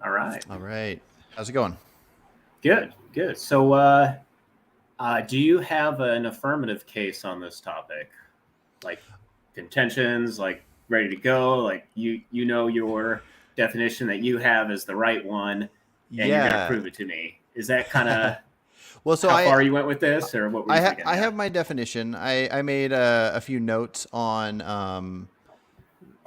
All right. All right. How's it going? Good. Good. So, do you have an affirmative case on this topic? Like contentions, like ready to go? Like you know your definition that you have is the right one, and you're going to Yeah. prove it to me. Is that kind of Well, so how far you went with this, or what were you thinking? I Yeah. have my definition. I made a few notes on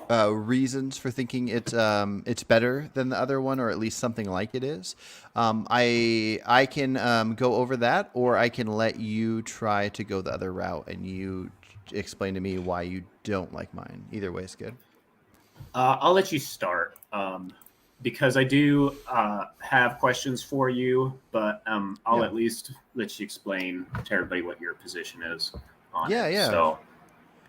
reasons for thinking it's better than the other one, or at least something like it is. I can go over that, or I can let you try to go the other route, and you explain to me why you don't like mine. Either way is good. I'll let you start because I do have questions for you, but I'll Yeah. at least let you explain to everybody what your position is on it. Yeah. Yeah. So,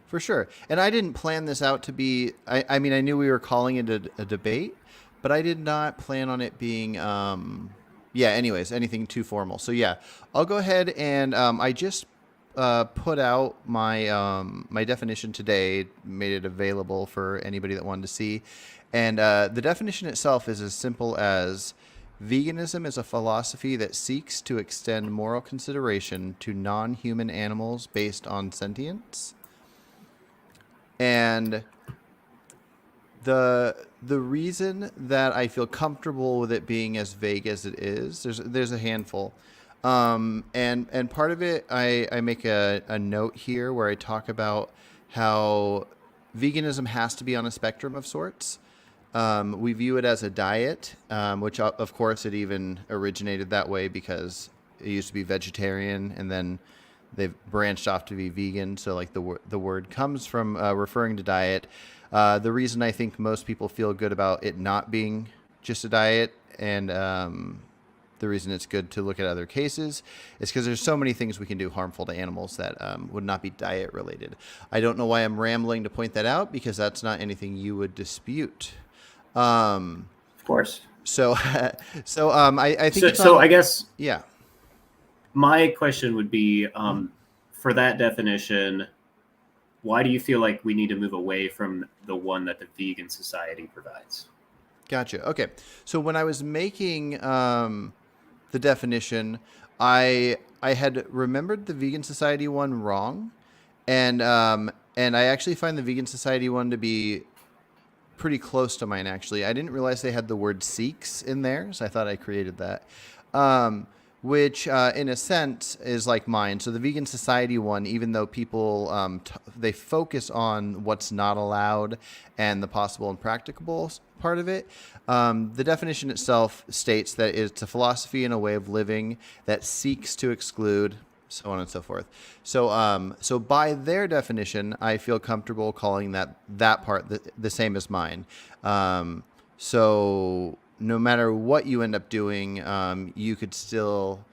For sure. And I didn't plan this out to be, I mean, I knew we were calling it a debate, but I did not plan on it being, yeah, anyways, anything too formal. So, yeah, I'll go ahead and I just put out my definition today, made it available for anybody that wanted to see. And the definition itself is as simple as veganism is a philosophy that seeks to extend moral consideration to non human animals based on sentience. And the reason that I feel comfortable with it being as vague as it is, there's a handful. And part of it, I make a note here where I talk about how veganism has to be on a spectrum of sorts. We view it as a diet, which of course it even originated that way because it used to be vegetarian, and then they've branched off to be vegan. So like the word comes from referring to diet. The reason I think most people feel good about it not being just a diet, and the reason it's good to look at other cases, is because there's so many things we can do harmful to animals that would not be diet related. I don't know why I'm rambling to point that out, because that's not anything you would dispute. Um, of course. so, I think So, it's so on. I guess Yeah. my question would be Mhm. for that definition, why do you feel like we need to move away from the one that the vegan society provides? Gotcha. Okay. So when I was making the definition, I had remembered the Vegan Society one wrong, and I actually find the Vegan Society one to be pretty close to mine. Actually, I didn't realize they had the word Sikhs in there, so I thought I created that. Um, which, in a sense, is like mine. So the Vegan Society one, even though people they focus on what's not allowed and the possible and practicable part of it, the definition itself states that it's a philosophy and a way of living that seeks to exclude, so on and so forth. So by their definition, I feel comfortable calling that part the same as mine. So no matter what you end up doing, you could still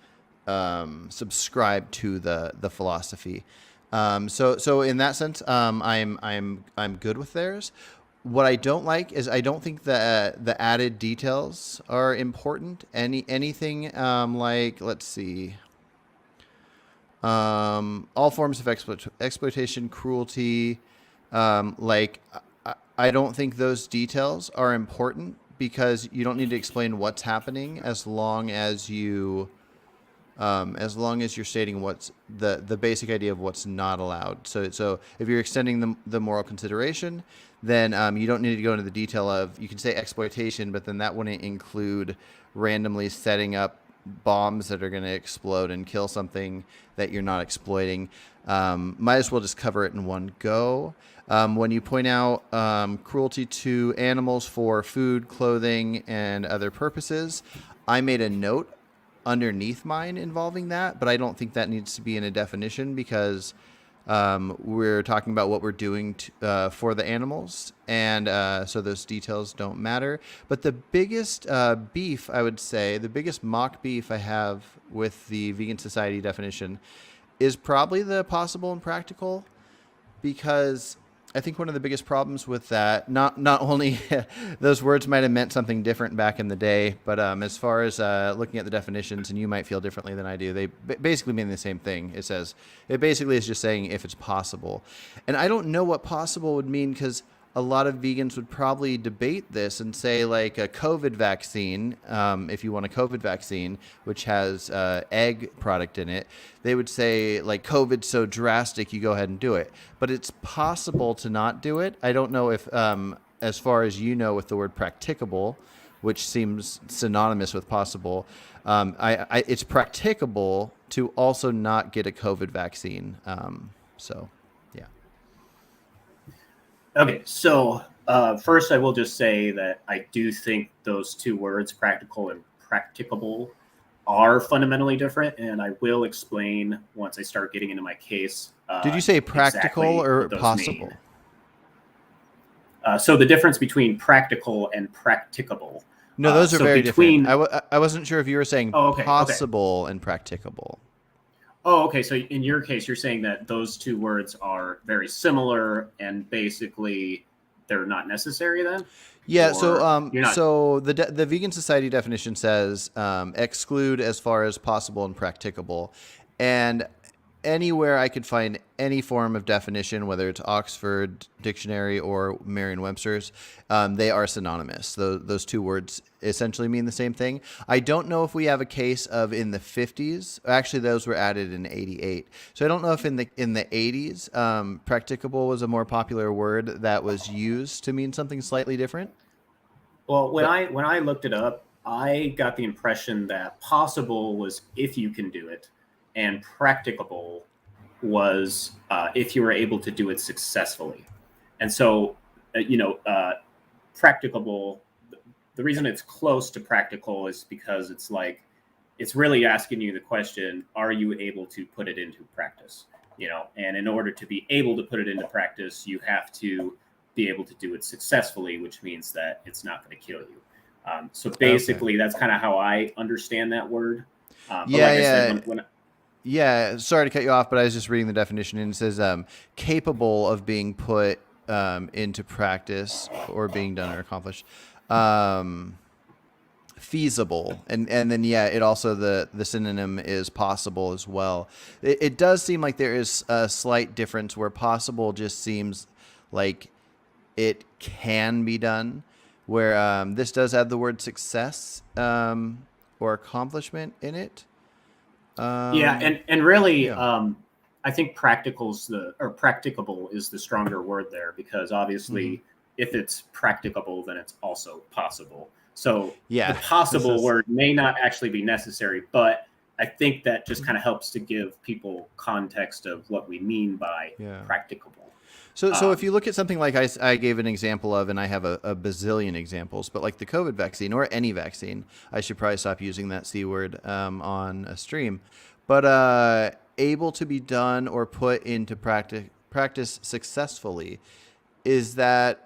subscribe to the philosophy. So in that sense, I'm good with theirs. What I don't like is I don't think the added details are important. Anything like, let's see, all forms of exploitation, cruelty. Like, I don't think those details are important, because you don't need to explain what's happening as long as you're stating what's the basic idea of what's not allowed. So if you're extending the moral consideration, then you don't need to go into the detail of, you can say exploitation, but then that wouldn't include randomly setting up bombs that are going to explode and kill something that you're not exploiting. Might as well just cover it in one go. When you point out cruelty to animals for food, clothing, and other purposes, I made a note underneath mine involving that, but I don't think that needs to be in a definition, because we're talking about what we're doing for the animals, and so those details don't matter. But the biggest beef, I would say, the biggest mock beef I have with the Vegan Society definition is probably the possible and practical, because I think one of the biggest problems with that, not only those words might have meant something different back in the day, but as far as looking at the definitions, and you might feel differently than I do, they basically mean the same thing. It basically is just saying if it's possible, and I don't know what possible would mean, because a lot of vegans would probably debate this and say like a COVID vaccine, if you want a COVID vaccine, which has egg product in it, they would say like COVID's so drastic, you go ahead and do it. But it's possible to not do it. I don't know if, as far as you know, with the word practicable, which seems synonymous with possible, it's practicable to also not get a COVID vaccine. So, yeah. Okay, so first I will just say that I do think those two words, practical and practicable, are fundamentally different, and I will explain once I start getting into my case. Did you say practical exactly or those possible? mean. So the difference between practical and practicable. No, those are so very between, different. I wasn't sure if you were saying Oh, okay, possible and practicable. Oh, okay. So in your case, you're saying that those two words are very similar and basically they're not necessary then? Yeah, Or you're not. so the Vegan Society definition says exclude as far as possible and practicable, and anywhere I could find any form of definition, whether it's Oxford Dictionary or Merriam-Webster's, they are synonymous. Those two words essentially mean the same thing. I don't know if we have a case of in the 50s. Actually, those were added in 88. So I don't know if in the 80s, practicable was a more popular word that was used to mean something slightly different. Well, when But I looked it up, I got the impression that possible was if you can do it, and practicable was if you were able to do it successfully. And so, practicable. The reason it's close to practical is because it's like it's really asking you the question: Are you able to put it into practice? And in order to be able to put it into practice, you have to be able to do it successfully, which means that it's not going to kill you. So okay. basically, that's kind of how I understand that word. But Yeah, like I said, yeah. when Yeah, sorry to cut you off, but I was just reading the definition and it says capable of being put into practice or being done or accomplished. Um, Feasible, and then yeah, it also the synonym is possible as well. It does seem like there is a slight difference where possible just seems like it can be done, where this does have the word success or accomplishment in it. Yeah, Um, and really, yeah. I think practicable is the stronger word there because Mm-hmm. obviously, if it's practicable, then it's also possible. So the Yeah, this possible is word may not actually be necessary, but I think that just Mhm. kind of helps to give people context of what we mean by Yeah. practicable. So if Um, you look at something like I gave an example of, and I have a bazillion examples, but like the COVID vaccine or any vaccine, I should probably stop using that C word on a stream. But able to be done or put into practice successfully, is that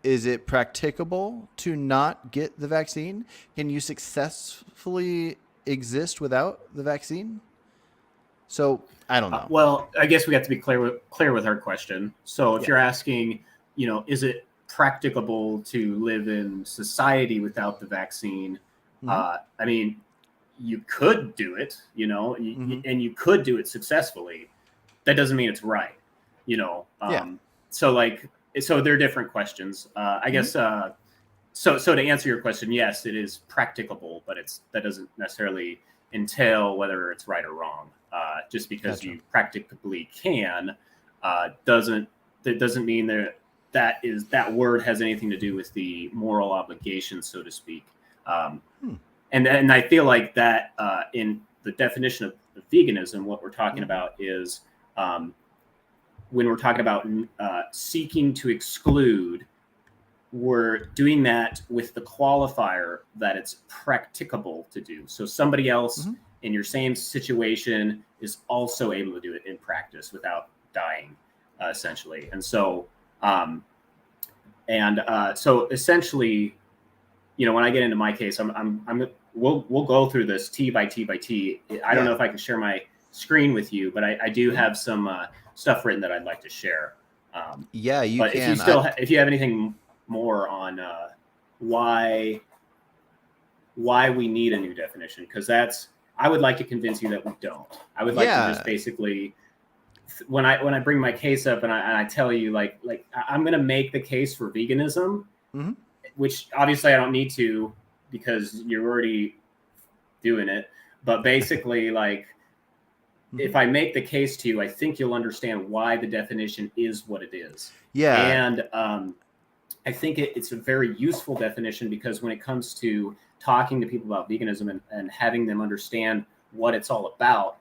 is it practicable to not get the vaccine? Can you successfully exist without the vaccine? So I don't know. well, I guess we have to be clear with our question. So if Yeah. you're asking, is it practicable to live in society without the vaccine? Mm-hmm. I mean, you could do it, Mm-hmm. and you could do it successfully. That doesn't mean it's right, you know. Yeah. So like, so they're different questions. I Mm-hmm. guess. So to answer your question, yes, it is practicable, but that doesn't necessarily entail whether it's right or wrong. Just because Gotcha. you practically can doesn't that doesn't mean that word has anything to do with the moral obligation, so to speak. Um, Hmm. and I feel like that in the definition of veganism, what we're talking Mm-hmm. about is um, when we're talking about seeking to exclude, we're doing that with the qualifier that it's practicable to do. So somebody else Mm-hmm. in your same situation is also able to do it in practice without dying, essentially. And so essentially, when I get into my case, we'll go through this T by T by T. I don't Yeah. know if I can share my screen with you, but I do have some stuff written that I'd like to share. Um, Yeah, you but can. if you have anything more on why we need a new definition, because I would like to convince you that we don't. I would like to just Yeah. basically when I bring my case up and I tell you like I'm gonna make the case for veganism, Mm-hmm. which obviously I don't need to because you're already doing it. But basically, like Mm-hmm. if I make the case to you, I think you'll understand why the definition is what it is. Yeah. And I think it's a very useful definition because when it comes to talking to people about veganism and having them understand what it's all about,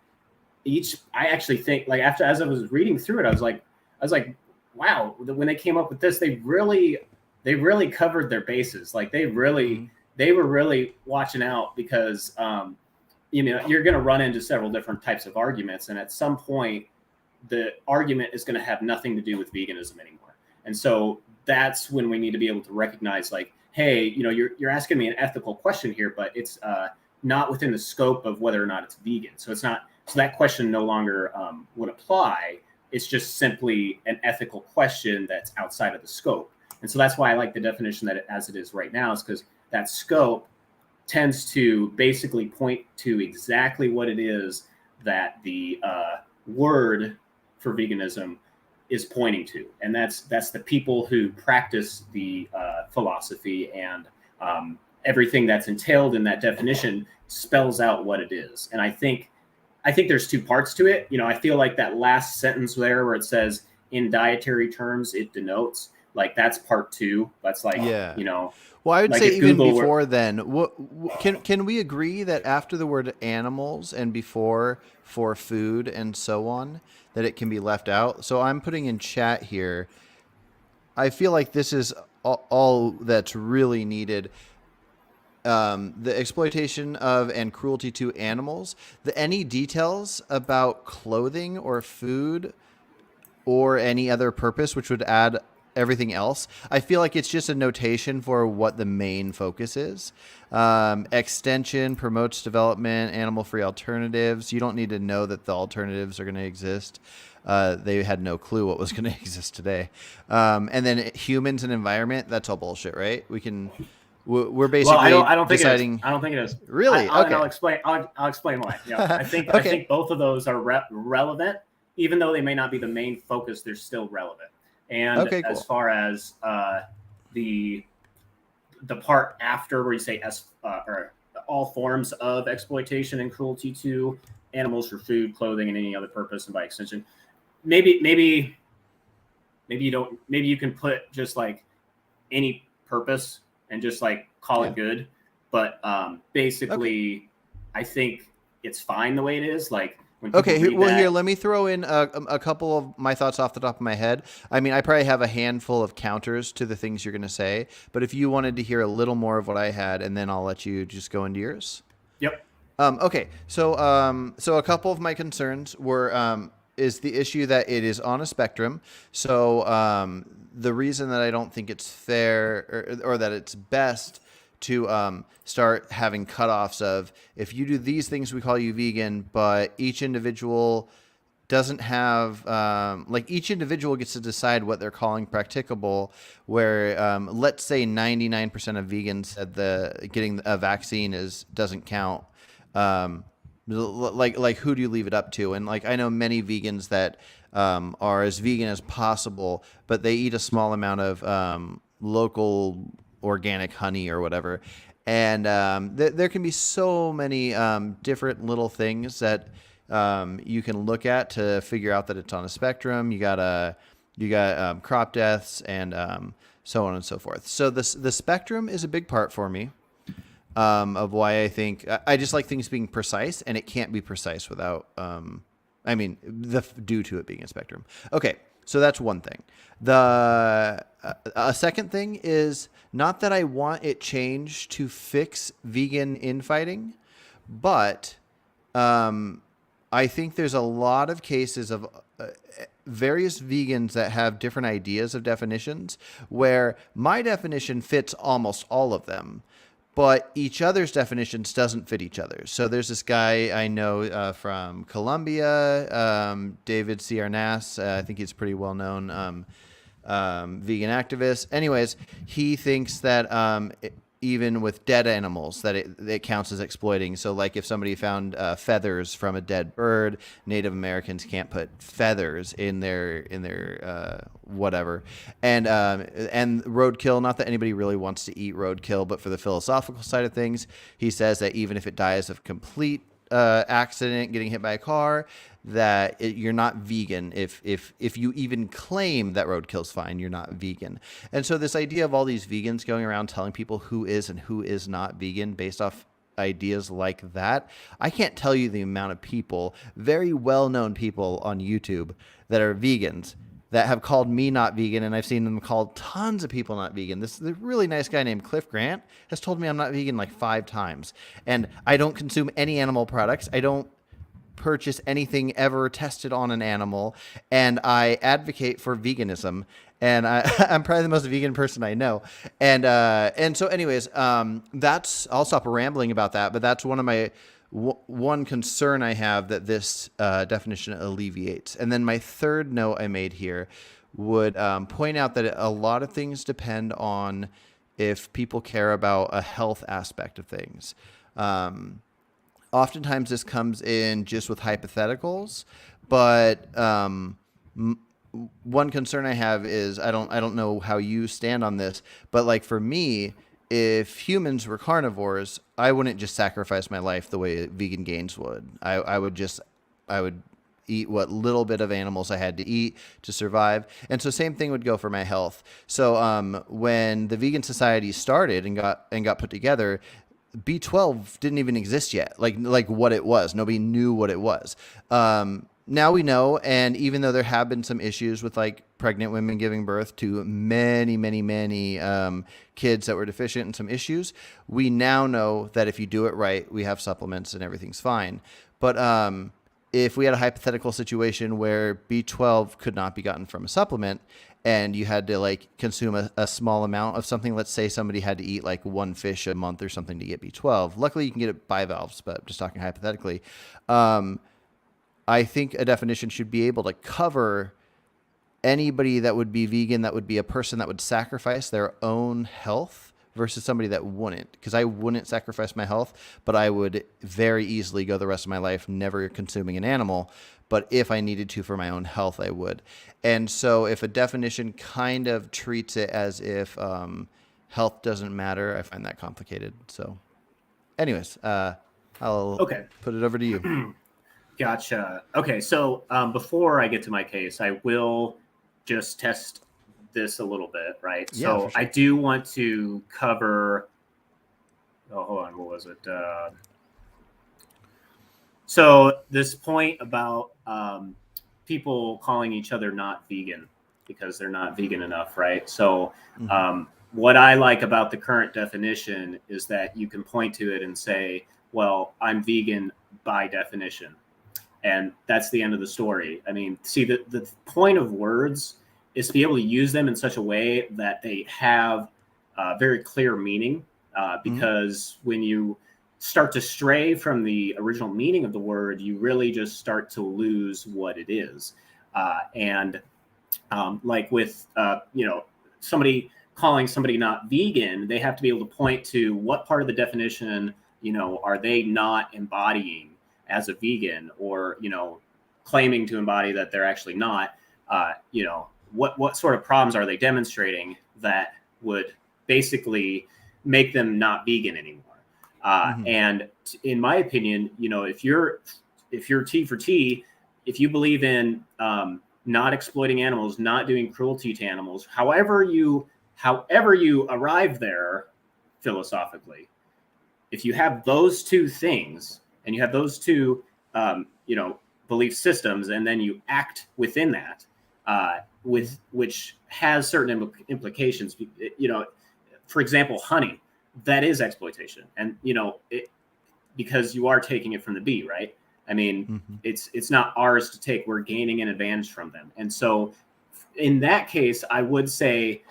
I actually think like as I was reading through it, I was like, wow, when they came up with this, they really covered their bases. Like they Mm-hmm. were really watching out because you're going to run into several different types of arguments, and at some point the argument is going to have nothing to do with veganism anymore. And so that's when we need to be able to recognize like, hey, you're asking me an ethical question here, but it's not within the scope of whether or not it's vegan. So that question no longer would apply. It's just simply an ethical question that's outside of the scope. And so that's why I like the definition that as it is right now, is because that scope tends to basically point to exactly what it is that the word for veganism is pointing to, and that's the people who practice the philosophy, and everything that's entailed in that definition spells out what it is. And I think there's two parts to it. I feel like that last sentence there where it says in dietary terms it denotes, like that's part two. That's like, Yeah. Well, I would like say if even Google before then, can we agree that after the word animals and before for food and so on, that it can be left out? So I'm putting in chat here. I feel like this is all that's really needed. The exploitation of and cruelty to animals. Any details about clothing or food or any other purpose which would add everything else. I feel like it's just a notation for what the main focus is. Extension promotes development, animal-free alternatives. You don't need to know that the alternatives are going to exist. They had no clue what was going to exist today. And then humans and environment, that's all bullshit, right? We're basically I don't think deciding. it is. I don't think it is. Really? Okay. Okay. I'll explain why. I think Okay. I think both of those are relevant, even though they may not be the main focus. They're still relevant. And Okay, cool. as far as the part after where you say or all forms of exploitation and cruelty to animals for food, clothing, and any other purpose, and by extension, maybe you don't. Maybe you can put just like any purpose and just like call Yeah. it good. But basically, Okay. I think it's fine the way it is. Like when people Okay, read well, here, that, let me throw in a couple of my thoughts off the top of my head. I mean, I probably have a handful of counters to the things you're going to say, but if you wanted to hear a little more of what I had, and then I'll let you just go into yours. yep, Okay, so a couple of my concerns were is the issue that it is on a spectrum. So the reason that I don't think it's fair or that it's best to start having cutoffs of if you do these things we call you vegan, but each individual doesn't have like each individual gets to decide what they're calling practicable, where let's say 99% of vegans said getting a vaccine doesn't count. Like who do you leave it up to? And like I know many vegans that are as vegan as possible, but they eat a small amount of local organic honey or whatever. And there can be so many different little things that you can look at to figure out that it's on a spectrum. You got crop deaths and so on and so forth. So the spectrum is a big part for me of why I think I just like things being precise, and it can't be precise without. I mean, due to it being a spectrum. Okay, so that's one thing. A second thing is not that I want it changed to fix vegan infighting, but I think there's a lot of cases of various vegans that have different ideas of definitions where my definition fits almost all of them, but each other's definitions doesn't fit each other's. So there's this guy I know from Colombia, David C. Arnaz. I think he's pretty well known vegan activist. Anyways, he thinks that even with dead animals that it counts as exploiting. So like if somebody found feathers from a dead bird, Native Americans can't put feathers in their whatever. And roadkill, not that anybody really wants to eat roadkill, but for the philosophical side of things, he says that even if it dies of complete accident, getting hit by a car, that you're not vegan. If you even claim that roadkill's fine, you're not vegan. And so this idea of all these vegans going around telling people who is and who is not vegan based off ideas like that, I can't tell you the amount of people, very well-known people on YouTube that are vegans that have called me not vegan, and I've seen them call tons of people not vegan. This really nice guy named Cliff Grant has told me I'm not vegan like 5 times. And I don't consume any animal products. I don't purchase anything ever tested on an animal, and I advocate for veganism. And I'm probably the most vegan person I know. And so anyways, that's, I'll stop rambling about that, but that's one of my one concern I have that this definition alleviates. And then my third note I made here would point out that a lot of things depend on if people care about a health aspect of things. Oftentimes this comes in just with hypotheticals, but one concern I have is I don't know how you stand on this, but like for me, if humans were carnivores, I wouldn't just sacrifice my life the way vegan gains would. I would eat what little bit of animals I had to eat to survive. And so same thing would go for my health. So when the Vegan Society started and got put together, B12 didn't even exist yet, like what it was. Nobody knew what it was. Now we know, and even though there have been some issues with like pregnant women giving birth to many kids that were deficient in some issues, we now know that if you do it right, we have supplements and everything's fine. But if we had a hypothetical situation where B12 could not be gotten from a supplement, and you had to like consume a small amount of something, let's say somebody had to eat like 1 fish a month or something to get B12. Luckily you can get it bivalves, but just talking hypothetically. I think a definition should be able to cover anybody that would be vegan, that would be a person that would sacrifice their own health versus somebody that wouldn't. Because I wouldn't sacrifice my health, but I would very easily go the rest of my life never consuming an animal. But if I needed to for my own health, I would. And so if a definition kind of treats it as if health doesn't matter, I find that complicated. So anyways, I'll put it over to you. Gotcha. Okay, so before I get to my case, I will just test this a little bit, right? Yeah, so for sure. I do want to cover. Oh, hold on. What was it? So this point about people calling each other not vegan because they're not vegan enough, right? So what I like about the current definition is that you can point to it and say, well, I'm vegan by definition. And that's the end of the story. I mean, see, the point of words is to be able to use them in such a way that they have very clear meaning. Because when you start to stray from the original meaning of the word, you really just start to lose what it is. Like with, somebody calling somebody not vegan, they have to be able to point to what part of the definition, are they not embodying as a vegan, or claiming to embody that they're actually not. What sort of problems are they demonstrating that would basically make them not vegan anymore? And in my opinion, if you're T for T, if you believe in not exploiting animals, not doing cruelty to animals, however you arrive there philosophically, if you have those two things, and you have those two, belief systems, and then you act within that, which has certain implications. For example, honey, that is exploitation, and because you are taking it from the bee, right? I mean, it's not ours to take. We're gaining an advantage from them, and so in that case, I would say,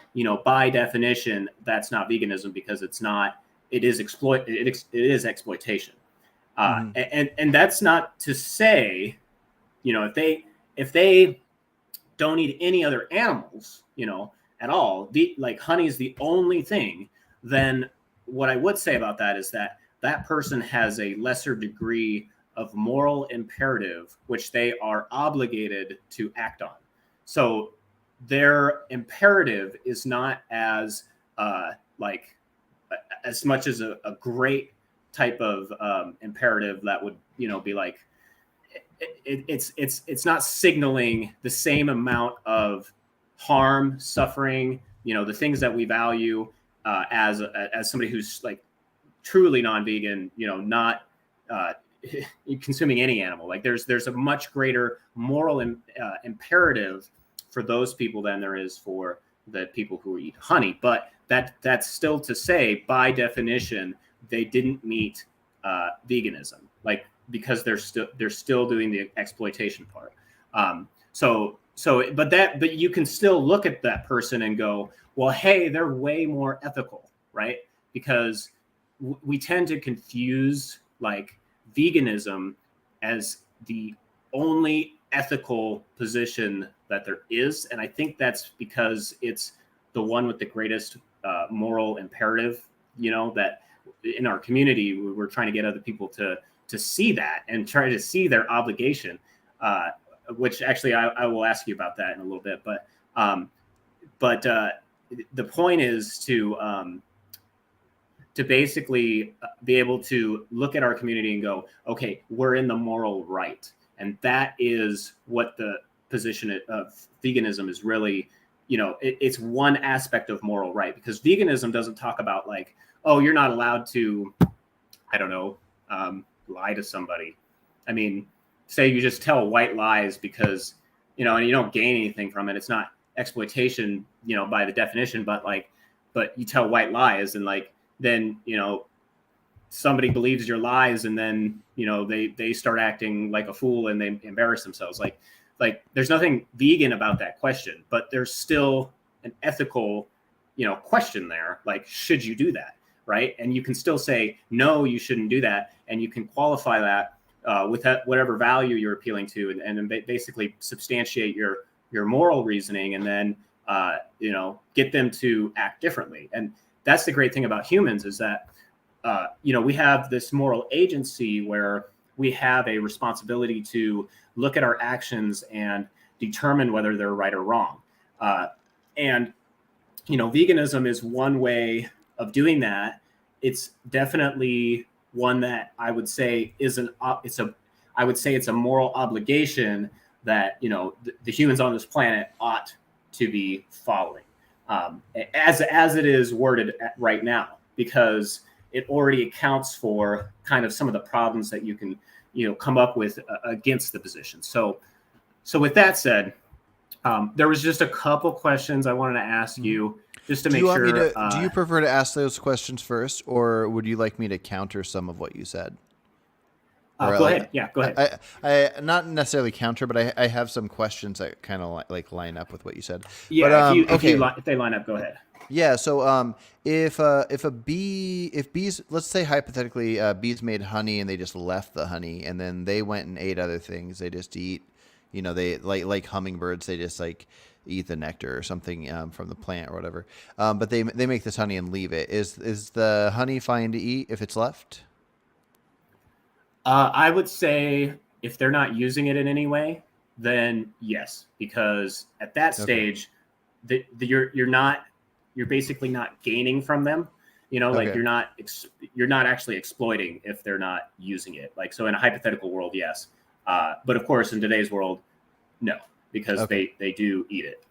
by definition, that's not veganism because it's not. It is It is exploitation. And that's not to say, if they don't eat any other animals, at all, like honey is the only thing, then what I would say about that is that that person has a lesser degree of moral imperative, which they are obligated to act on. So their imperative is not as like as much as a great type of imperative that would be like it's not signaling the same amount of harm, suffering, the things that we value as somebody who's like truly non-vegan, not consuming any animal. Like there's a much greater moral imperative for those people than there is for the people who eat honey. But that's still to say, by definition, they didn't meet veganism, like because they're still doing the exploitation part. But you can still look at that person and go, well, hey, they're way more ethical, right? Because we tend to confuse like veganism as the only ethical position that there is, and I think that's because it's the one with the greatest moral imperative. That in our community we're trying to get other people to see that and try to see their obligation, which actually I will ask you about that in a little bit. But the point is to basically be able to look at our community and go, okay, we're in the moral right. And that is what the position of veganism is really, it's one aspect of moral right, because veganism doesn't talk about like, oh, you're not allowed to, I don't know, lie to somebody. I mean, say you just tell white lies because, and you don't gain anything from it. It's not exploitation, by the definition, but you tell white lies and like, then, somebody believes your lies and then, they start acting like a fool and they embarrass themselves. Like there's nothing vegan about that question, but there's still an ethical, question there. Like, should you do that? Right. And you can still say, no, you shouldn't do that. And you can qualify that with whatever value you're appealing to and basically substantiate your moral reasoning and then, get them to act differently. And that's the great thing about humans is that, we have this moral agency where we have a responsibility to look at our actions and determine whether they're right or wrong. And veganism is one way of doing that. It's definitely one that I would say it's a moral obligation that, the humans on this planet ought to be following, as it is worded right now, because it already accounts for kind of some of the problems that you can, come up with against the position. So with that said, there was just a couple questions I wanted to ask you just to make sure. Do you prefer to ask those questions first, or would you like me to counter some of what you said? Go ahead. Yeah, go ahead. I not necessarily counter, but I have some questions that kind of like line up with what you said. Yeah, but, if they line up, go ahead. Yeah. So if bees, let's say hypothetically, bees made honey and they just left the honey and then they went and ate other things. They just eat, they like hummingbirds. They just like eat the nectar or something from the plant or whatever. But they make this honey and leave it. Is the honey fine to eat if it's left? I would say if they're not using it in any way, then yes, because at that stage, you're basically not gaining from them. Like you're not actually exploiting if they're not using it. Like, so in a hypothetical world, yes. But of course, in today's world, no, because they do eat it.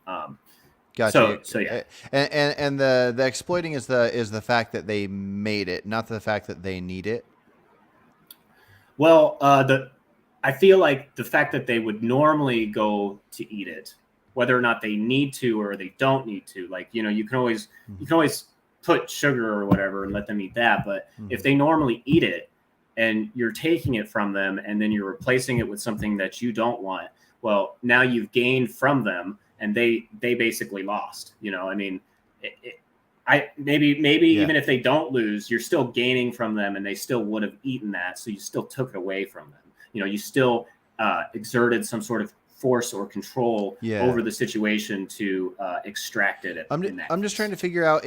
Gotcha. So yeah. And the exploiting is the fact that they made it, not the fact that they need it. Well, I feel like the fact that they would normally go to eat it, whether or not they need to or they don't need to, like, you can always put sugar or whatever and let them eat that. But if they normally eat it and you're taking it from them and then you're replacing it with something that you don't want, well, now you've gained from them and they basically lost. I mean, even if they don't lose, you're still gaining from them and they still would have eaten that. So you still took it away from them. You still exerted some sort of force or control Yeah. over the situation to extract it. I'm just trying to figure out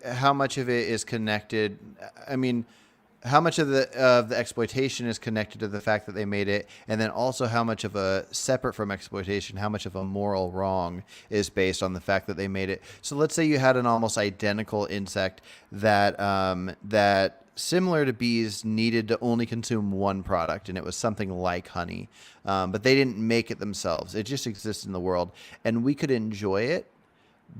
how much of it is connected. I mean, how much of the exploitation is connected to the fact that they made it, and then also how much of a separate from exploitation, how much of a moral wrong is based on the fact that they made it. So let's say you had an almost identical insect that similar to bees needed to only consume one product, and it was something like honey, but they didn't make it themselves. It just exists in the world, and we could enjoy it,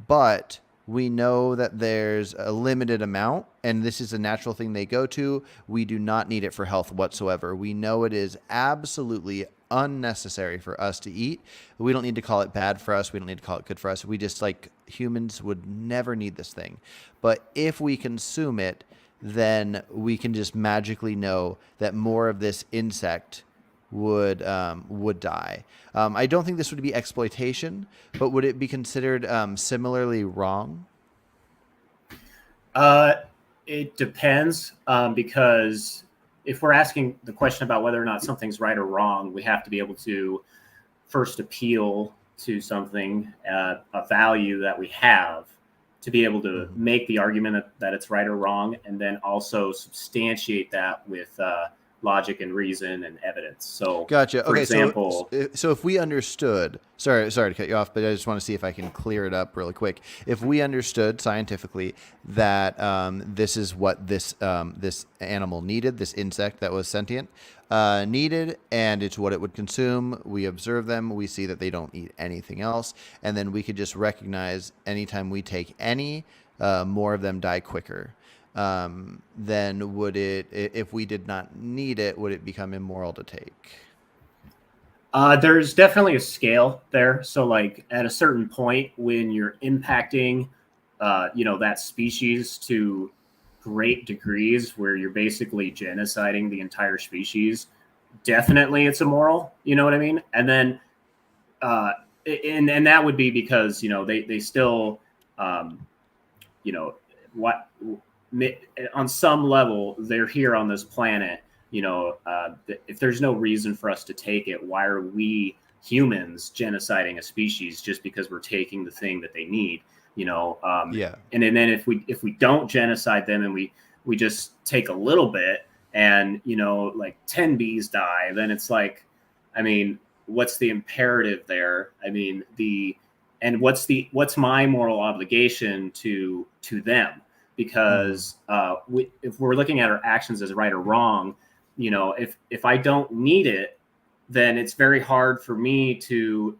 but we know that there's a limited amount, and this is a natural thing they go to. We do not need it for health whatsoever. We know it is absolutely unnecessary for us to eat. We don't need to call it bad for us. We don't need to call it good for us. We just, like, humans would never need this thing. But if we consume it, then we can just magically know that more of this insect would die. I don't think this would be exploitation, but would it be considered similarly wrong? It depends, because if we're asking the question about whether or not something's right or wrong, we have to be able to first appeal to something, a value that we have, to be able to make the argument that it's right or wrong, and then also substantiate that with logic and reason and evidence. So, gotcha. For Okay, example, so if we understood, sorry to cut you off, but I just want to see if I can clear it up really quick. If we understood scientifically that this is what this animal needed, this insect that was sentient needed, and it's what it would consume. We observe them, we see that they don't eat anything else, and then we could just recognize anytime we take any, more of them die quicker. Then would it, if we did not need it, would it become immoral to take? there's definitely a scale there. So, like, at a certain point, when you're impacting, that species to great degrees, where you're basically genociding the entire species, definitely it's immoral. You know what I mean? And then, uh, and that would be because they still, you know, what on some level they're here on this planet. If there's no reason for us to take it, why are we humans genociding a species just because we're taking the thing that they need? Yeah. And then if we don't genocide them, and we just take a little bit, and like 10 bees die, then it's like, I mean, what's the imperative there? I mean, what's my moral obligation to them? Because if we're looking at our actions as right or wrong, if I don't need it, then it's very hard for me to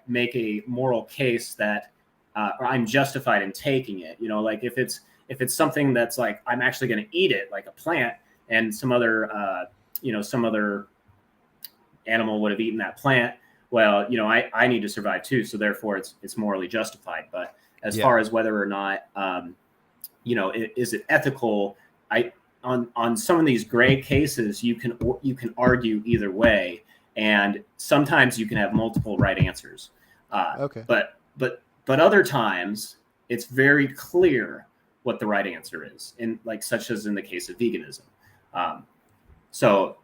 make a moral case that I'm justified in taking it. Like, if it's something that's like, I'm actually going to eat it, like a plant, and some other animal would have eaten that plant. Well, I need to survive too, so therefore it's morally justified. But as far as whether or not, is it ethical? On some of these gray cases, you can argue either way, and sometimes you can have multiple right answers. Okay. But other times it's very clear what the right answer is, such as in the case of veganism. So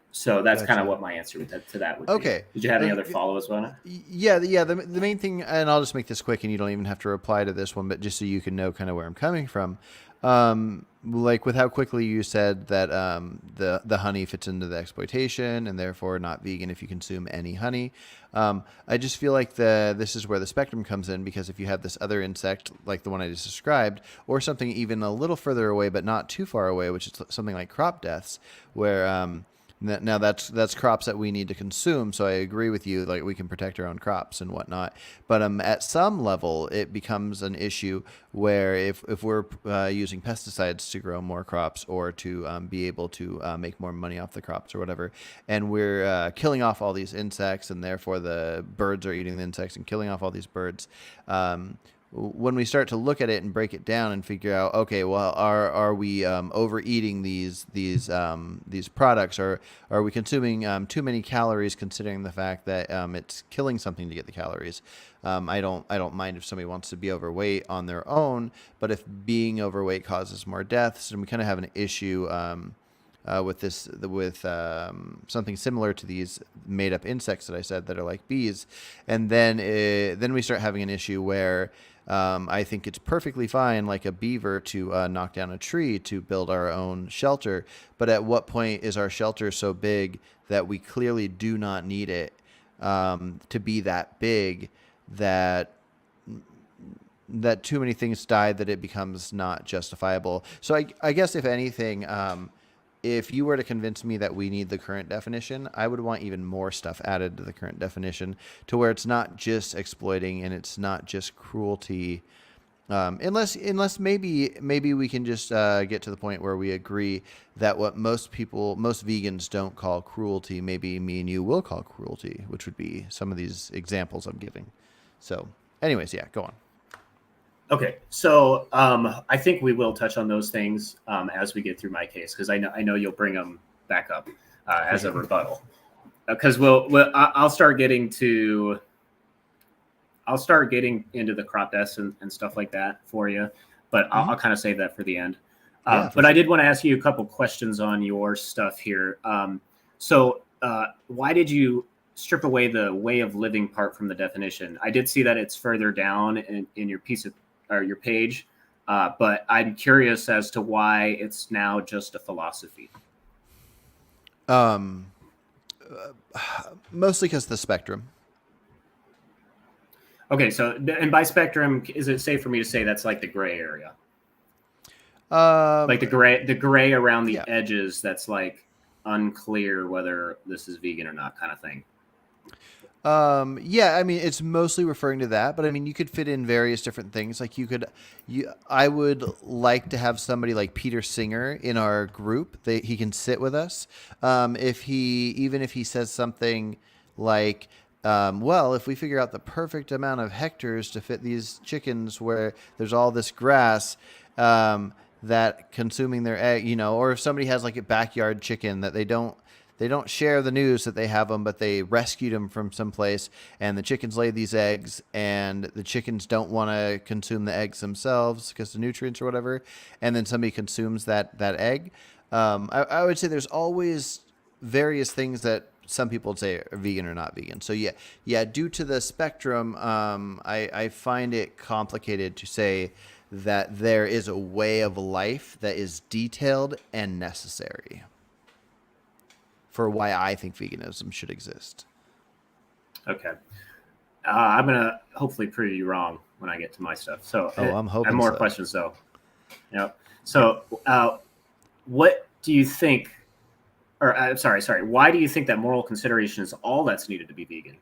that's Gotcha. kind of what my answer to that would Okay. be. Did you have any other follow-ups on it? Yeah. The main thing, and I'll just make this quick, and you don't even have to reply to this one, but just so you can know kind of where I'm coming from. Like with how quickly you said that the honey fits into the exploitation, and therefore not vegan if you consume any honey. I just feel like this is where the spectrum comes in, because if you have this other insect like the one I just described, or something even a little further away but not too far away, which is something like crop deaths, where now that's crops that we need to consume. So I agree with you, like we can protect our own crops and whatnot. But at some level, it becomes an issue where if we're using pesticides to grow more crops, or to be able to make more money off the crops or whatever, and we're killing off all these insects, and therefore the birds are eating the insects and killing off all these birds. When we start to look at it and break it down and figure out, okay, well, are we overeating these products, or are we consuming too many calories, considering the fact that it's killing something to get the calories? I don't mind if somebody wants to be overweight on their own, but if being overweight causes more deaths, then we kind of have an issue with something similar to these made up insects that I said that are like bees, and then we start having an issue where I think it's perfectly fine, like a beaver, to knock down a tree to build our own shelter. But at what point is our shelter so big that we clearly do not need it to be that big that too many things die that it becomes not justifiable? So I guess if anything, if you were to convince me that we need the current definition, I would want even more stuff added to the current definition to where it's not just exploiting and it's not just cruelty. Unless maybe we can just get to the point where we agree that what most vegans don't call cruelty, maybe me and you will call cruelty, which would be some of these examples I'm giving. So anyways, yeah, go on. Okay, so I think we will touch on those things as we get through my case, because I know you'll bring them back up as a rebuttal. Because I'll start getting into the crop deaths and stuff like that for you, but I'll kind of save that for the end. But sure. I did want to ask you a couple questions on your stuff here. So why did you strip away the way of living part from the definition? I did see that it's further down in your piece of or your page, but I'm curious as to why it's now just a philosophy. Mostly because the spectrum. Okay, so and by spectrum, is it safe for me to say that's like the gray area? Like the gray around the edges, that's like unclear whether this is vegan or not, kind of thing. Yeah, I mean, it's mostly referring to that, but I mean, you could fit in various different things. Like I would like to have somebody like Peter Singer in our group. He can sit with us. If he says something like, well, if we figure out the perfect amount of hectares to fit these chickens where there's all this grass, that consuming their egg, or if somebody has like a backyard chicken that they don't share the news that they have them, but they rescued them from someplace, and the chickens lay these eggs, and the chickens don't want to consume the eggs themselves because of nutrients or whatever, and then somebody consumes that egg. I would say there's always various things that some people would say are vegan or not vegan. So yeah. Due to the spectrum, I find it complicated to say that there is a way of life that is detailed and necessary for why I think veganism should exist. Okay. I'm going to hopefully prove you wrong when I get to my stuff. So I'm hoping I have more questions though. Yeah. So what do you think, or I'm sorry. Why do you think that moral consideration is all that's needed to be vegan?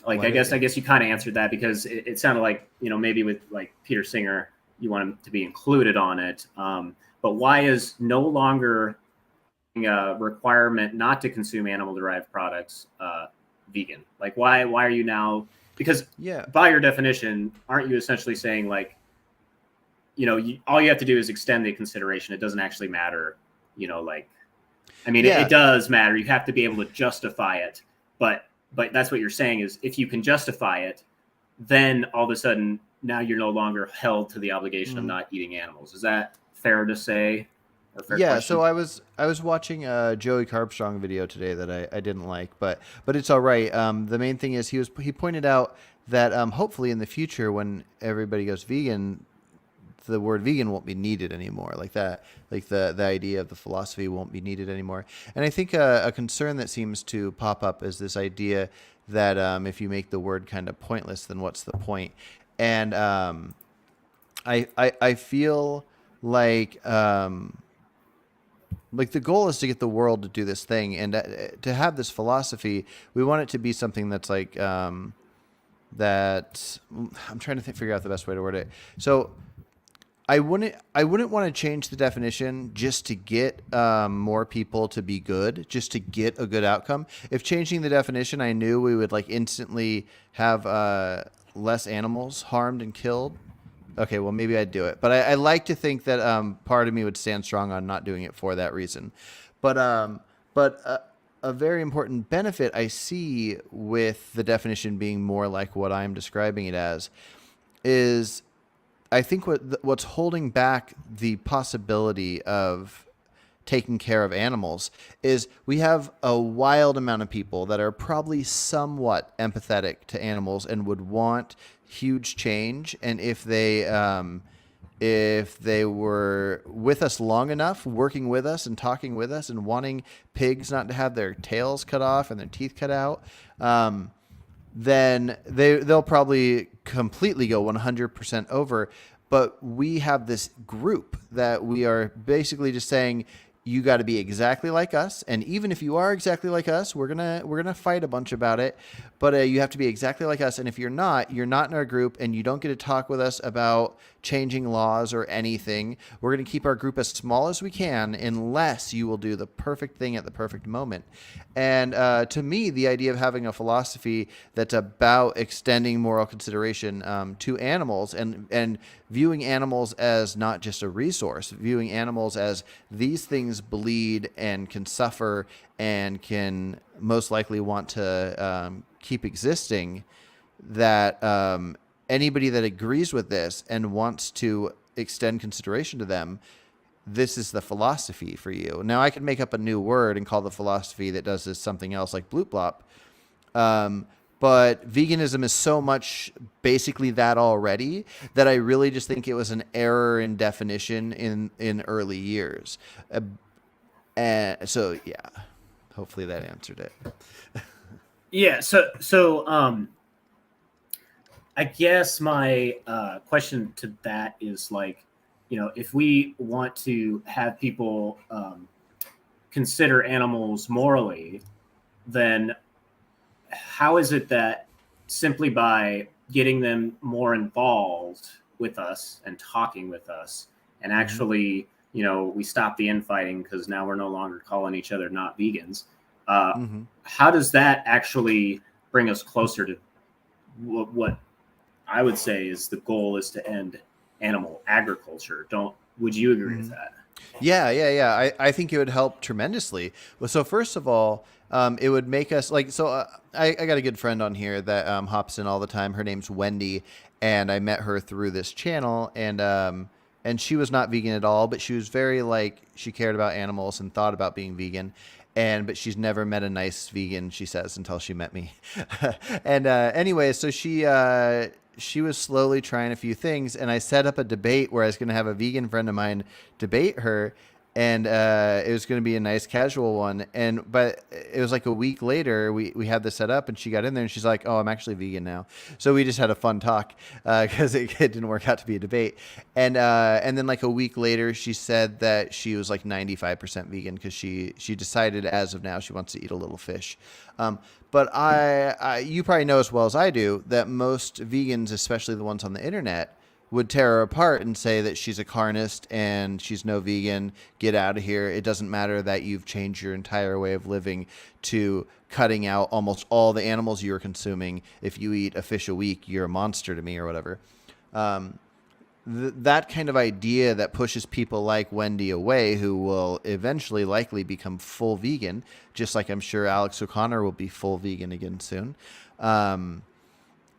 Like, I guess you kind of answered that, because it sounded like, maybe with like Peter Singer, you want him to be included on it. But why is no longer a requirement not to consume animal-derived products vegan? Like, why are you now? Because by your definition, aren't you essentially saying like, all you have to do is extend the consideration? It doesn't actually matter, it does matter. You have to be able to justify it, but that's what you're saying is if you can justify it, then all of a sudden now you're no longer held to the obligation of not eating animals. Is that fair to say? Yeah, so I was watching a Joey Carbstrong video today that I didn't like, but it's all right. The main thing is he pointed out that hopefully in the future when everybody goes vegan, the word vegan won't be needed anymore. Like that, like the idea of the philosophy won't be needed anymore. And I think a concern that seems to pop up is this idea that if you make the word kind of pointless, then what's the point? And I feel like the goal is to get the world to do this thing, and to have this philosophy, we want it to be something that's like that. I'm trying to figure out the best way to word it. So I wouldn't want to change the definition just to get more people to be good, just to get a good outcome. If changing the definition, I knew we would like instantly have less animals harmed and killed. Okay, well, maybe I'd do it. But I like to think that part of me would stand strong on not doing it for that reason. But a very important benefit I see with the definition being more like what I'm describing it as is I think what's holding back the possibility of taking care of animals is we have a wild amount of people that are probably somewhat empathetic to animals and would want huge change. And if they were with us long enough, working with us and talking with us and wanting pigs not to have their tails cut off and their teeth cut out, then they'll probably completely go 100% over. But we have this group that we are basically just saying, you got to be exactly like us, and even if you are exactly like us, we're gonna fight a bunch about it. But you have to be exactly like us, and if you're not in our group, and you don't get to talk with us about changing laws or anything. We're gonna keep our group as small as we can, unless you will do the perfect thing at the perfect moment. And to me, the idea of having a philosophy that's about extending moral consideration to animals and viewing animals as not just a resource, viewing animals as these things bleed and can suffer and can most likely want to keep existing, that anybody that agrees with this and wants to extend consideration to them, this is the philosophy for you. Now, I could make up a new word and call the philosophy that does this something else like bloop blop. But veganism is so much basically that already that I really just think it was an error in definition in early years. So, yeah, hopefully that answered it. Yeah. So I guess my question to that is like, if we want to have people consider animals morally, then how is it that simply by getting them more involved with us and talking with us and actually, we stop the infighting because now we're no longer calling each other not vegans. How does that actually bring us closer to what I would say is the goal is to end animal agriculture? Would you agree with that? Yeah. I think it would help tremendously. Well, so first of all, it would make us like, so I got a good friend on here that hops in all the time. Her name's Wendy, and I met her through this channel, and she was not vegan at all, but she was very she cared about animals and thought about being vegan. But she's never met a nice vegan, she says, until she met me. And anyway, so she was slowly trying a few things, and I set up a debate where I was going to have a vegan friend of mine debate her, and it was going to be a nice casual one. But it was like a week later, we had this set up, and she got in there, and she's like, "Oh, I'm actually vegan now." So we just had a fun talk because it didn't work out to be a debate. And then like a week later, she said that she was like 95% vegan because she decided as of now she wants to eat a little fish. But you probably know as well as I do that most vegans, especially the ones on the internet, would tear her apart and say that she's a carnist and she's no vegan. Get out of here. It doesn't matter that you've changed your entire way of living to cutting out almost all the animals you're consuming. If you eat a fish a week, you're a monster to me or whatever. That kind of idea that pushes people like Wendy away, who will eventually likely become full vegan, just like I'm sure Alex O'Connor will be full vegan again soon.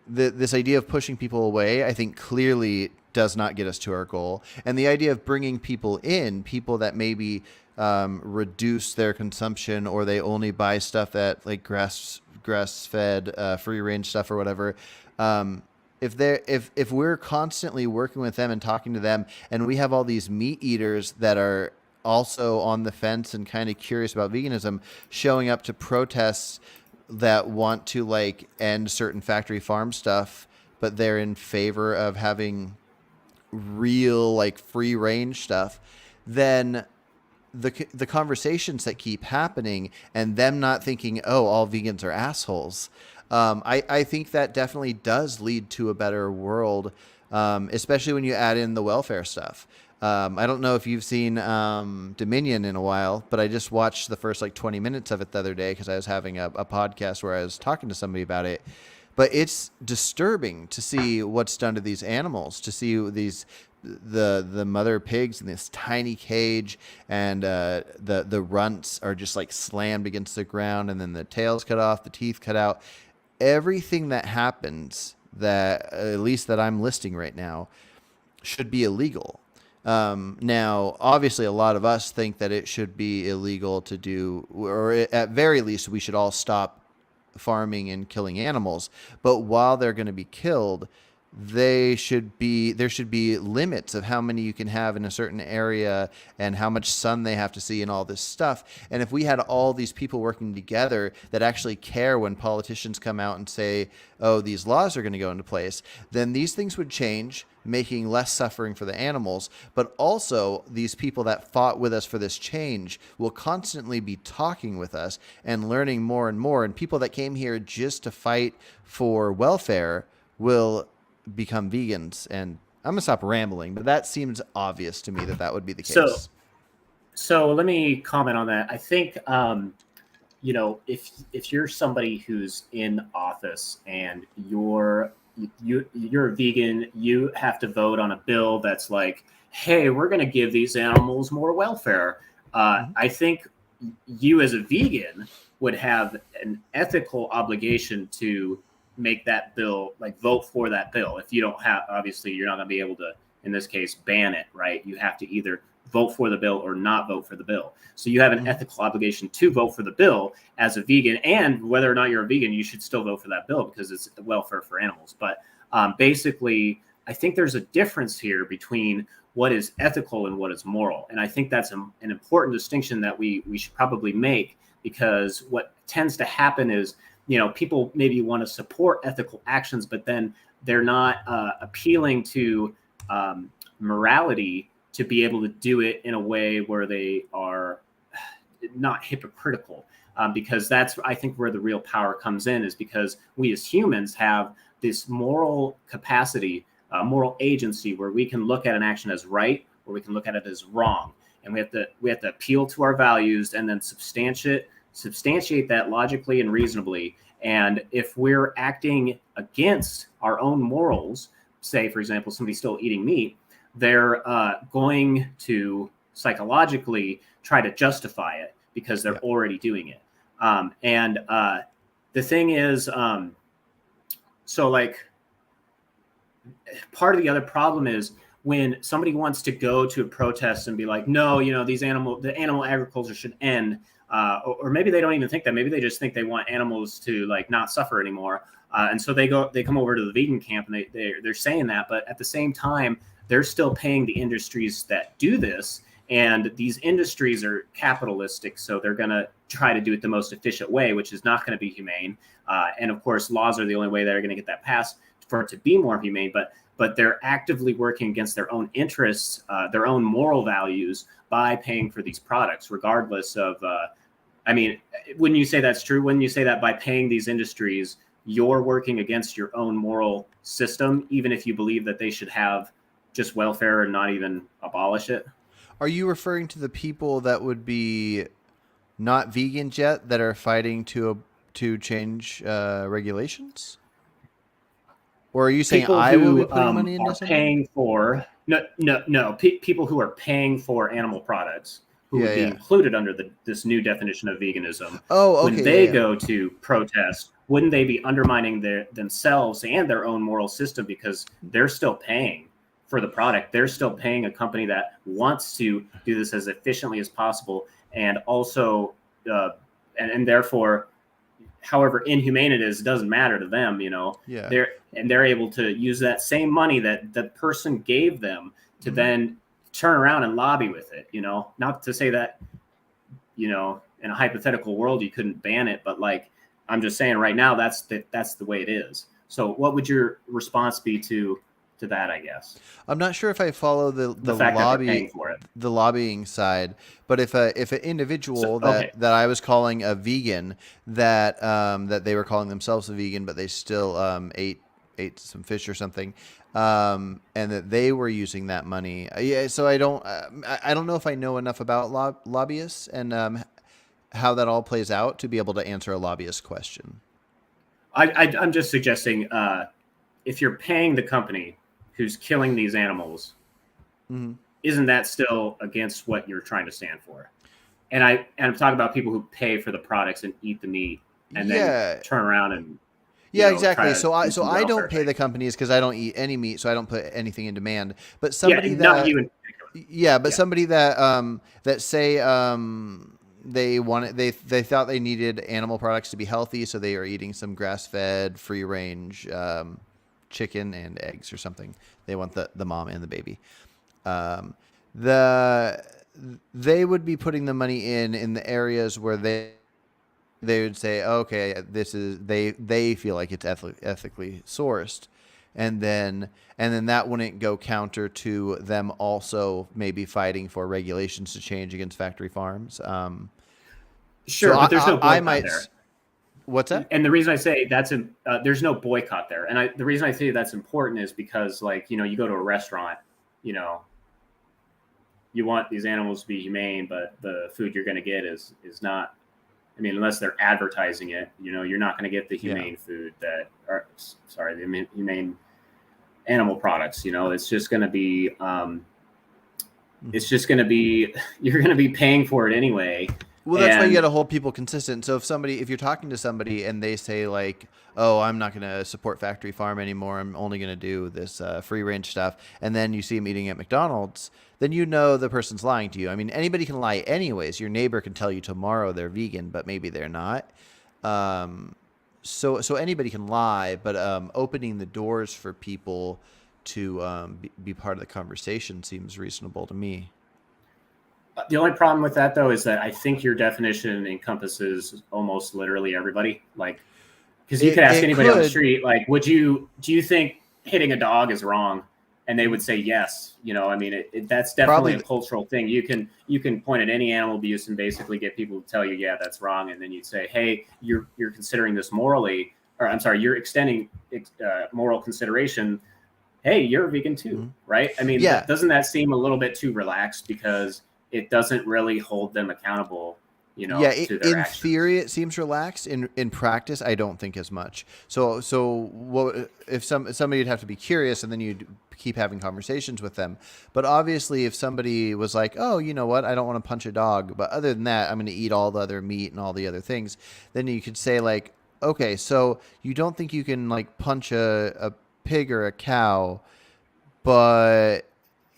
This idea of pushing people away, I think clearly does not get us to our goal. And the idea of bringing people in, people that maybe reduce their consumption, or they only buy stuff that like grass-fed, free-range stuff or whatever. If we're constantly working with them and talking to them, and we have all these meat eaters that are also on the fence and kind of curious about veganism, showing up to protests that want to like end certain factory farm stuff, but they're in favor of having real like free range stuff, then the conversations that keep happening and them not thinking, oh, all vegans are assholes. I think that definitely does lead to a better world, especially when you add in the welfare stuff. I don't know if you've seen Dominion in a while, but I just watched the first like 20 minutes of it the other day because I was having a podcast where I was talking to somebody about it. But it's disturbing to see what's done to these animals, to see the mother pigs in this tiny cage, and the runts are just like slammed against the ground, and then the tails cut off, the teeth cut out. Everything that happens, that at least that I'm listing right now, should be illegal. Now, obviously, a lot of us think that it should be illegal to do, or at very least, we should all stop farming and killing animals. But while they're going to be killed, there should be limits of how many you can have in a certain area and how much sun they have to see and all this stuff. And if we had all these people working together that actually care when politicians come out and say, oh, these laws are going to go into place, then these things would change, making less suffering for the animals. But also, these people that fought with us for this change will constantly be talking with us and learning more and more. And people that came here just to fight for welfare will become vegans. And I'm gonna stop rambling, but that seems obvious to me that that would be the case. So let me comment on that. I think if you're somebody who's in office and you're a vegan, you have to vote on a bill that's like, hey, we're going to give these animals more welfare. I think you as a vegan would have an ethical obligation to make that bill, like vote for that bill. If you don't have, obviously you're not going to be able to, in this case, ban it, right? You have to either vote for the bill or not vote for the bill. So you have an ethical obligation to vote for the bill as a vegan, and whether or not you're a vegan, you should still vote for that bill because it's welfare for animals. But basically, I think there's a difference here between what is ethical and what is moral. And I think that's an important distinction that we should probably make, because what tends to happen is, people maybe want to support ethical actions, but then they're not appealing to morality to be able to do it in a way where they are not hypocritical. Because that's, I think, where the real power comes in, is because we as humans have this moral capacity, moral agency, where we can look at an action as right, or we can look at it as wrong. And we have to appeal to our values and then substantiate that logically and reasonably. And if we're acting against our own morals, say, for example, somebody's still eating meat, they're going to psychologically try to justify it because they're already doing it. And the thing is, so like, part of the other problem is when somebody wants to go to a protest and be like, no, the animal agriculture should end. Or maybe they don't even think that. Maybe they just think they want animals to like not suffer anymore. And so they come over to the vegan camp and they're saying that. But at the same time, they're still paying the industries that do this. And these industries are capitalistic. So they're going to try to do it the most efficient way, which is not going to be humane. And of course, laws are the only way that are going to get that passed for it to be more humane. But they're actively working against their own interests, their own moral values, by paying for these products, regardless of, wouldn't you say that's true? Wouldn't you say that by paying these industries, you're working against your own moral system, even if you believe that they should have just welfare and not even abolish it? Are you referring to the people that would be not vegans yet that are fighting to change regulations? Or are you saying People I will who be putting money into something? paying for no people who are paying for animal products who would be included under this new definition of veganism. Oh, okay. When they go to protest, wouldn't they be undermining themselves and their own moral system, because they're still paying for the product? They're still paying a company that wants to do this as efficiently as possible, and also and therefore, however inhumane it is, it doesn't matter to them, they're able to use that same money that the person gave them to then turn around and lobby with it. Not to say that, in a hypothetical world you couldn't ban it, but like, I'm just saying right now that's the way it is. So what would your response be to that, I guess? I'm not sure if I follow the fact that they're paying for it. the lobbying side, but if an individual that I was calling a vegan, that that they were calling themselves a vegan, but they still ate some fish or something, and that they were using that money. So I don't know if I know enough about lobbyists and how that all plays out to be able to answer a lobbyist question. I'm just suggesting, if you're paying the company who's killing these animals, isn't that still against what you're trying to stand for? And I'm talking about people who pay for the products and eat the meat and then turn around and Yeah, try exactly. to do So some I welfare don't pay thing. the companies because I don't eat any meat, so I don't put anything in demand. But Yeah, somebody not that you in particular. Yeah, but Yeah. somebody that that say they wanted they thought they needed animal products to be healthy, so they are eating some grass fed, free range chicken and eggs or something. They want the mom and the baby. Um, the they would be putting the money in the areas where they would say, okay, this is they feel like it's ethically sourced, and then that wouldn't go counter to them also maybe fighting for regulations to change against factory farms. So Sure, but there's no I boycott might. there. What's that? And the reason I say there's no boycott there. And the reason I say that's important is because, like, you go to a restaurant, you know, you want these animals to be humane, but the food you're going to get is not. I mean, unless they're advertising it, you're not going to get the Yeah. humane food the humane animal products. It's just going to be, you're going to be paying for it anyway. Well, that's why you got And to hold people consistent. So if you're talking to somebody and they say like, "Oh, I'm not going to support factory farm anymore. I'm only going to do this free range stuff," and then you see them eating at McDonald's, then the person's lying to you. I mean, anybody can lie anyways. Your neighbor can tell you tomorrow they're vegan, but maybe they're not. So anybody can lie, but opening the doors for people to be part of the conversation seems reasonable to me. the only problem with that, though, is that I think your definition encompasses almost literally everybody. Like, because you could ask It anybody on the could. street, like, do you think hitting a dog is wrong? And they would say yes. I mean, that's definitely a Probably. cultural thing. You can point at any animal abuse and basically get people to tell you, yeah, that's wrong. And then you'd say, hey, you're considering this morally, or I'm sorry, you're extending moral consideration. Hey, you're a vegan too, Mhm. right? I mean, Yeah. doesn't that seem a little bit too relaxed because it doesn't really hold them accountable, Yeah, to their in actions? theory it seems relaxed. In practice, I don't think as much. So what if somebody would have to be curious, and then you'd keep having conversations with them. But obviously, if somebody was like, "Oh, you know what? I don't want to punch a dog, but other than that, I'm going to eat all the other meat and all the other things," then you could say like, "Okay, so you don't think you can like punch a pig or a cow, but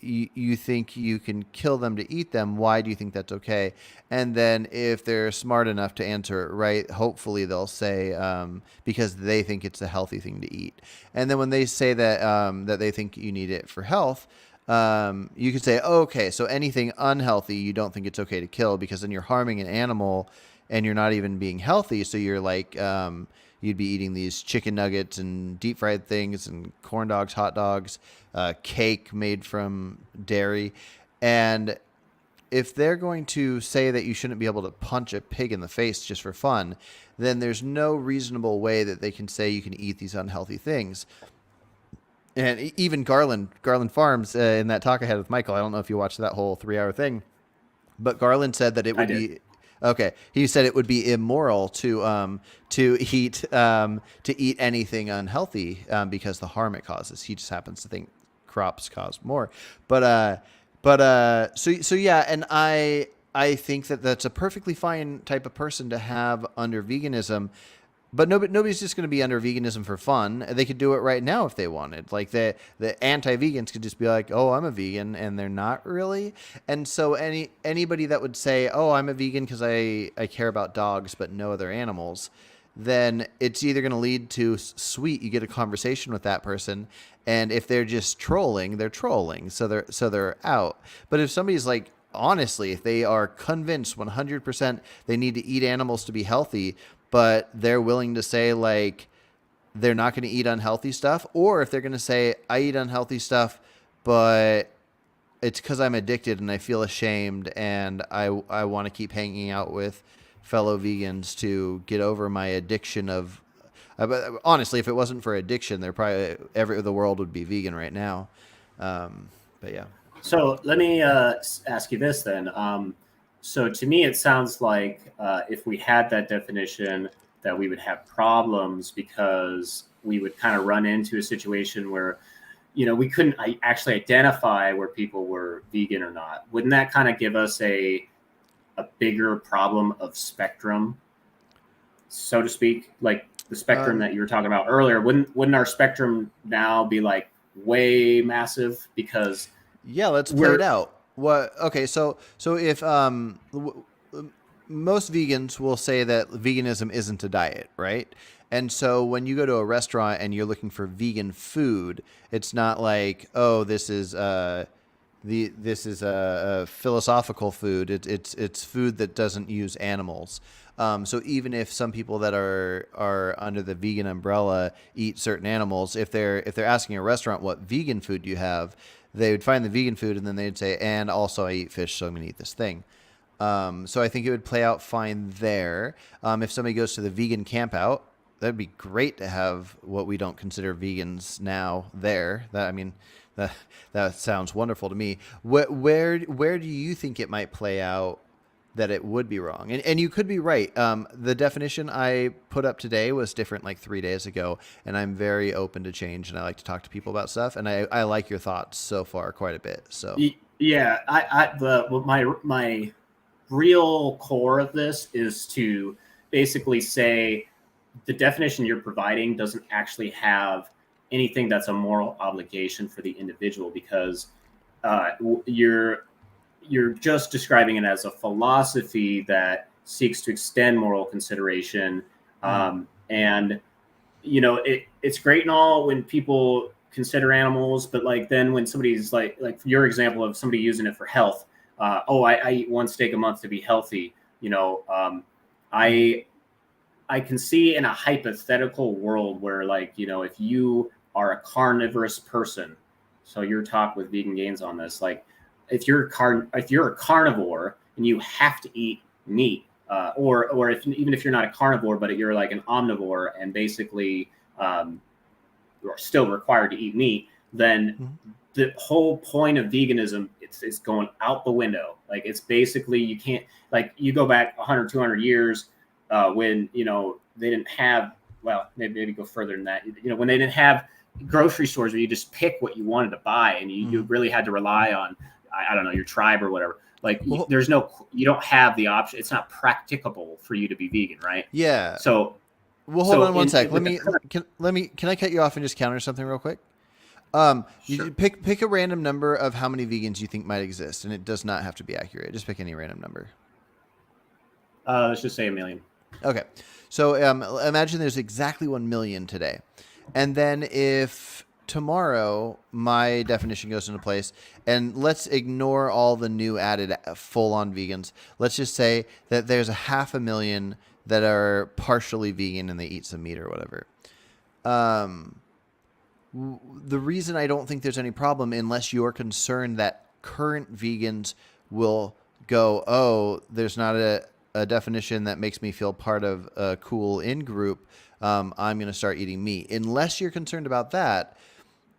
you think you can kill them to eat them. Why do you think that's okay?" And then if they're smart enough to answer it right, hopefully they'll say because they think it's a healthy thing to eat. And then when they say that they think you need it for health, you could say, oh, okay, so anything unhealthy you don't think it's okay to kill because then you're harming an animal and you're not even being healthy. So you're like you'd be eating these chicken nuggets and deep fried things and corn dogs, hot dogs, cake made from dairy. And if they're going to say that you shouldn't be able to punch a pig in the face just for fun, then there's no reasonable way that they can say you can eat these unhealthy things. And even Garland Farms, in that talk I had with Michael, I don't know if you watched that whole 3 hour thing, but Garland said that it I would did. be okay. He said it would be immoral to eat anything unhealthy because the harm it causes. He just happens to think crops cause more. So yeah, and I think that that's a perfectly fine type of person to have under veganism. But nobody's just going to be under veganism for fun. They could do it right now if they wanted. Like the anti-vegans could just be like, "Oh, I'm a vegan," and they're not really. And so anybody that would say, "Oh, I'm a vegan because I care about dogs but no other animals," then it's either going to lead to sweet, you get a conversation with that person, and if they're just trolling, they're trolling, so they're out. But if somebody's like, honestly, if they are convinced 100% they need to eat animals to be healthy, but they're willing to say like they're not going to eat unhealthy stuff, or if they're going to say I eat unhealthy stuff, but it's because I'm addicted and I feel ashamed and I want to keep hanging out with fellow vegans to get over my addiction of. But honestly, if it wasn't for addiction, there probably the world would be vegan right now. But yeah. So let me ask you this then. So to me, it sounds like if we had that definition, that we would have problems because we would kind of run into a situation where, we couldn't actually identify where people were vegan or not. Wouldn't that kind of give us a bigger problem of spectrum, so to speak? Like, the spectrum that you were talking about earlier, wouldn't our spectrum now be like way massive because Yeah, let's play it we're out. What? Okay, so if most vegans will say that veganism isn't a diet, right? And so when you go to a restaurant and you're looking for vegan food, it's not like, oh, this is a philosophical food. It's food that doesn't use animals. So even if some people that are under the vegan umbrella eat certain animals, if they're asking a restaurant what vegan food do you have, they would find the vegan food and then they'd say, and also I eat fish, so I'm gonna eat this thing. So I think it would play out fine there. If somebody goes to the vegan camp out, that'd be great to have what we don't consider vegans now there. That that sounds wonderful to me. Where do you think it might play out that it would be wrong? And you could be right. The definition I put up today was different like 3 days ago, and I'm very open to change, and I like to talk to people about stuff. And I like your thoughts so far quite a bit. So yeah, my real core of this is to basically say the definition you're providing doesn't actually have anything that's a moral obligation for the individual because uh, you're just describing it as a philosophy that seeks to extend moral consideration. And it's great and all when people consider animals, but like then when somebody's like your example of somebody using it for health, I eat one steak a month to be healthy. I I can see in a hypothetical world where if you are a carnivorous person, so your talk with Vegan Gains on this, like if you're a carnivore and you have to eat meat, or even if you're not a carnivore, but you're like an omnivore and basically you're still required to eat meat, then the whole point of veganism it's going out the window. Like it's basically you can't you go back 100, 200 years when they didn't have maybe go further than that. When they didn't have grocery stores where you just pick what you wanted to buy and you really had to rely on I don't know your tribe or whatever. There's you don't have the option. It's not practicable for you to be vegan, right? yeah. So Well, hold on one sec. Can I cut you off and just counter something real quick? Sure. You pick a random number of how many vegans you think might exist, and it does not have to be accurate. Just pick any random number. Let's just say 1 million. Okay. So imagine there's exactly 1 million today. And then if tomorrow my definition goes into place, and let's ignore all the new added full-on vegans. Let's just say that there's 500,000 that are partially vegan and they eat some meat or whatever. The reason I don't think there's any problem, unless you're concerned that current vegans will go, oh, there's not a definition that makes me feel part of a cool in-group, I'm going to start eating meat. Unless you're concerned about that,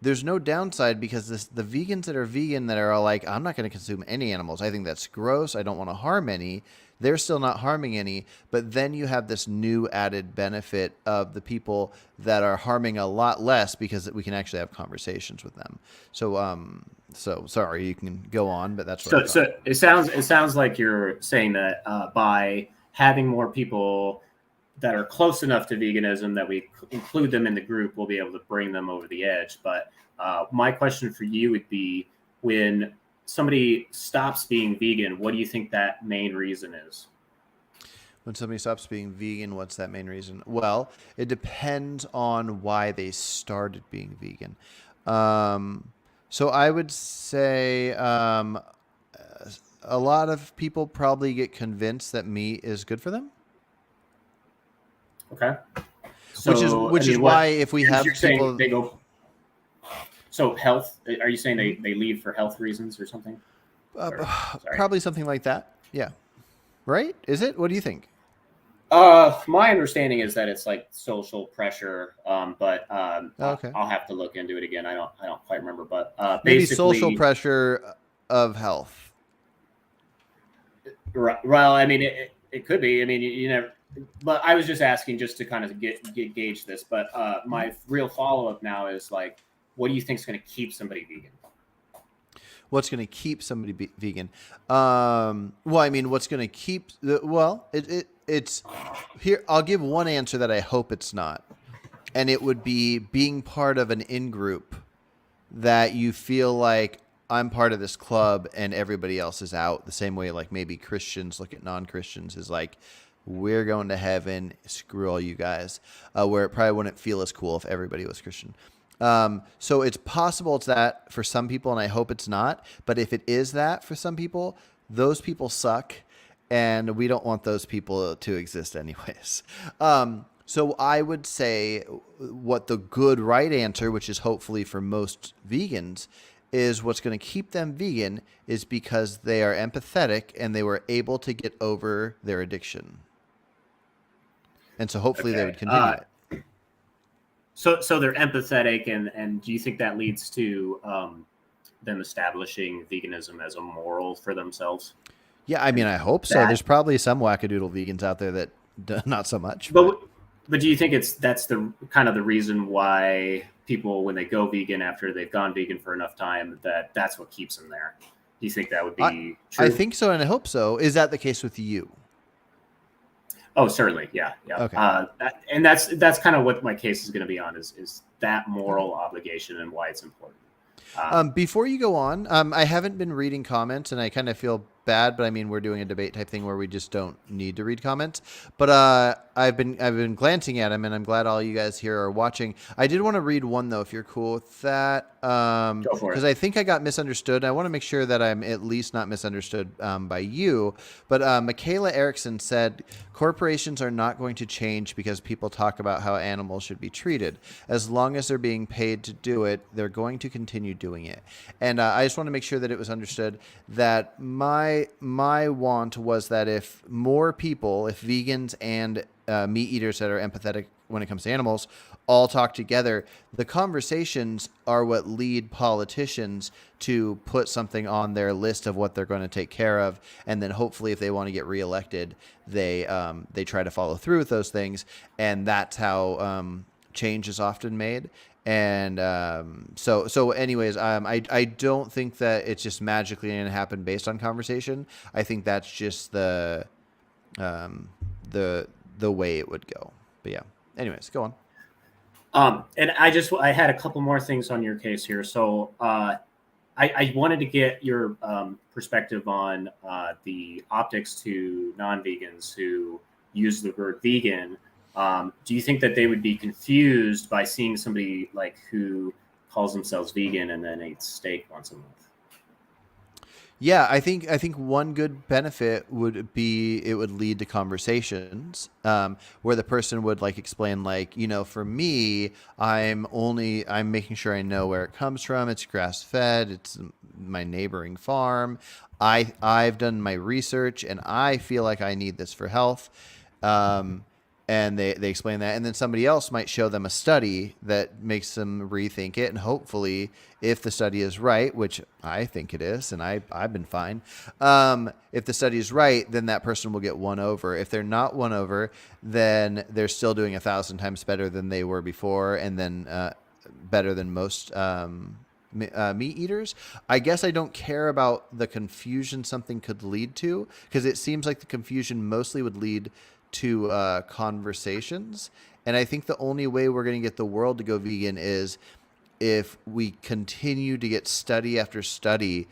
there's no downside because the vegans that are vegan that are all like, I'm not going to consume any animals. I think that's gross. I don't want to harm any. They're still not harming any. But then you have this new added benefit of the people that are harming a lot less because we can actually have conversations with them. So sorry, you can go on, but that's what so it sounds like you're saying that by having more people that are close enough to veganism that we include them in the group, we'll be able to bring them over the edge. But my question for you would be, when somebody stops being vegan, what do you think that main reason is? When somebody stops being vegan, what's that main reason? Well, it depends on why they started being vegan. So I would say a lot of people probably get convinced that meat is good for them. Okay. Which is why if we have people, they go. So health? Are you saying they leave for health reasons or something? Probably something like that. Yeah. Right? Is it? What do you think? My understanding is that it's like social pressure, but okay. I'll have to look into it again. I don't quite remember, but maybe social pressure of health. Right. Well, I mean, it could be. I mean, you never. But I was just asking just to kind of gauge this. But my real follow up now is like, what do you think is going to keep somebody vegan? What's going to keep somebody vegan? Well, I mean, what's going to keep? Well, it it's here. I'll give one answer that I hope it's not, and it would be being part of an in-group that you feel like I'm part of this club and everybody else is out, the same way like maybe Christians look at non-Christians is like, we're going to heaven, screw all you guys, where it probably wouldn't feel as cool if everybody was Christian. So it's possible it's that for some people, and I hope it's not. But if it is that for some people, those people suck, and we don't want those people to exist anyways. So I would say what the good right answer, which is hopefully for most vegans, is what's going to keep them vegan is because they are empathetic and they were able to get over their addiction. And so hopefully they would continue it. So they're empathetic, and do you think that leads to them establishing veganism as a moral for themselves? Yeah, I mean, I hope so. There's probably some wackadoodle vegans out there that not so much. But do you think that's the kind of the reason why people, when they go vegan after they've gone vegan for enough time, that's what keeps them there? Do you think that would be true? I think so, and I hope so. Is that the case with you? Oh, certainly. Yeah. Okay. And that's kind of what my case is going to be on is that moral obligation and why it's important. Before you go on, I haven't been reading comments, and I kind of feel bad, but I mean, we're doing a debate type thing where we just don't need to read comments. But I've been glancing at them, and I'm glad all you guys here are watching. I did want to read one though, if you're cool with that, Go for it. because I think I got misunderstood. I want to make sure that I'm at least not misunderstood by you. But Michaela Erickson said, corporations are not going to change because people talk about how animals should be treated. As long as they're being paid to do it, they're going to continue doing it. And I just want to make sure that it was understood that my want was that if more people, if vegans and meat eaters that are empathetic when it comes to animals all talk together, the conversations are what lead politicians to put something on their list of what they're going to take care of, and then hopefully if they want to get reelected, they try to follow through with those things, and that's how change is often made. And so anyways, I don't think that it's just magically going to happen based on conversation. I think that's just the way it would go. But yeah, anyways, go on. And I had a couple more things on your case here. So I wanted to get your perspective on the optics to non-vegans who use the word vegan. Do you think that they would be confused by seeing somebody like who calls themselves vegan and then eats steak once a month? Yeah, I think one good benefit would be it would lead to conversations where the person would like explain, like, you know, for me, I'm making sure I know where it comes from. It's grass fed. It's my neighboring farm. I've done my research and I feel like I need this for health. And they explain that, and then somebody else might show them a study that makes them rethink it, and hopefully, if the study is right, which I think it is, and I've been fine, if the study is right, then that person will get won over. If they're not won over, then they're still doing 1,000 times better than they were before, and then better than most meat eaters. I guess I don't care about the confusion something could lead to, because it seems like the confusion mostly would lead to conversations. And I think the only way we're going to get the world to go vegan is if we continue to get study after study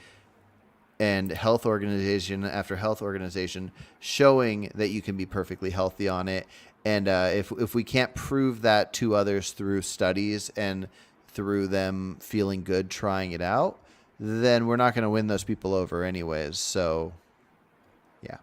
and health organization after health organization showing that you can be perfectly healthy on it. And if we can't prove that to others through studies and through them feeling good trying it out, then we're not going to win those people over anyways. So yeah.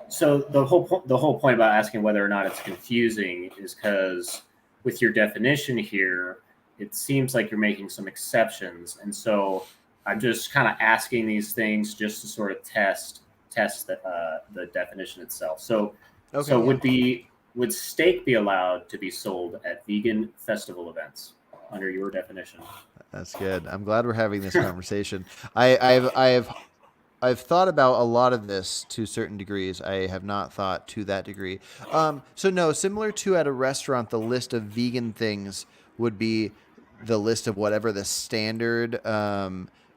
So the whole point about asking whether or not it's confusing is because with your definition here, it seems like you're making some exceptions, and so I'm just kind of asking these things just to sort of test the definition itself. So, Okay, so yeah. would steak be allowed to be sold at vegan festival events under your definition? That's good. I'm glad we're having this conversation. I've thought about a lot of this to certain degrees. I have not thought to that degree. So no, similar to at a restaurant, the list of vegan things would be the list of whatever the standard,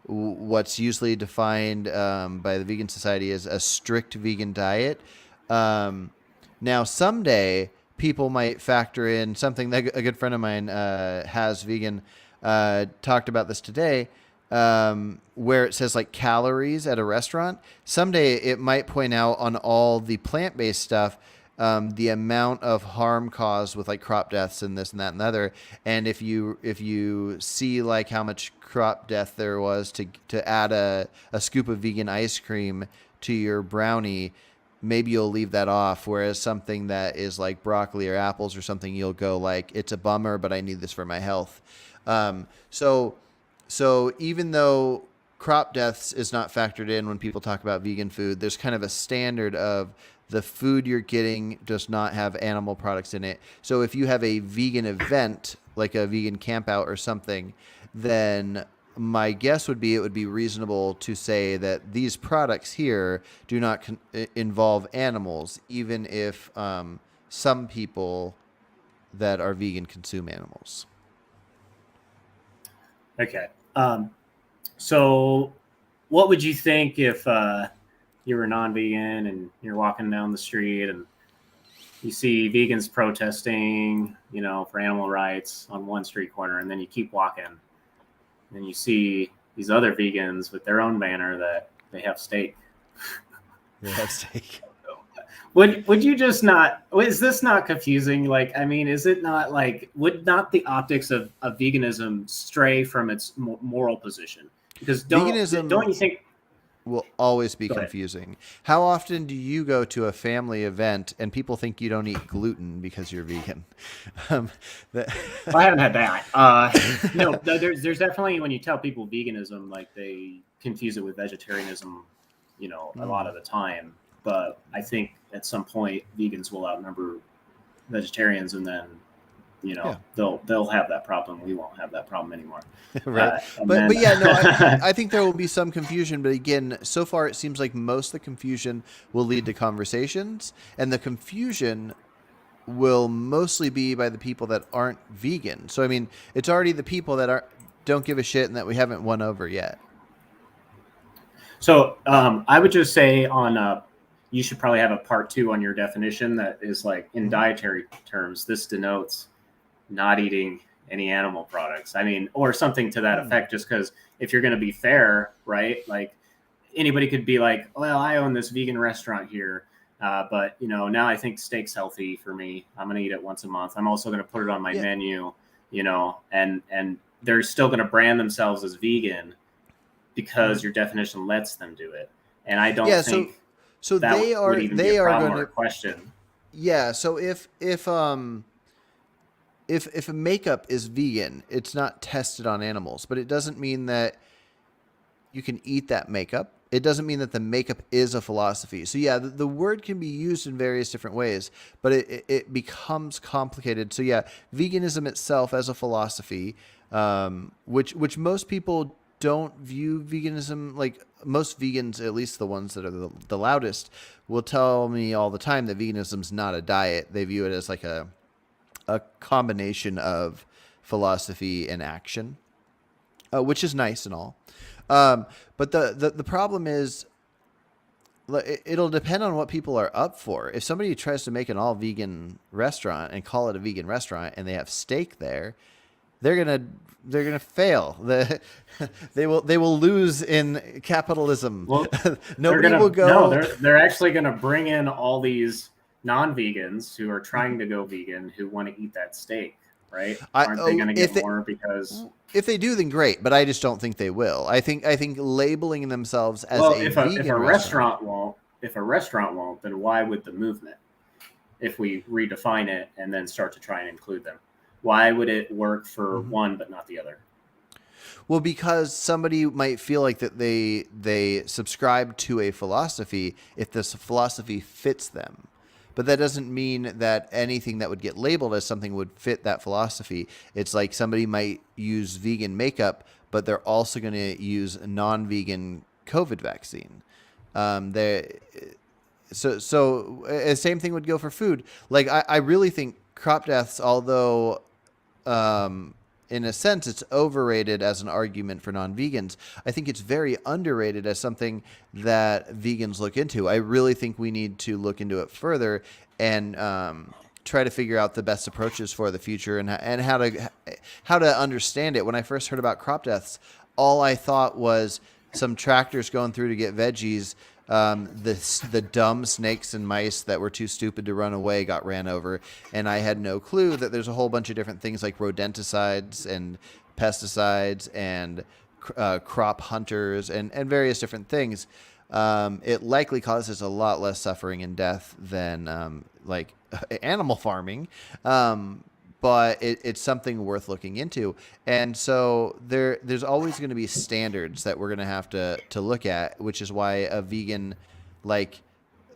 what's usually defined by the Vegan Society as a strict vegan diet. Um, Now, someday people might factor in something that a good friend of mine has vegan talked about this today, where it says like calories at a restaurant. Someday it might point out on all the plant based stuff the amount of harm caused with like crop deaths and this and that and the other. And if you see like how much crop death there was to add a scoop of vegan ice cream to your brownie, maybe you'll leave that off. Whereas something that is like broccoli or apples or something, you'll go like, it's a bummer, but I need this for my health. So even though crop deaths is not factored in when people talk about vegan food, there's kind of a standard of the food you're getting does not have animal products in it. So if you have a vegan event, like a vegan camp out or something, then my guess would be it would be reasonable to say that these products here do not involve animals, even if some people that are vegan consume animals. Okay. So what would you think if you were non-vegan and you're walking down the street and you see vegans protesting, for animal rights on one street corner, and then you keep walking and you see these other vegans with their own banner that they have steak. They have steak. Would you just not? Is this not confusing? Like, I mean, is it not like? Would not the optics of veganism stray from its moral position? Because don't you think will always be Go ahead. confusing? How often do you go to a family event and people think you don't eat gluten because you're vegan? Well, I haven't had that. No, there's definitely, when you tell people veganism, like they confuse it with vegetarianism, a lot of the time. But I think at some point vegans will outnumber vegetarians, and then they'll have that problem. We won't have that problem anymore. Right. But yeah, no, I think there will be some confusion. But again, so far it seems like most of the confusion will lead to conversations, and the confusion will mostly be by the people that aren't vegan. So I mean, it's already the people that don't give a shit and that we haven't won over yet. So I would just say you should probably have a part 2 on your definition that is like in dietary terms, this denotes not eating any animal products. I mean, or something to that effect, just because if you're going to be fair, right? Like anybody could be like, well, I own this vegan restaurant here. But now I think steak's healthy for me. I'm going to eat it once a month. I'm also going to put it on my menu, and they're still going to brand themselves as vegan because your definition lets them do it. And I don't think so that they are would even they be a are problem going or to a question. Yeah, so if a makeup is vegan, it's not tested on animals, but it doesn't mean that you can eat that makeup. It doesn't mean that the makeup is a philosophy. So yeah, the word can be used in various different ways, but it becomes complicated. So yeah, veganism itself as a philosophy, which most people don't view veganism, like most vegans, at least the ones that are the loudest, will tell me all the time that veganism's not a diet. They view it as like a combination of philosophy and action, which is nice and all. But the problem is it'll depend on what people are up for. If somebody tries to make an all vegan restaurant and call it a vegan restaurant and they have steak there, they're gonna fail. They will lose in capitalism. Well, Nobody will go. No, they're actually going to bring in all these non-vegans who are trying to go vegan who want to eat that steak, right? Aren't they going to get more because? If they do, then great. But I just don't think they will. I think labeling themselves as vegan if a restaurant won't, then why would the movement? If we redefine it and then start to try and include them, why would it work for one but not the other? Well, because somebody might feel like that they subscribe to a philosophy if this philosophy fits them. But that doesn't mean that anything that would get labeled as something would fit that philosophy. It's like somebody might use vegan makeup, but they're also going to use a non-vegan COVID vaccine. So same thing would go for food. Like I really think crop deaths, although in a sense, it's overrated as an argument for non-vegans. I think it's very underrated as something that vegans look into. I really think we need to look into it further and try to figure out the best approaches for the future and how to understand it. When I first heard about crop deaths, all I thought was some tractors going through to get veggies. The dumb snakes and mice that were too stupid to run away got ran over, and I had no clue that there's a whole bunch of different things like rodenticides and pesticides and crop hunters and various different things. It likely causes a lot less suffering and death than like animal farming. But it's something worth looking into. And so there's always going to be standards that we're going to have to look at, which is why a vegan, like,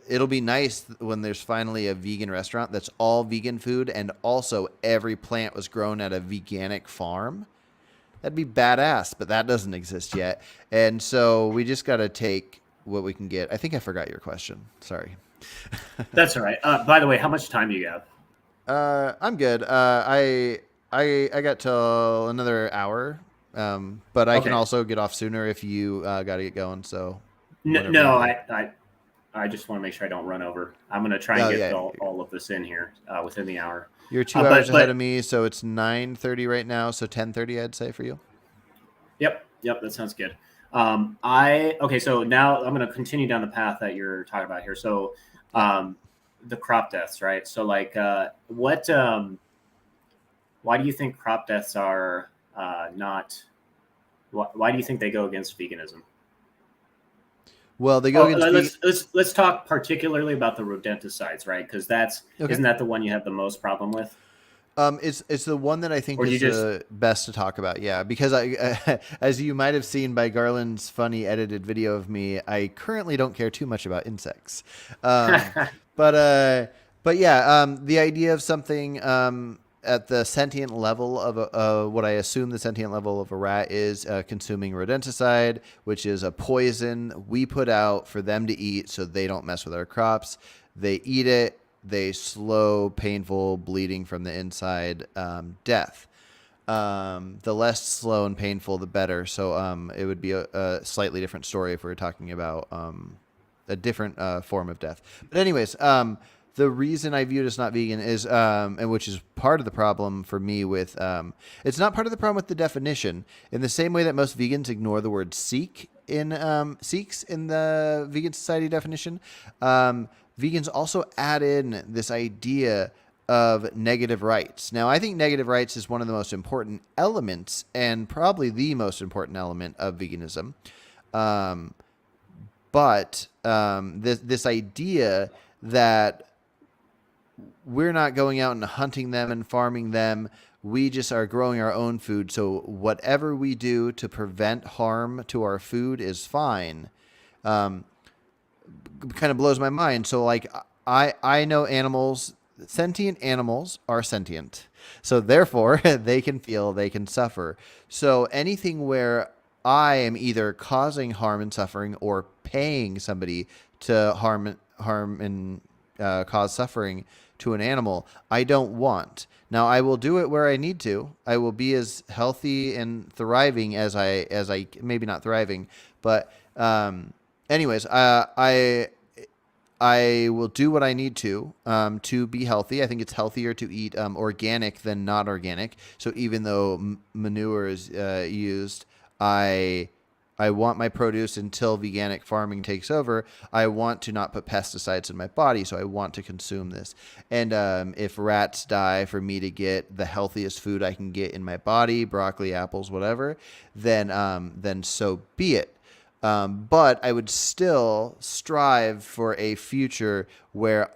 it'll be nice when there's finally a vegan restaurant that's all vegan food and also every plant was grown at a veganic farm. That'd be badass, but that doesn't exist yet. And so we just got to take what we can get. I think I forgot your question. Sorry. That's all right. By the way, how much time do you have? I'm good. I got till another hour, but I can also get off sooner if you got to get going. So no, I just want to make sure I don't run over. I'm going to try and get all of this in here within the hour. You're 2 hours ahead of me, so it's 9:30 right now. So 10:30, I'd say for you. Yep, that sounds good. So now I'm going to continue down the path that you're talking about here. So. The crop deaths, right? So like, why do you think crop deaths are not, why do you think they go against veganism? Well, they go against let's talk particularly about the rodenticides, right? Because isn't that the one you have the most problem with? It's the one that I think is the best to talk about. Yeah, because I as you might have seen by Garland's funny edited video of me, I currently don't care too much about insects. But yeah, the idea of something at the sentient level of what I assume the sentient level of a rat is consuming rodenticide, which is a poison we put out for them to eat so they don't mess with our crops. They eat it. They slow, painful bleeding from the inside, death. The less slow and painful, the better. So it would be a slightly different story if we were talking about a different form of death. But anyways, the reason I view it as not vegan is, and which is part of the problem for me with, it's not part of the problem with the definition. In the same way that most vegans ignore the word Sikh Sikhs in the Vegan Society definition, vegans also add in this idea of negative rights. Now, I think negative rights is one of the most important elements and probably the most important element of veganism. But this idea that we're not going out and hunting them and farming them, we just are growing our own food. So whatever we do to prevent harm to our food is fine. Kind of blows my mind. So like I know animals, sentient animals are sentient. So therefore they can feel, they can suffer. So anything where I am either causing harm and suffering or paying somebody to harm and cause suffering to an animal, I don't want. Now I will do it where I need to. I will be as healthy and thriving as I maybe not thriving, but anyways, I will do what I need to be healthy. I think it's healthier to eat organic than not organic. So even though manure is used, I want my produce until veganic farming takes over. I want to not put pesticides in my body, so I want to consume this. And if rats die for me to get the healthiest food I can get in my body, broccoli, apples, whatever, then so be it. But I would still strive for a future where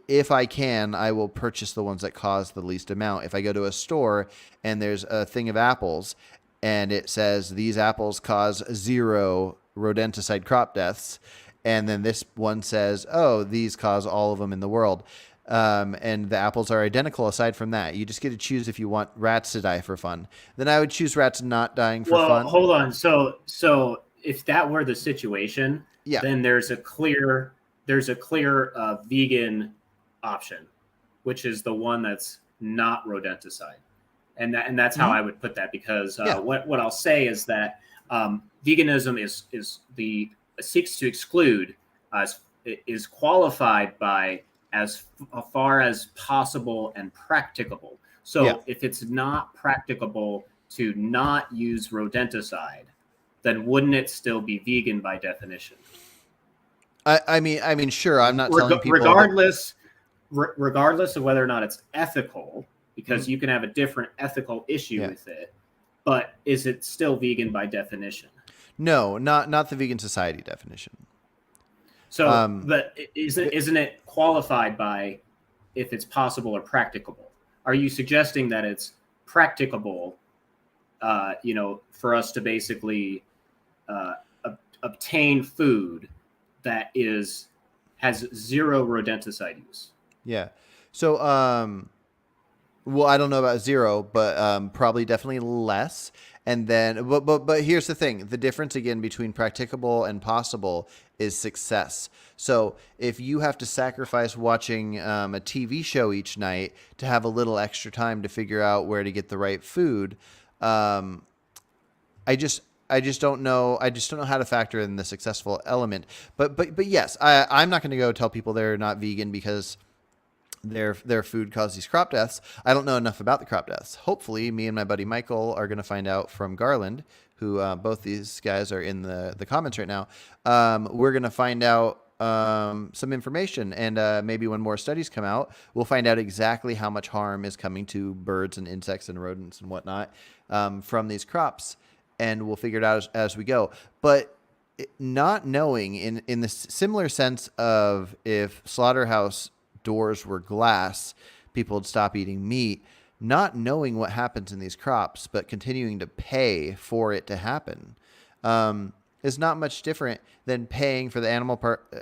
if I can, I will purchase the ones that cause the least amount. If I go to a store and there's a thing of apples and it says these apples cause 0 rodenticide crop deaths, and then this one says, oh, these cause all of them in the world, and the apples are identical aside from that. You just get to choose if you want rats to die for fun. Then I would choose rats not dying for fun. Well, hold on. So if that were the situation, then there's a clear vegan option, which is the one that's not rodenticide. and that's how I would put that, because Yeah. what I'll say is that veganism seeks to exclude, is qualified by as far as possible and practicable. So Yeah. if it's not practicable to not use rodenticide, then wouldn't it still be vegan by definition? I mean, sure. I'm not telling people that. Regardless of whether or not it's ethical, because you can have a different ethical issue Yeah. with it, but is it still vegan by definition? No, not the vegan society definition. So, but isn't it qualified by if it's possible or practicable? Are you suggesting that it's practicable, for us to basically obtain food that has zero rodenticide use? Yeah. So, well, I don't know about zero, but probably definitely less. And then, but here's the thing: the difference again between practicable and possible is success. So if you have to sacrifice watching a TV show each night to have a little extra time to figure out where to get the right food, I just don't know. I just don't know how to factor in the successful element. But yes, I'm not going to go tell people they're not vegan because their food caused these crop deaths. I don't know enough about the crop deaths. Hopefully, me and my buddy Michael are going to find out from Garland, who both these guys are in the comments right now. We're going to find out some information, and maybe when more studies come out, we'll find out exactly how much harm is coming to birds and insects and rodents and whatnot from these crops, and we'll figure it out as we go. But not knowing, in the similar sense of if slaughterhouse doors were glass, people would stop eating meat. Not knowing what happens in these crops, but continuing to pay for it to happen, is not much different than paying for the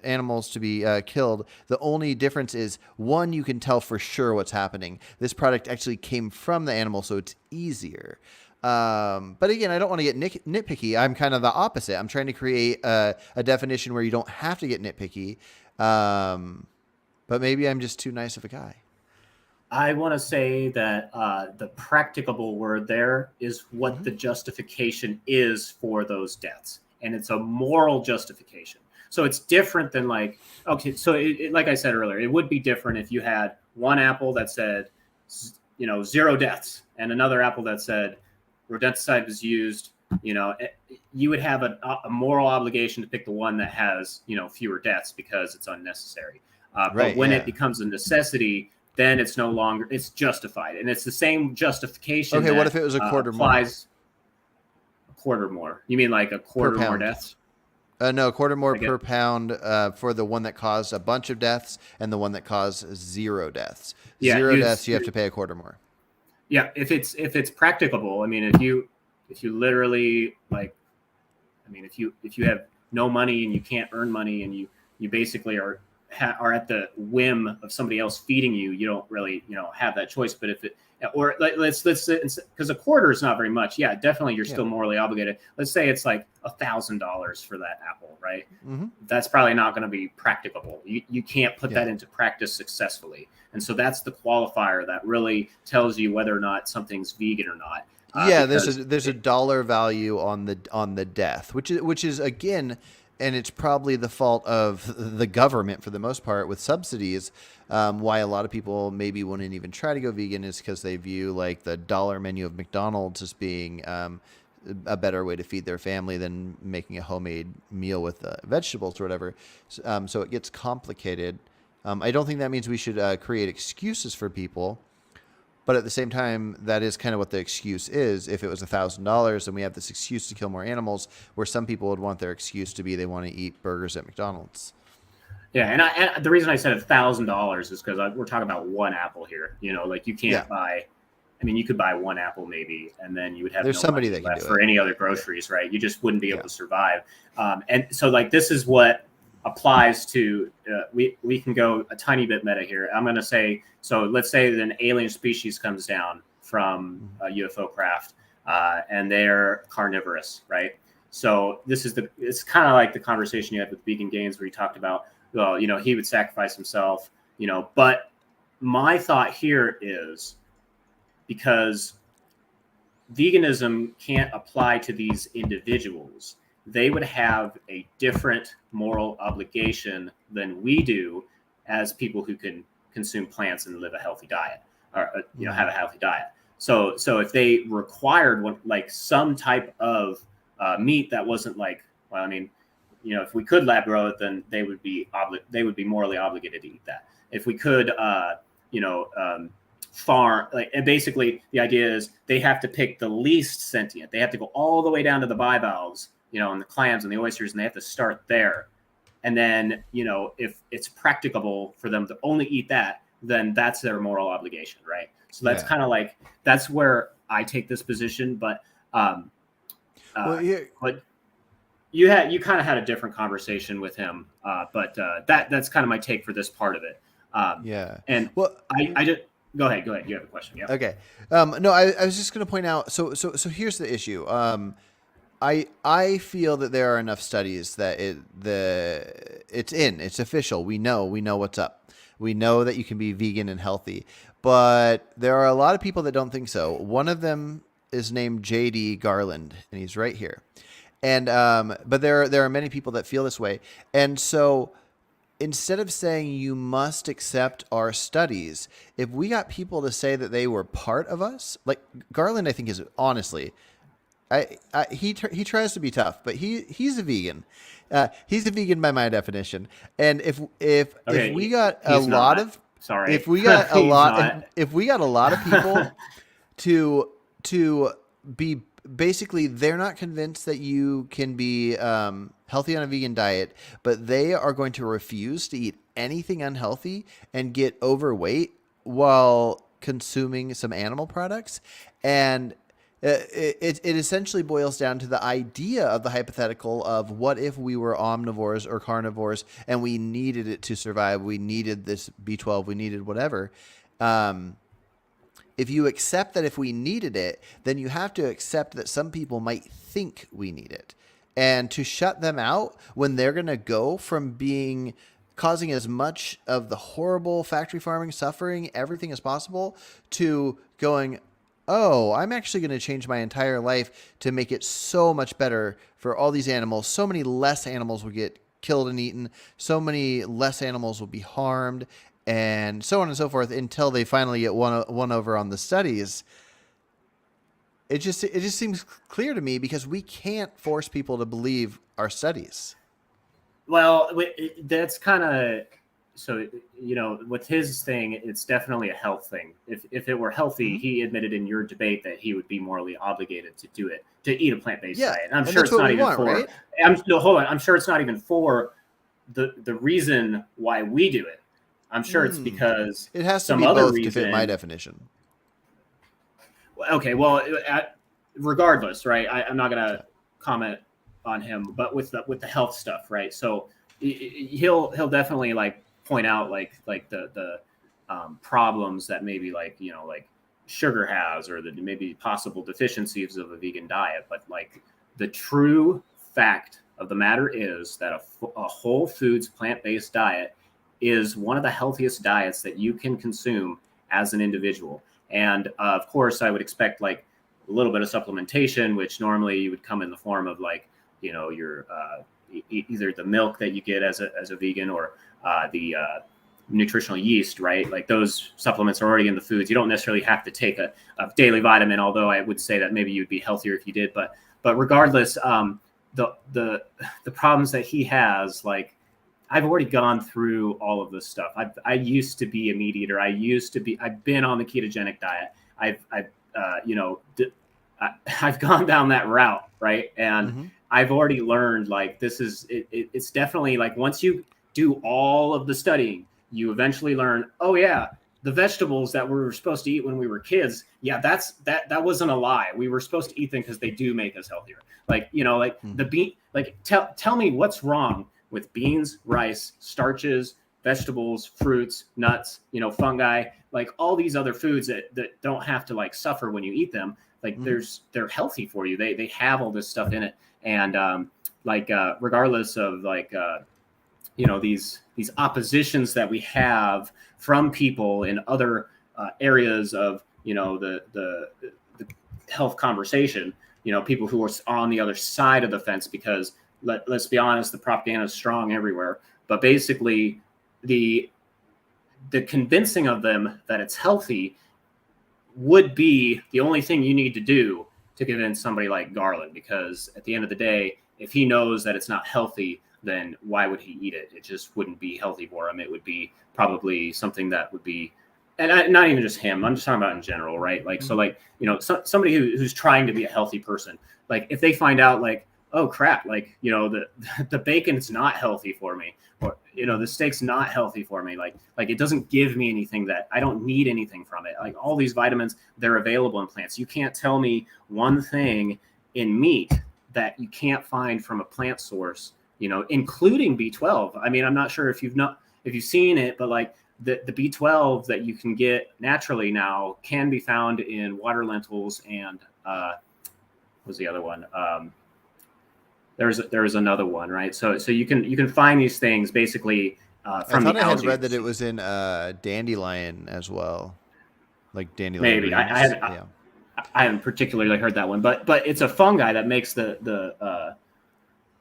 animals to be killed. The only difference is, one, you can tell for sure what's happening. This product actually came from the animal, so it's easier. But again, I don't want to get nitpicky. I'm kind of the opposite. I'm trying to create a definition where you don't have to get nitpicky. But maybe I'm just too nice of a guy. I want to say that the practicable word there is what the justification is for those deaths. And it's a moral justification. So it's different than like, okay, so like I said earlier, it would be different if you had one apple that said, 0 deaths, and another apple that said rodenticide was used. You would have a moral obligation to pick the one that has, fewer deaths because it's unnecessary. But when it becomes a necessity, then it's no longer, it's justified. And it's the same justification. Okay, what if it was a quarter more? A quarter more. You mean like a quarter more deaths? No, a quarter more per pound for the one that caused a bunch of deaths and the one that caused 0 deaths. Yeah, 0 deaths, you have to pay a quarter more. Yeah, if it's practicable. I mean, if you literally if you have no money and you can't earn money and you basically are at the whim of somebody else feeding you, you don't really have that choice. But if it, or let's because a quarter is not very much. Yeah, definitely you're still morally obligated. Let's say it's like $1,000 for that apple, right? Mm-hmm. That's probably not going to be practicable. You can't put that into practice successfully, and so that's the qualifier that really tells you whether or not something's vegan or not. There's a dollar value on the death, which is again. And it's probably the fault of the government for the most part with subsidies. Why a lot of people maybe wouldn't even try to go vegan is because they view like the dollar menu of McDonald's as being a better way to feed their family than making a homemade meal with vegetables or whatever. So it gets complicated. I don't think that means we should create excuses for people. But at the same time, that is kind of what the excuse is. If it was $1,000 and we have this excuse to kill more animals, where some people would want their excuse to be they want to eat burgers at McDonald's. Yeah, and the reason I said $1,000 is because we're talking about one apple here. Like you can't buy. I mean, you could buy one apple maybe, and then you would have somebody money that left for any other groceries, right? You just wouldn't be able to survive. And so, like, this is what applies to. We can go a tiny bit meta here. I'm going to say. So let's say that an alien species comes down from a UFO craft, and they're carnivorous, right? So it's kind of like the conversation you had with Vegan Gains where you talked about, well, he would sacrifice himself, but my thought here is because veganism can't apply to these individuals. They would have a different moral obligation than we do as people who can consume plants and live a healthy diet, or have a healthy diet. So if they required like some type of meat that wasn't like, well, I mean, if we could lab grow it, then they would be morally obligated to eat that. If we could, farm, like, and basically the idea is they have to pick the least sentient. They have to go all the way down to the bivalves, and the clams and the oysters, and they have to start there. And then, if it's practicable for them to only eat that, then that's their moral obligation, right? So that's kind of like, that's where I take this position. But but you kind of had a different conversation with him. But that's kind of my take for this part of it. And well, I just go ahead. You have a question? Yeah. Okay. No, I was just going to point out. So here's the issue. I feel that there are enough studies that it's official. We know what's up. We know that you can be vegan and healthy, but there are a lot of people that don't think so. One of them is named JD Garland, and he's right here. And but there are many people that feel this way, and so instead of saying you must accept our studies, if we got people to say that they were part of us, like Garland, I think is honestly. He tries to be tough, but he's a vegan. He's a vegan by my definition. And if we got a lot of people to be basically, they're not convinced that you can be healthy on a vegan diet, but they are going to refuse to eat anything unhealthy and get overweight while consuming some animal products. And it essentially boils down to the idea of the hypothetical of what if we were omnivores or carnivores and we needed it to survive. We needed this B12. We needed whatever. If you accept that if we needed it, then you have to accept that some people might think we need it. And to shut them out when they're going to go from causing as much of the horrible factory farming, suffering, everything as possible, to going, oh, I'm actually going to change my entire life to make it so much better for all these animals. So many less animals will get killed and eaten. So many less animals will be harmed, and so on and so forth until they finally get won over on the studies. It just seems clear to me because we can't force people to believe our studies. Well, that's kind of... So, with his thing, it's definitely a health thing. If it were healthy, he admitted in your debate that he would be morally obligated to do it, to eat a plant-based diet. And I'm sure it's not even for... Right? I'm sure it's not even for the reason why we do it. I'm sure it's because it has to be both to fit my definition. Okay, well, regardless, right? I'm not going to comment on him, but with the health stuff, right? So he'll definitely point out the problems that maybe like sugar has, or the maybe possible deficiencies of a vegan diet. But the true fact of the matter is that a whole foods plant-based diet is one of the healthiest diets that you can consume as an individual. And of course, I would expect a little bit of supplementation, which normally you would come in the form of your either the milk that you get as a vegan, or the nutritional yeast, right? Those supplements are already in the foods. You don't necessarily have to take a daily vitamin, although I would say that maybe you'd be healthier if you did. But regardless, the problems that he has, I've already gone through all of this stuff. I used to be a meat eater. I've been on the ketogenic diet. I've gone down that route, right? And I've already learned it's definitely once you do all of the studying, you eventually learn, oh yeah, the vegetables that we were supposed to eat when we were kids, yeah, that wasn't a lie. We were supposed to eat them because they do make us healthier. The bean, tell me what's wrong with beans, rice, starches, vegetables, fruits, nuts, fungi, all these other foods that don't have to suffer when you eat them. They're healthy for you. They have all this stuff in it. And regardless of these oppositions that we have from people in other areas of the health conversation, people who are on the other side of the fence, because let's be honest, the propaganda is strong everywhere. But basically, the convincing of them that it's healthy would be the only thing you need to do to convince somebody like Garland, because at the end of the day, if he knows that it's not healthy, then why would he eat it? It just wouldn't be healthy for him. It would be probably something that would be, and not even just him, I'm just talking about in general, right? Like, so like, somebody who's trying to be a healthy person, like if they find out like, oh crap, like, the bacon's not healthy for me, or, the steak's not healthy for me. Like it doesn't give me anything, that I don't need anything from it. Like all these vitamins, they're available in plants. You can't tell me one thing in meat that you can't find from a plant source, including B12. I mean, I'm not sure if you've seen it, but like the B12 that you can get naturally now can be found in water lentils and what was the other one? There's another one, right? So you can find these things basically from I thought the I had algae. read that it was in dandelion as well, like dandelion Maybe greens. I haven't particularly heard that one, but it's a fungi that makes the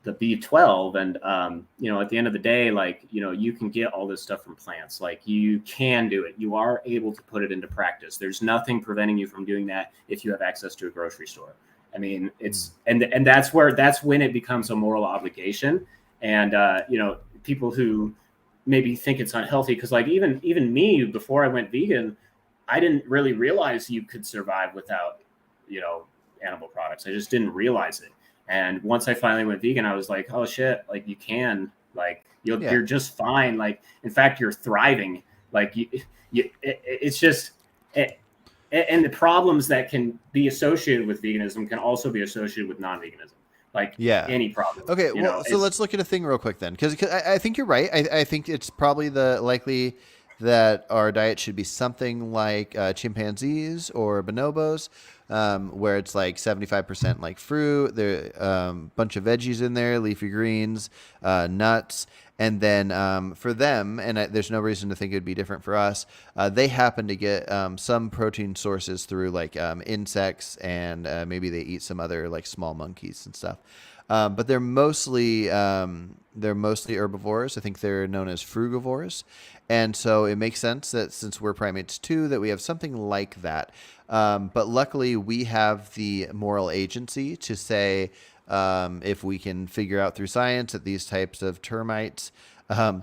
B12, and at the end of the day, like you can get all this stuff from plants. Like you can do it. You are able to put it into practice. There's nothing preventing you from doing that if you have access to a grocery store. I mean, it's and that's when it becomes a moral obligation. And people who maybe think it's unhealthy, because like even me, before I went vegan, I didn't really realize you could survive without animal products. I just didn't realize it. And once I finally went vegan, I was like, oh shit, like you can, like you're just fine. Like in fact, you're thriving. Like it's just. And the problems that can be associated with veganism can also be associated with non-veganism, like any problem. Okay, well, so let's look at a thing real quick then, because I think you're right. I think it's probably likely that our diet should be something like chimpanzees or bonobos, where it's like 75% like fruit, there bunch of veggies in there, leafy greens, nuts. And then for them, and there's no reason to think it would be different for us, they happen to get some protein sources through like insects, and maybe they eat some other like small monkeys and stuff. But they're mostly herbivores. I think they're known as frugivores. And so it makes sense that since we're primates too, that we have something like that. But luckily, we have the moral agency to say, if we can figure out through science that these types of termites are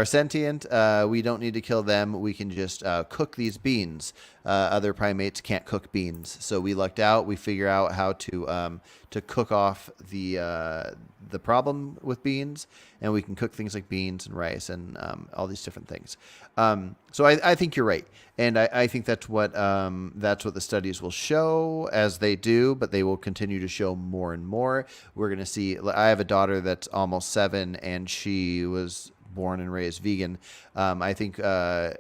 sentient, we don't need to kill them. We can just cook these beans. Other primates can't cook beans, so we lucked out. We figure out how to cook off the problem with beans, and we can cook things like beans and rice and all these different things. So I think you're right, and I think that's what the studies will show as they do, but they will continue to show more and more. We're going to see. I have a daughter that's almost 7, and she was born and raised vegan. I think we're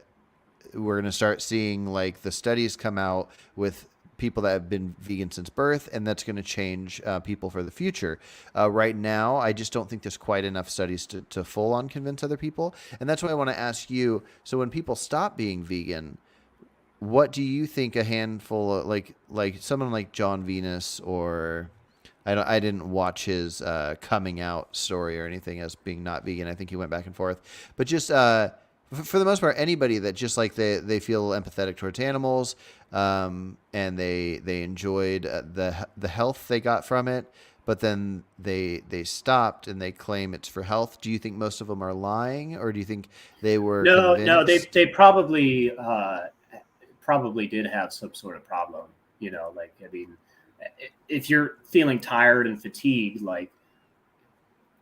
going to start seeing like the studies come out with people that have been vegan since birth, and that's going to change people for the future. Right now, I just don't think there's quite enough studies to full on convince other people, and that's why I want to ask you. So when people stop being vegan, what do you think a handful of, like someone like John Venus, or I didn't watch his coming out story or anything as being not vegan. I think he went back and forth, but just for the most part, anybody that just like they feel empathetic towards animals, and they enjoyed the health they got from it, but then they stopped and they claim it's for health. Do you think most of them are lying, or do you think they were convinced? No, they probably did have some sort of problem. Like, I mean, if you're feeling tired and fatigued, like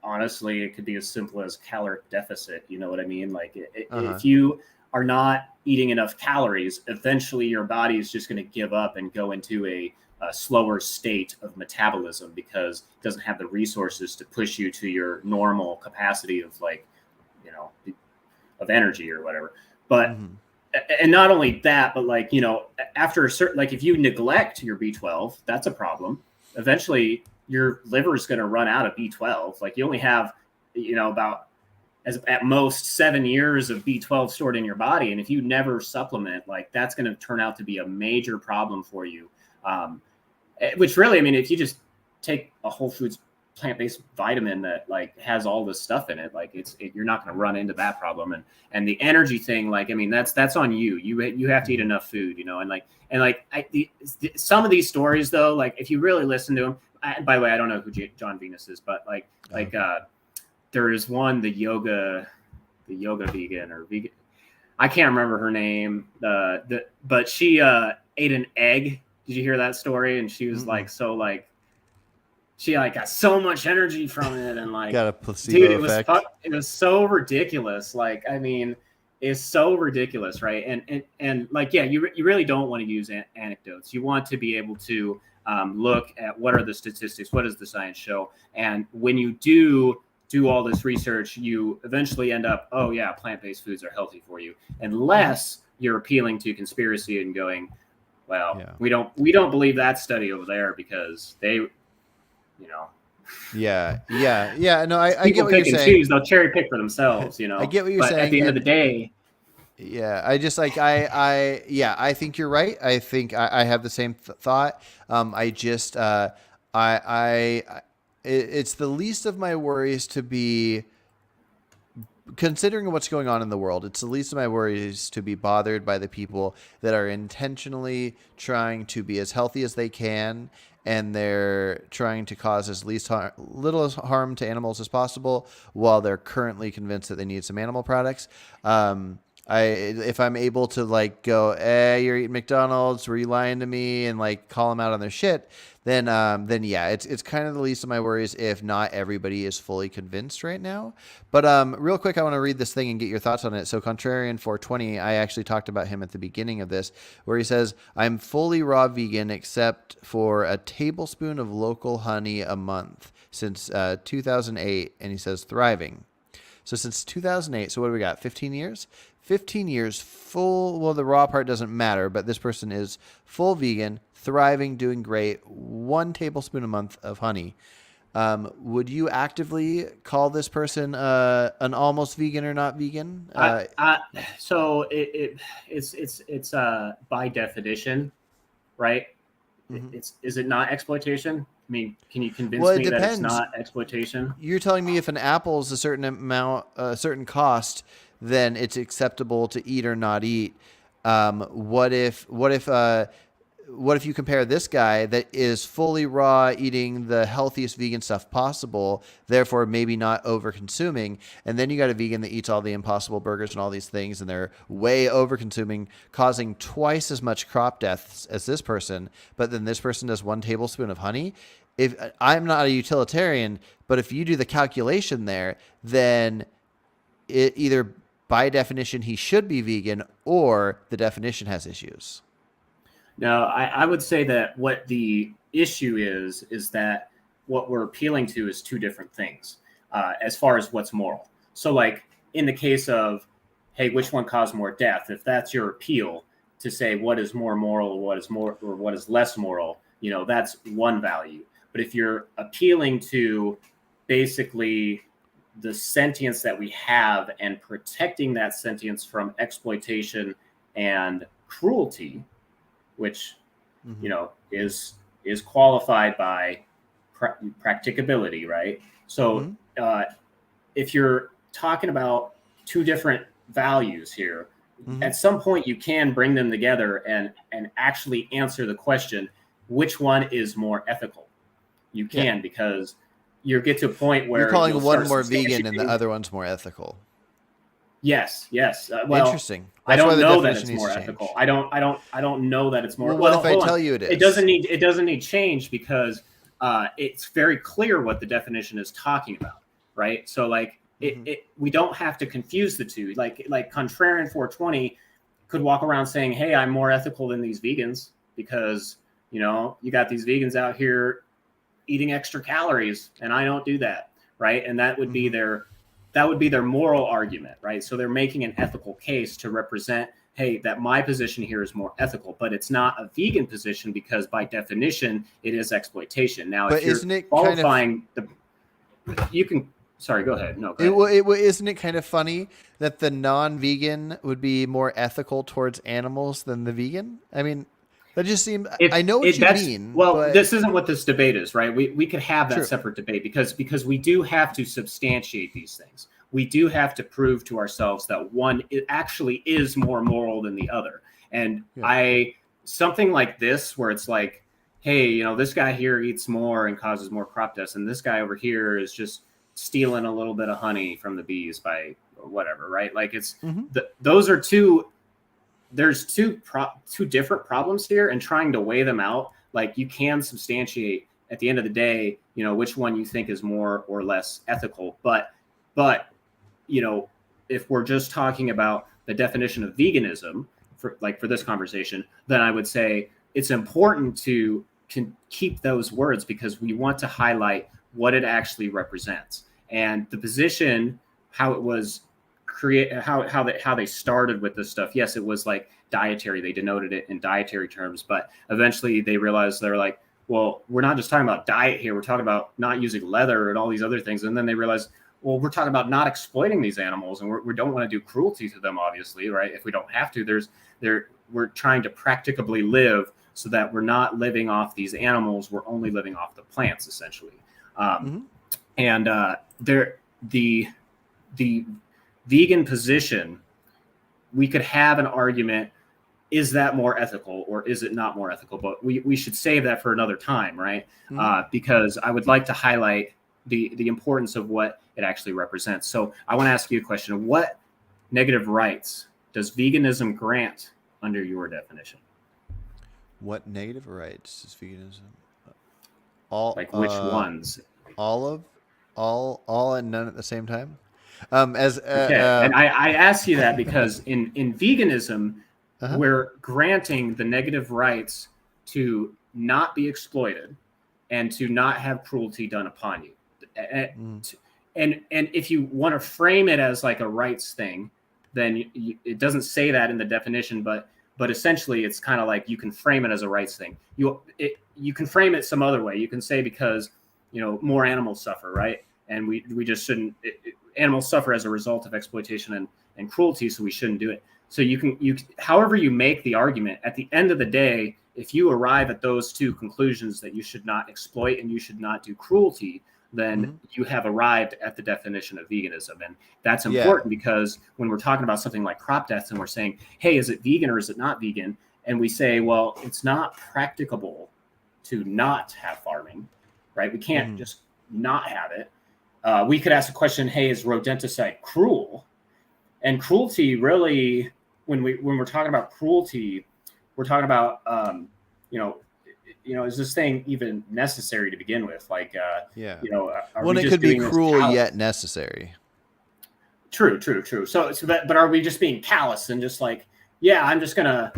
honestly, it could be as simple as caloric deficit. You know what I mean? Like if you are not eating enough calories, eventually your body is just going to give up and go into a slower state of metabolism, because it doesn't have the resources to push you to your normal capacity of of energy or whatever. But and not only that, but like, after a certain, like if you neglect your B12, that's a problem. Eventually your liver is going to run out of B12. Like you only have, about at most 7 years of B12 stored in your body. And if you never supplement, like that's going to turn out to be a major problem for you Which really, I mean, if you just take a Whole Foods plant-based vitamin that like has all this stuff in it, like you're not going to run into that problem. And the energy thing, like, I mean, that's on you. You have to eat enough food, you know, some of these stories though, like if you really listen to them, by the way, I don't know who John Venus is, but there is one, the yoga vegan or vegan. I can't remember her name. But she ate an egg. Did you hear that story? And she was she like got so much energy from it, and like got a placebo effect. It was so ridiculous. Like, I mean, it's so ridiculous, right? And like, yeah, you really don't want to use anecdotes. You want to be able to look at what are the statistics, what does the science show, and when you do all this research, you eventually end up, oh yeah, plant-based foods are healthy for you, unless you're appealing to conspiracy and going, well, yeah, we don't believe that study over there because they, you know. Yeah. No, I get what you're saying. Choose, they'll cherry pick for themselves, you know. I get what you're saying. At the end of the day, yeah, I just like I think you're right. I think I have the same thought. It's the least of my worries to be, considering what's going on in the world, it's the least of my worries to be bothered by the people that are intentionally trying to be as healthy as they can, and they're trying to cause as little harm to animals as possible while they're currently convinced that they need some animal products. If I'm able to like go, hey, you're eating McDonald's, were you lying to me, and like call them out on their shit, then yeah, it's kind of the least of my worries if not everybody is fully convinced right now. But real quick, I want to read this thing and get your thoughts on it. So Contrarian 420, I actually talked about him at the beginning of this, where he says, I'm fully raw vegan except for a tablespoon of local honey a month since 2008, and he says thriving. So since 2008, so what do we got, 15 years? 15 years full, well, the raw part doesn't matter, but this person is full vegan, thriving, doing great, 1 tablespoon a month of honey. Would you actively call this person an almost vegan or not vegan? So it's by definition, right? Mm-hmm. Is it not exploitation? I mean, can you convince me that it's not exploitation? You're telling me if an apple is a certain amount, a certain cost, then it's acceptable to eat or not eat. What if you compare this guy that is fully raw, eating the healthiest vegan stuff possible, therefore maybe not over consuming, and then you got a vegan that eats all the Impossible burgers and all these things, and they're way over consuming, causing twice as much crop deaths as this person, but then this person does 1 tablespoon of honey. If I'm not a utilitarian, but if you do the calculation there, then it either by definition he should be vegan or the definition has issues. No, I would say that what the issue is that what we're appealing to is 2 different things as far as what's moral. So like in the case of, hey, which one caused more death? If that's your appeal to say what is more moral or what is less moral, you know, that's one value. But if you're appealing to basically the sentience that we have and protecting that sentience from exploitation and cruelty, which, you know, is qualified by practicability, right? So if you're talking about 2 different values here, at some point you can bring them together and actually answer the question, which one is more ethical? You can, because you get to a point where you're calling one more vegan and the other one's more ethical. Yes. Well, interesting. That's I don't know that it's more ethical. I don't know that it's more. Well, what if I tell you it is? It doesn't need change because it's very clear what the definition is talking about, right? So like we don't have to confuse the two. Like Contrarian 420 could walk around saying, "Hey, I'm more ethical than these vegans because you know you got these vegans out here eating extra calories, and I don't do that," right? And that would be their moral argument, right? So they're making an ethical case to represent, hey, that my position here is more ethical, but it's not a vegan position because by definition it is exploitation. Now, but if you're isn't it qualifying you can. Sorry, go ahead. No, isn't it kind of funny that the non-vegan would be more ethical towards animals than the vegan? I mean, That just seems. If I know what you that's mean, well, but this isn't what this debate is, right? We could have that true. separate debate because we do have to substantiate these things. We do have to prove to ourselves that one actually is more moral than the other. And Yeah. I something like this where it's like, hey, this guy here eats more and causes more crop deaths, and this guy over here is just stealing a little bit of honey from the bees by whatever, right? Like it's those are there's two different problems here, and trying to weigh them out, like you can substantiate at the end of the day, which one you think is more or less ethical. But if we're just talking about the definition of veganism for this conversation, then I would say it's important to keep those words because we want to highlight what it actually represents. And the position, how it was how they started with this stuff. Yes, it was like dietary. They denoted it in dietary terms, but eventually they realized they're like, well, we're not just talking about diet here. We're talking about not using leather and all these other things. And then they realized, well, we're talking about not exploiting these animals, and we don't want to do cruelty to them, obviously, right? If we don't have to, we're trying to practically live so that we're not living off these animals. We're only living off the plants, essentially. And the vegan position, we could have an argument, is that more ethical or is it not more ethical? But we should save that for another time, right? Because I would like to highlight the importance of what it actually represents. So I want to ask you a question. What negative rights does veganism grant under your definition? What negative rights does veganism? All which ones? All and none at the same time. And I ask you that because in veganism, we're granting the negative rights to not be exploited and to not have cruelty done upon you. And if you want to frame it as like a rights thing, then it doesn't say that in the definition, but essentially it's kind of like you can frame it as a rights thing. You can frame it some other way. You can say because more animals suffer, right? And we just shouldn't. Animals suffer as a result of exploitation and cruelty, so we shouldn't do it. So you however you make the argument, at the end of the day, if you arrive at those two conclusions that you should not exploit and you should not do cruelty, then you have arrived at the definition of veganism. And that's important because when we're talking about something like crop deaths and we're saying, hey, is it vegan or is it not vegan? And we say, well, it's not practicable to not have farming, right? We can't just not have it. We could ask the question, hey, is rodenticide cruel? And cruelty really, when we're talking about cruelty, we're talking about, is this thing even necessary to begin with? Like, well, it could be cruel yet necessary. True. So but are we just being callous and just like, yeah, I'm just gonna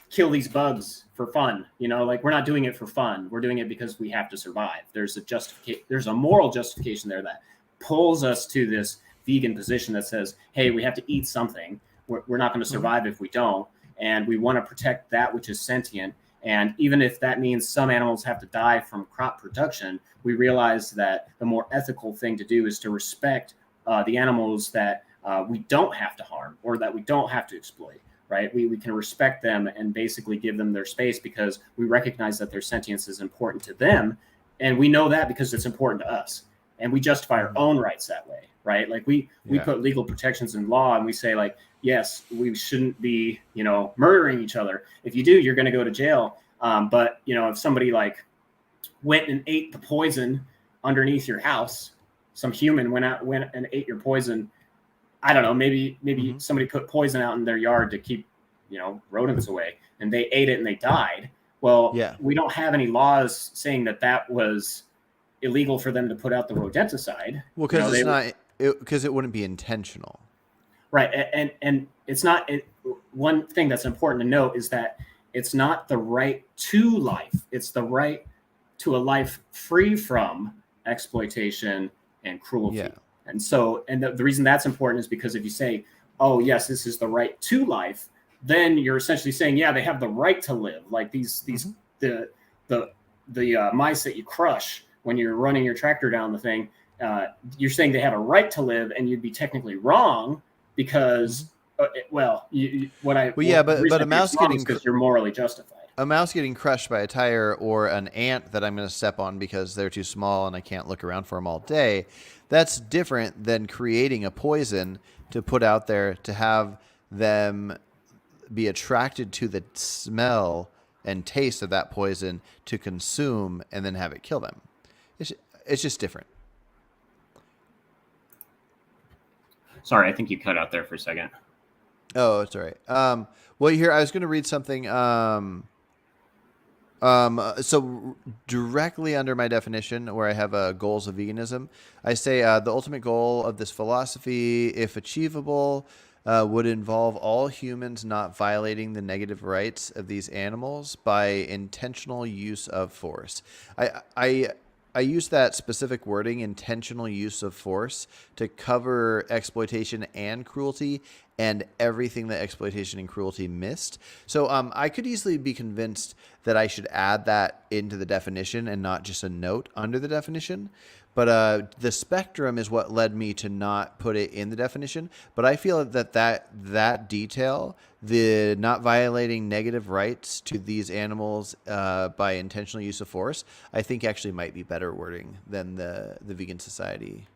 kill these bugs for fun? Like we're not doing it for fun. We're doing it because we have to survive. There's a moral justification there that pulls us to this vegan position that says, hey, we have to eat something. We're not going to survive if we don't. And we want to protect that which is sentient. And even if that means some animals have to die from crop production, we realize that the more ethical thing to do is to respect the animals that we don't have to harm or that we don't have to exploit, right? We can respect them and basically give them their space because we recognize that their sentience is important to them. And we know that because it's important to us. And we justify our own rights that way, right? Like we put legal protections in law and we say like, yes, we shouldn't be, murdering each other. If you do, you're going to go to jail. But if somebody like went and ate the poison underneath your house, some human went and ate your poison. I don't know, maybe somebody put poison out in their yard to keep, rodents away, and they ate it and they died. Well, we don't have any laws saying that was illegal for them to put out the rodenticide. Well, because it's not, because it wouldn't be intentional. Right. And it's not, one thing that's important to note is that it's not the right to life. It's the right to a life free from exploitation and cruelty. Yeah. And so, and the reason that's important is because if you say, oh, yes, this is the right to life, then you're essentially saying, yeah, they have the right to live. Like the mice that you crush when you're running your tractor down the thing, you're saying they have a right to live, and you'd be technically wrong because well, Well, yeah, the but reason a I think it's mouse wrong is getting because you're morally justified. crushed by a tire, or an ant that I'm going to step on because they're too small and I can't look around for them all day, that's different than creating a poison to put out there to have them be attracted to the smell and taste of that poison to consume and then have it kill them. It's, it's just different. Sorry, I think you cut out there for a second. Oh, it's all right. Well, here I was going to read something. So directly under my definition, where I have goals of veganism, I say the ultimate goal of this philosophy, if achievable, would involve all humans not violating the negative rights of these animals by intentional use of force. I use that specific wording, intentional use of force, to cover exploitation and cruelty and everything that exploitation and cruelty missed. So I could easily be convinced that I should add that into the definition and not just a note under the definition. But the spectrum is what led me to not put it in the definition. But I feel that detail, the not violating negative rights to these animals by intentional use of force, I think actually might be better wording than the vegan society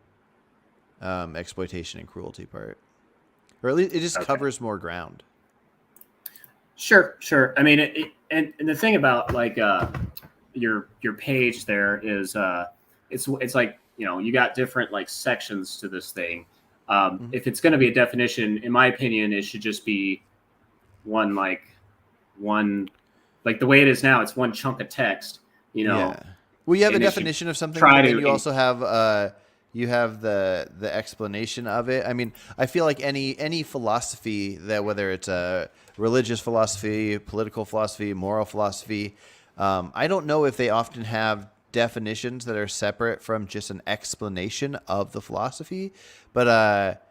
exploitation and cruelty part. Or at least it just covers more ground. Sure. I mean, and the thing about like your page there is it's like, you know, you got different like sections to this thing. If it's going to be a definition, in my opinion, it should just be one like the way it is now. It's one chunk of text, you know. Yeah. Well, you have a definition of something, but then you also have the explanation of it. I mean, I feel like any philosophy, that whether it's a religious philosophy, political philosophy, moral philosophy, I don't know if they often have definitions that are separate from just an explanation of the philosophy, but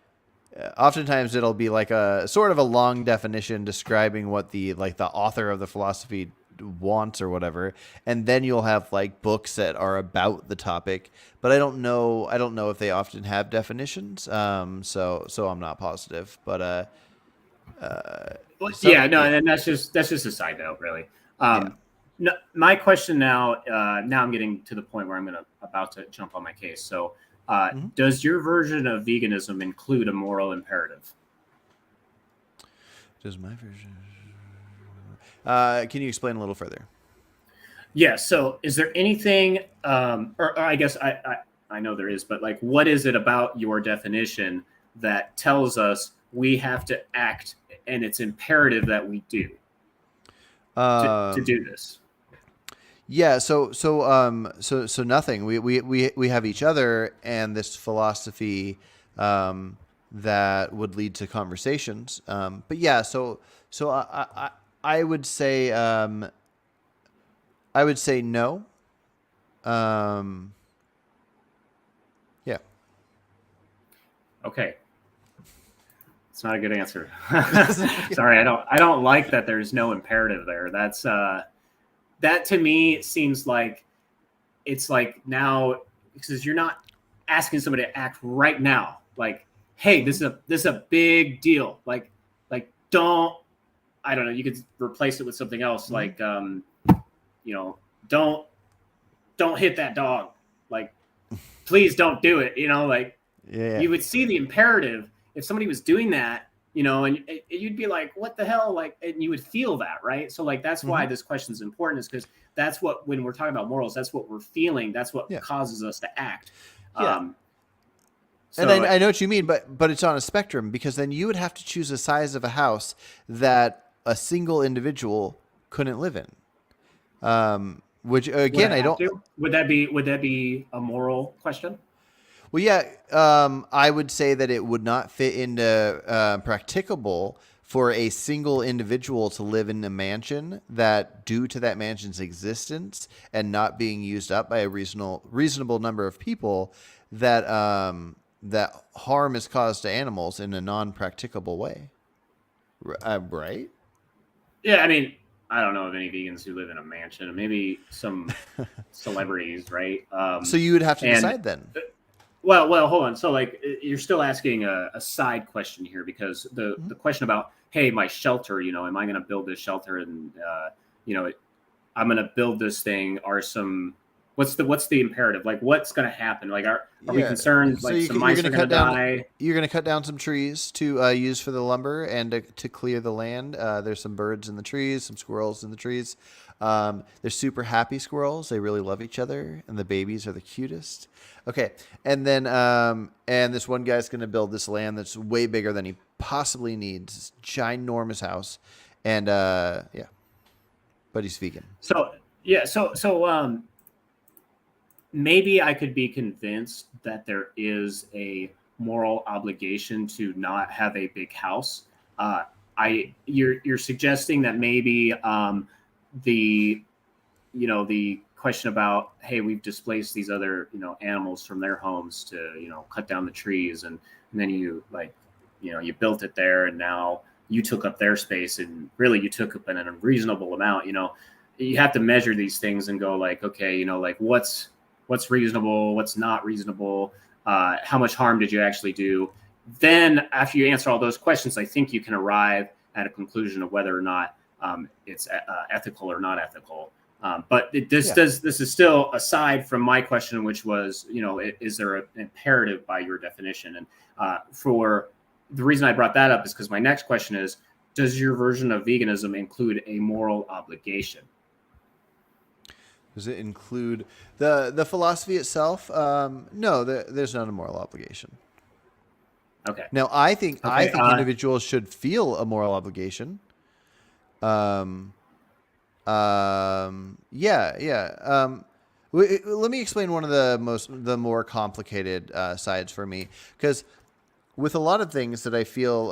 oftentimes it'll be like a sort of a long definition describing what the author of the philosophy wants or whatever, and then you'll have like books that are about the topic, but I don't know if they often have definitions, so I'm not positive, but and that's just a side note, really. No, my question now I'm getting to the point where I'm about to jump on my case. So does your version of veganism include a moral imperative? Does my version? Can you explain a little further? Yeah. So, is there anything, or I guess I know there is, but like, what is it about your definition that tells us we have to act, and it's imperative that we do to do this? Yeah. So nothing. We have each other and this philosophy that would lead to conversations. But yeah. So I would say no. Yeah. Okay. It's not a good answer. Sorry, I don't like that there's no imperative there. That's that to me seems like it's like now, because you're not asking somebody to act right now. Like, hey, this is a big deal. Like don't, I don't know, you could replace it with something else, like you know, don't hit that dog. Like, please don't do it. You know, like you would see the imperative if somebody was doing that, you know, and you'd be like, what the hell? Like, and you would feel that, right? So like, that's why this question is important, is because that's what, when we're talking about morals, that's what we're feeling. That's what causes us to act. Yeah. And I know what you mean, but it's on a spectrum, because then you would have to choose a size of a house that a single individual couldn't live in. Which again, I don't. Would that be a moral question? Well, yeah, I would say that it would not fit into practicable for a single individual to live in a mansion that, due to that mansion's existence and not being used up by a reasonable number of people, that that harm is caused to animals in a non-practicable way. Right? Yeah, I mean, I don't know of any vegans who live in a mansion. Maybe some celebrities, right? So you would have to decide then. Well, hold on. So, like, you're still asking a side question here because Mhm. the question about, hey, my shelter, am I going to build this shelter and, you know, I'm going to build this thing? What's the imperative? Like, what's going to happen? Like, are we Yeah. concerned So like some you're mice gonna are going to cut down die? some trees to use for the lumber and to clear the land. There's some birds in the trees, some squirrels in the trees. They're super happy squirrels. They really love each other, and the babies are the cutest. Okay, and then and this one guy's gonna build this land that's way bigger than he possibly needs. This ginormous house, and yeah, but he's vegan. So, yeah. So maybe I could be convinced that there is a moral obligation to not have a big house. You're suggesting that maybe the the question about, hey, we've displaced these other animals from their homes to cut down the trees, and then you like you built it there, and now you took up their space, and really you took up an unreasonable amount. You have to measure these things and go like, okay, like what's reasonable, what's not reasonable, how much harm did you actually do. Then after you answer all those questions, I think you can arrive at a conclusion of whether or not it's ethical or not ethical. But Yeah. this is still aside from my question, which was, is there an imperative by your definition? And for the reason I brought that up is because my next question is, does your version of veganism include a moral obligation? Does it include the philosophy itself? No, there's not a moral obligation. Okay. Now, I Okay. think individuals should feel a moral obligation. Um, yeah, yeah. Let me explain one of the more complicated sides for me, because with a lot of things that I feel,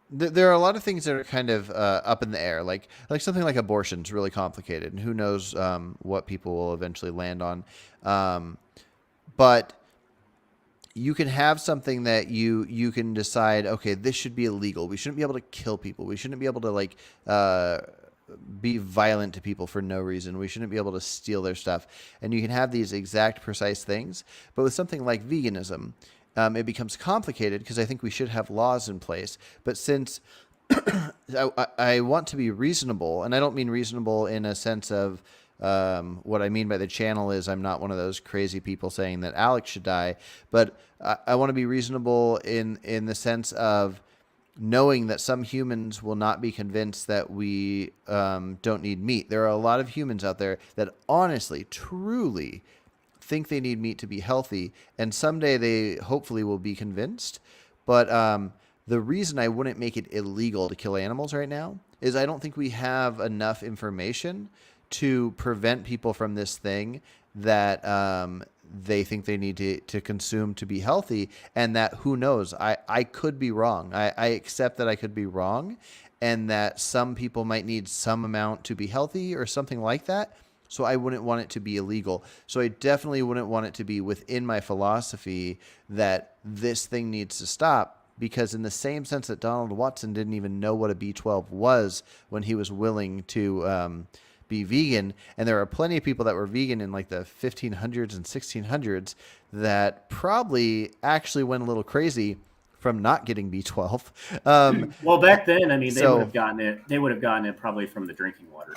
there are a lot of things that are kind of up in the air, like something like abortion's really complicated, and who knows what people will eventually land on. But you can have something that you can decide, okay, this should be illegal. We shouldn't be able to kill people. We shouldn't be able to be violent to people for no reason. We shouldn't be able to steal their stuff. And you can have these exact precise things. But with something like veganism, it becomes complicated because I think we should have laws in place. But since I want to be reasonable, and I don't mean reasonable in a sense of what I mean by the channel is I'm not one of those crazy people saying that Alex should die, but I want to be reasonable in the sense of knowing that some humans will not be convinced that we don't need meat. There are a lot of humans out there that honestly, truly think they need meat to be healthy, and someday they hopefully will be convinced. But the reason I wouldn't make it illegal to kill animals right now is I don't think we have enough information to prevent people from this thing that they think they need to consume to be healthy. And that, who knows, I could be wrong. I accept that I could be wrong, and that some people might need some amount to be healthy or something like that. So I wouldn't want it to be illegal. So I definitely wouldn't want it to be within my philosophy that this thing needs to stop, because in the same sense that Donald Watson didn't even know what a B12 was when he was willing to be vegan, and there are plenty of people that were vegan in like the 1500s and 1600s that probably actually went a little crazy from not getting B12. Well, back then, I mean, they would So have gotten it. They would have gotten it probably from the drinking water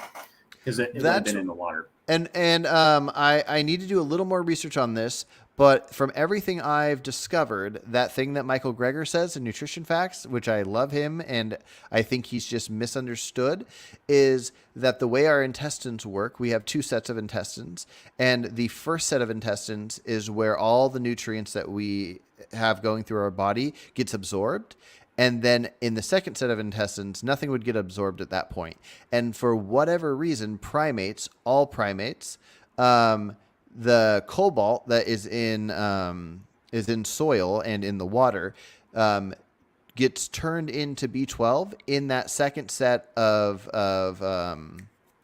because it would have that's been in the water. and I need to do a little more research on this, but from everything I've discovered, that thing that Michael Greger says in Nutrition Facts, which I love him and I think he's just misunderstood, is that the way our intestines work, we have two sets of intestines, and the first set of intestines is where all the nutrients that we have going through our body gets absorbed. And then in the second set of intestines, nothing would get absorbed at that point. And for whatever reason, all primates, the cobalt that is in soil and in the water, gets turned into B12 in that second set of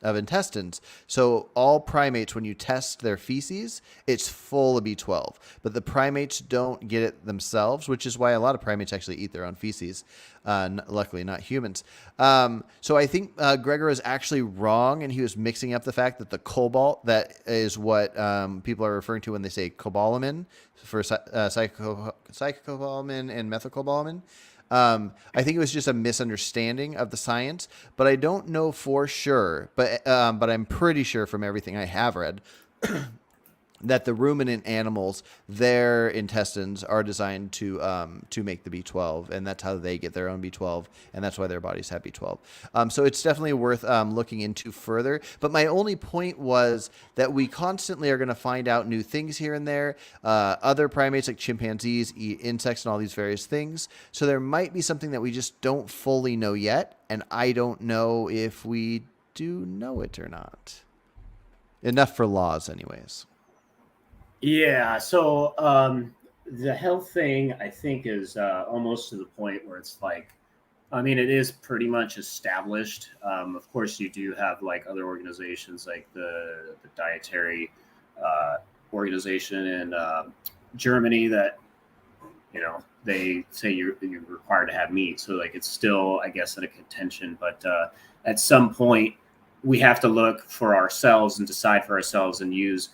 of intestines. So all primates, when you test their feces, it's full of B12. But the primates don't get it themselves, which is why a lot of primates actually eat their own feces. Luckily, not humans. So I think Gregor is actually wrong, and he was mixing up the fact that the cobalt, that is what people are referring to when they say cobalamin for cycobalamin and methylcobalamin. I think it was just a misunderstanding of the science, but I don't know for sure. But I'm pretty sure from everything I have read that the ruminant animals, their intestines are designed to make the B12, and that's how they get their own B12, and that's why their bodies have B12. So it's definitely worth looking into further. But my only point was that we constantly are going to find out new things here and there. Other primates like chimpanzees eat insects and all these various things. So there might be something that we just don't fully know yet, and I don't know if we do know it or not. Enough for laws, anyways. Yeah. So the health thing, I think, is almost to the point where it's like, I mean, it is pretty much established. Of course, you do have like other organizations like the dietary organization in Germany that, they say you're required to have meat. So like it's still, I guess, in a contention. But at some point, we have to look for ourselves and decide for ourselves and use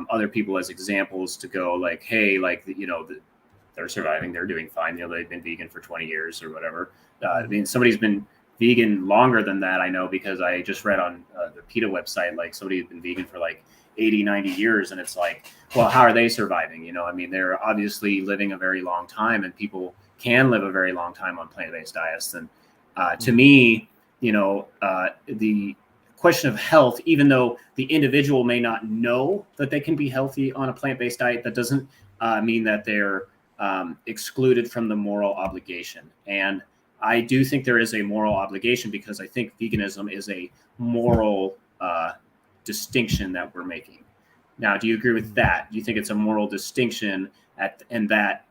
other people as examples to go like, hey, like, they're surviving, they're doing fine. They've been vegan for 20 years or whatever. I mean, somebody's been vegan longer than that, I know, because I just read on the PETA website, like somebody has been vegan for like 80, 90 years. And it's like, well, how are they surviving? I mean, they're obviously living a very long time, and people can live a very long time on plant-based diets. And to me, the question of health, even though the individual may not know that they can be healthy on a plant-based diet, that doesn't mean that they're excluded from the moral obligation. And I do think there is a moral obligation, because I think veganism is a moral distinction that we're making. Now, do you agree with that? Do you think it's a moral distinction and that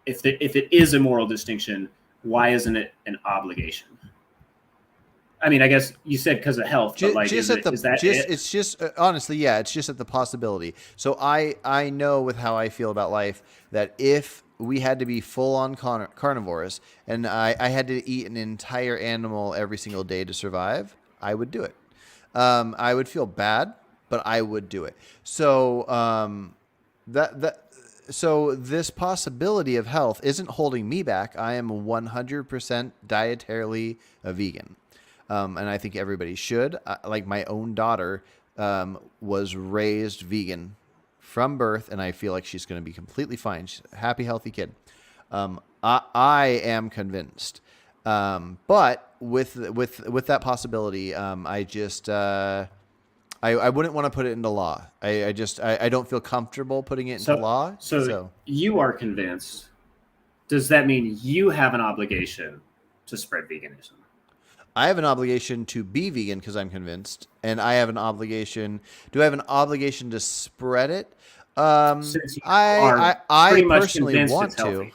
if it is a moral distinction, why isn't it an obligation? I mean, I guess you said because of health, but like, it's just honestly, yeah, it's just at the possibility. So I know with how I feel about life that if we had to be full on carnivores and I had to eat an entire animal every single day to survive, I would do it. I would feel bad, but I would do it. So so this possibility of health isn't holding me back. I am 100% dietarily a vegan. And I think everybody should. Like my own daughter was raised vegan from birth, and I feel like she's going to be completely fine. She's a happy, healthy kid. I am convinced. But with that possibility, I just I wouldn't want to put it into law. I don't feel comfortable putting it into law. So you are convinced. Does that mean you have an obligation to spread veganism? I have an obligation to be vegan because I'm convinced, and I have an obligation. Do I have an obligation to spread it? I personally want to.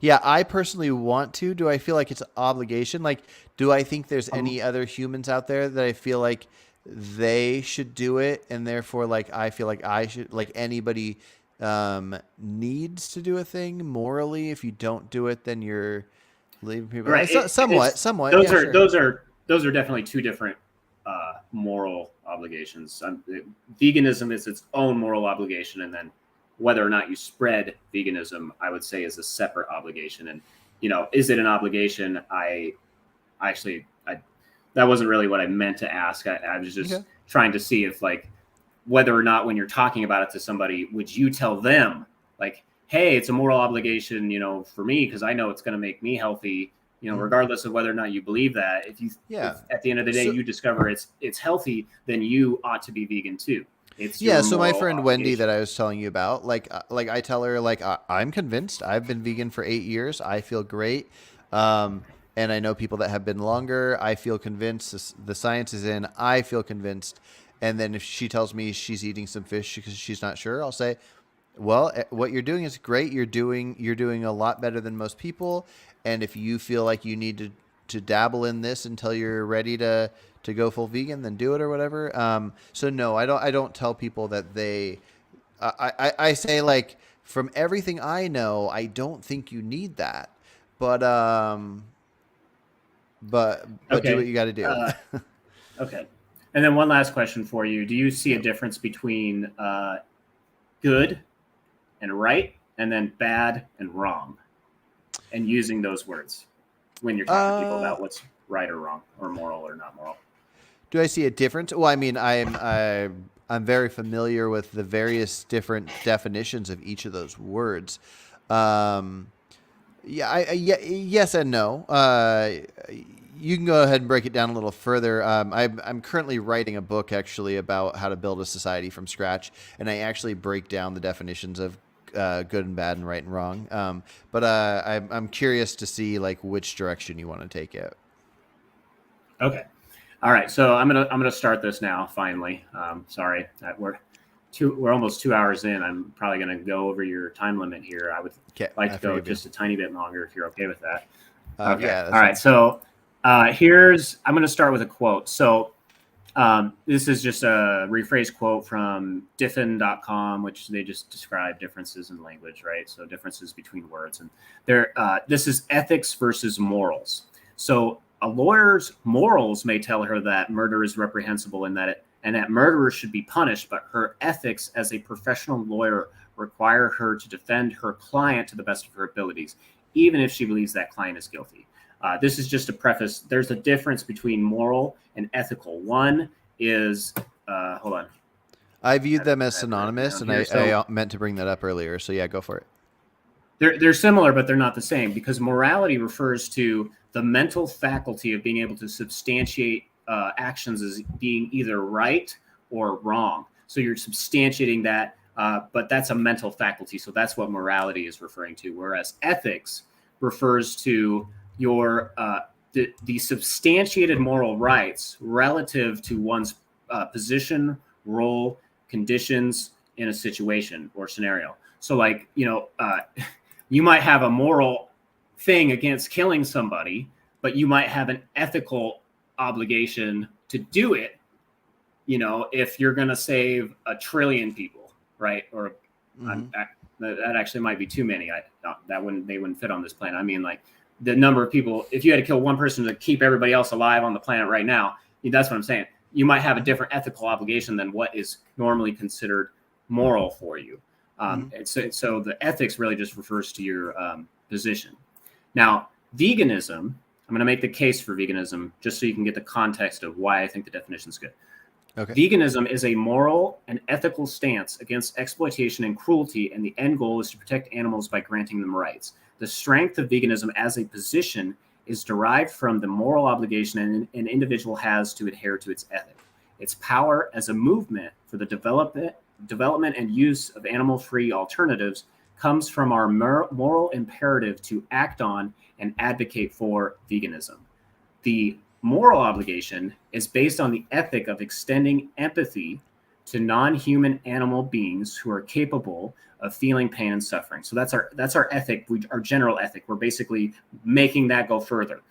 Yeah, I personally want to. Do I feel like it's an obligation? Like, do I think there's any other humans out there that I feel like they should do it, and therefore, like, I feel like I should, like, anybody needs to do a thing morally. If you don't do it, then you're leaving people. Right. Somewhat. Those are definitely two different moral obligations. Veganism is its own moral obligation, and then whether or not you spread veganism, I would say, is a separate obligation. And is it an obligation? That wasn't really what I meant to ask. I was just trying to see if, like, whether or not when you're talking about it to somebody, would you tell them, like, hey, it's a moral obligation, for me, because I know it's going to make me healthy, regardless of whether or not you believe that. If at the end of the day you discover it's healthy, then you ought to be vegan too. So my friend Wendy that I was telling you about, like I tell her, like, I'm convinced. I've been vegan for 8 years. I feel great. And I know people that have been longer. I feel convinced. The science is in. I feel convinced. And then if she tells me she's eating some fish because she's not sure, I'll say, well, what you're doing is great. You're doing a lot better than most people. And if you feel like you need to dabble in this until you're ready to go full vegan, then do it or whatever. So no, I don't tell people that I say, like, from everything I know, I don't think you need that, but do what Okay. you got to do. Okay. And then one last question for you. Do you see a difference between good and right, and then bad and wrong, and using those words when you're talking to people Uh, about what's right or wrong, or moral or not moral? do I see a difference? Well, I mean, I'm very familiar with the various different definitions of each of those words. Um, yeah, yes and no. You can go ahead and break it down a little further. I'm currently writing a book actually about how to build a society from scratch, and I actually break down the definitions of good and bad and right and wrong. But I'm curious to see, like, which direction you want to take it. Okay. All right. So I'm gonna start this now. Finally. Sorry that we're almost 2 hours in. I'm probably gonna go over your time limit here. I would Okay, like I to go forgive you. just a tiny bit longer if you're okay with that. Okay. Yeah, that's All fine. right. So I'm going to start with a quote. So this is just a rephrased quote from diffin.com, which they just describe differences in language, right? So differences between words. And this is ethics versus morals. So a lawyer's morals may tell her that murder is reprehensible and that murderers should be punished, but her ethics as a professional lawyer require her to defend her client to the best of her abilities, even if she believes that client is guilty. This is just a preface. There's a difference between moral and ethical. One is, hold on. I viewed them as I have it written synonymous, down and here. So I meant to bring that up earlier. So yeah, go for it. they're similar, but they're not the same, because morality refers to the mental faculty of being able to substantiate actions as being either right or wrong. So you're substantiating that, but that's a mental faculty. So that's what morality is referring to. Whereas ethics refers to the substantiated moral rights relative to one's position, role, conditions in a situation or scenario. So, like, you might have a moral thing against killing somebody, but you might have an ethical obligation to do it, if you're going to save 1 trillion people, right? Or that actually might be too many. They wouldn't fit on this planet. I mean, like, the number of people, if you had to kill one person to keep everybody else alive on the planet right now, that's what I'm saying. You might have a different ethical obligation than what is normally considered moral for you. So the ethics really just refers to your position. Now, veganism, I'm going to make the case for veganism just so you can get the context of why I think the definition is good. Okay. Veganism is a moral and ethical stance against exploitation and cruelty, and the end goal is to protect animals by granting them rights. The strength of veganism as a position is derived from the moral obligation an individual has to adhere to its ethic. Its power as a movement for the development and use of animal-free alternatives comes from our moral imperative to act on and advocate for veganism. The moral obligation is based on the ethic of extending empathy to non-human animal beings who are capable of feeling pain and suffering. So that's our ethic, our general ethic. We're basically making that go further.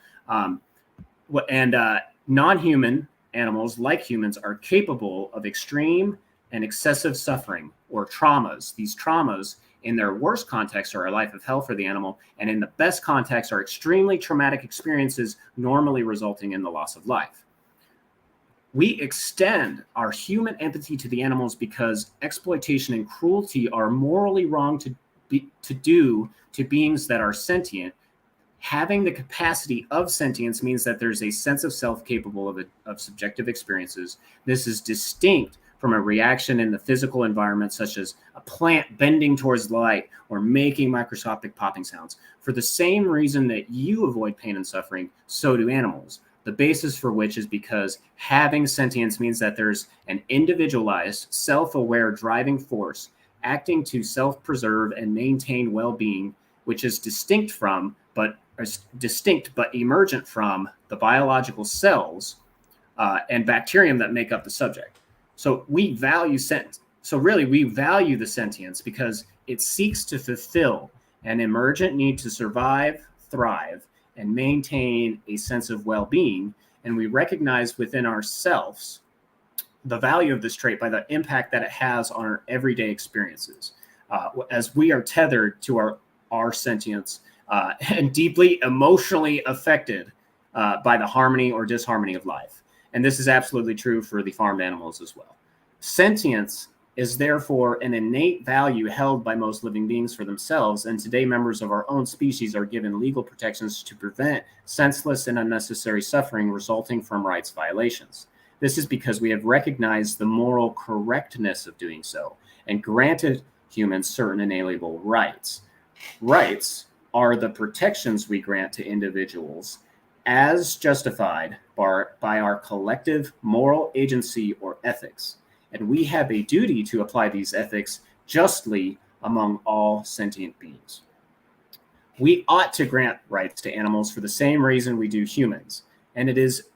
Non-human animals, like humans, are capable of extreme and excessive suffering or traumas. These traumas, in their worst context, are a life of hell for the animal, and in the best context are extremely traumatic experiences, normally resulting in the loss of life. We extend our human empathy to the animals because exploitation and cruelty are morally wrong to do to beings that are sentient. Having the capacity of sentience means that there's a sense of self capable of subjective experiences. This is distinct from a reaction in the physical environment, such as a plant bending towards light or making microscopic popping sounds. For the same reason that you avoid pain and suffering, so do animals. The basis for which is because having sentience means that there's an individualized, self-aware driving force acting to self-preserve and maintain well-being, which is distinct but emergent from the biological cells and bacterium that make up the subject. So we value the sentience because it seeks to fulfill an emergent need to survive, thrive, and maintain a sense of well-being, and we recognize within ourselves the value of this trait by the impact that it has on our everyday experiences. As we are tethered to our sentience and deeply emotionally affected by the harmony or disharmony of life. And this is absolutely true for the farmed animals as well. Sentience is therefore an innate value held by most living beings for themselves, and today members of our own species are given legal protections to prevent senseless and unnecessary suffering resulting from rights violations. This is because we have recognized the moral correctness of doing so and granted humans certain inalienable rights. Rights are the protections we grant to individuals as justified by our collective moral agency or ethics, and we have a duty to apply these ethics justly among all sentient beings. We ought to grant rights to animals for the same reason we do humans, and it is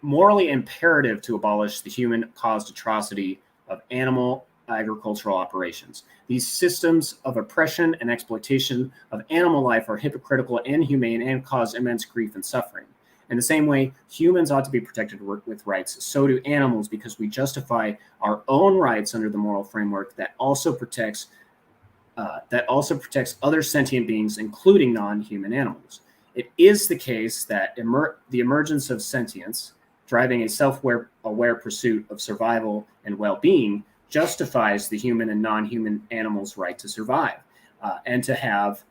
morally imperative to abolish the human-caused atrocity of animal agricultural operations. These systems of oppression and exploitation of animal life are hypocritical, inhumane, and cause immense grief and suffering. In the same way, humans ought to be protected with rights. So do animals, because we justify our own rights under the moral framework that also protects other sentient beings, including non-human animals. It is the case that the emergence of sentience, driving a self-aware pursuit of survival and well-being, justifies the human and non-human animals' right to survive and to have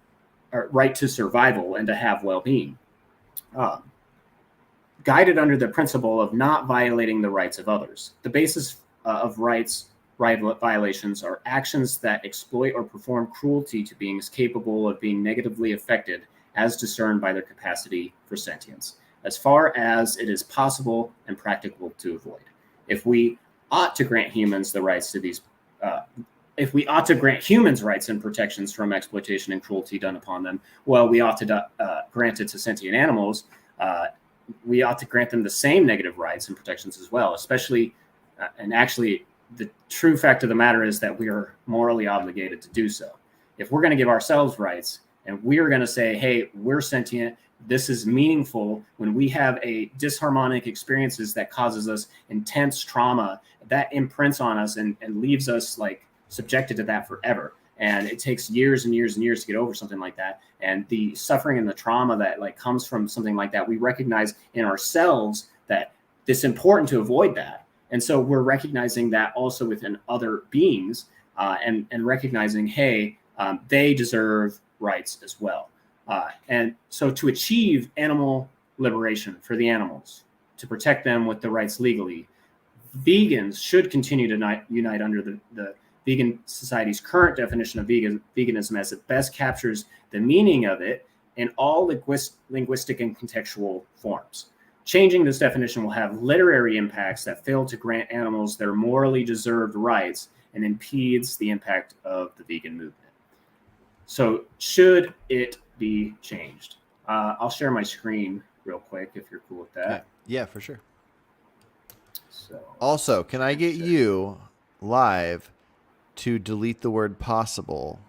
right to survival and to have well-being. Guided under the principle of not violating the rights of others. The basis of rights violations are actions that exploit or perform cruelty to beings capable of being negatively affected as discerned by their capacity for sentience, as far as it is possible and practicable to avoid. If we ought to grant humans the rights to these, if we ought to grant humans rights and protections from exploitation and cruelty done upon them, well, we ought to grant it to sentient animals. We ought to grant them the same negative rights and protections as well, especially, and actually, the true fact of the matter is that we are morally obligated to do so. If we're going to give ourselves rights and we're going to say, hey, we're sentient, this is meaningful, when we have a disharmonic experiences that causes us intense trauma, that imprints on us and leaves us like subjected to that forever. And it takes years and years and years to get over something like that. And the suffering and the trauma that like comes from something like that, we recognize in ourselves that it's important to avoid that. And so we're recognizing that also within other beings and recognizing, hey, they deserve rights as well. And so to achieve animal liberation for the animals, to protect them with the rights legally, vegans should continue to unite under the Vegan Society's current definition of veganism, as it best captures the meaning of it in all linguistic and contextual forms. Changing this definition will have literary impacts that fail to grant animals their morally deserved rights and impedes the impact of the vegan movement. So should it be changed? I'll share my screen real quick if you're cool with that. Yeah, for sure. So also, can I get you live to delete the word possible,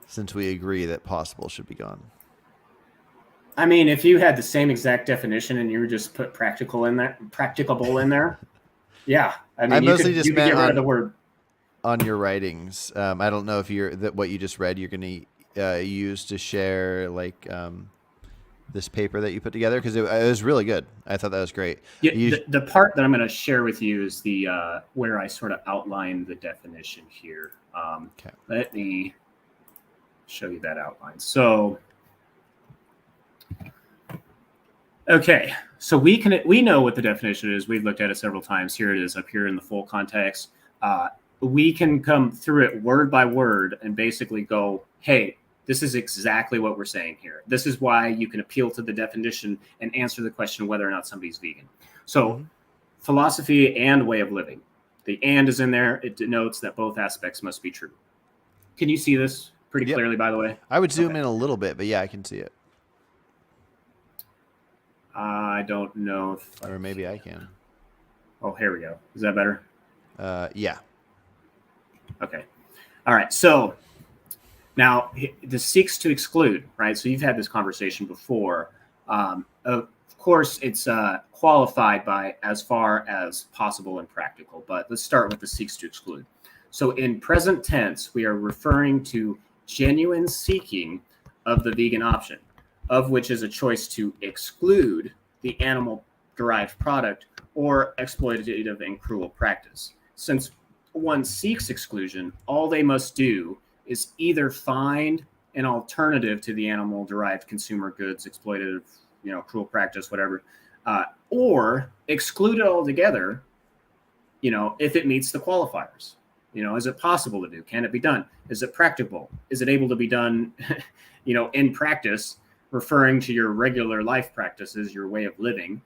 since we agree that possible should be gone? I mean, if you had the same exact definition and you were just put practicable in there, yeah. I mean, you could get rid of the word on your writings. I don't know if what you just read, you're going to use to share like this paper that you put together, because it was really good. I thought that was great. Yeah, the part that I'm going to share with you is the where I sort of outlined the definition here. Okay. Let me show you that outline. So, okay, so we know what the definition is. We've looked at it several times. Here it is up here in the full context. We can come through it word by word and basically go, hey, this is exactly what we're saying here. This is why you can appeal to the definition and answer the question whether or not somebody's vegan. So philosophy and way of living. The and is in there. It denotes that both aspects must be true. Can you see this pretty clearly, by the way? I would zoom in a little bit, but yeah, I can see it. I don't know if... Or maybe I can. Oh, here we go. Is that better? Yeah. Okay. All right. So Now, this seeks to exclude, right? So you've had this conversation before. Of course, it's qualified by as far as possible and practical, but let's start with the seeks to exclude. So in present tense, we are referring to genuine seeking of the vegan option, of which is a choice to exclude the animal derived product or exploitative and cruel practice. Since one seeks exclusion, all they must do is either find an alternative to the animal derived consumer goods, exploitative, cruel practice, whatever, or exclude it altogether, if it meets the qualifiers. Is it possible to do? Can it be done? Is it practicable? Is it able to be done, in practice, referring to your regular life practices, your way of living?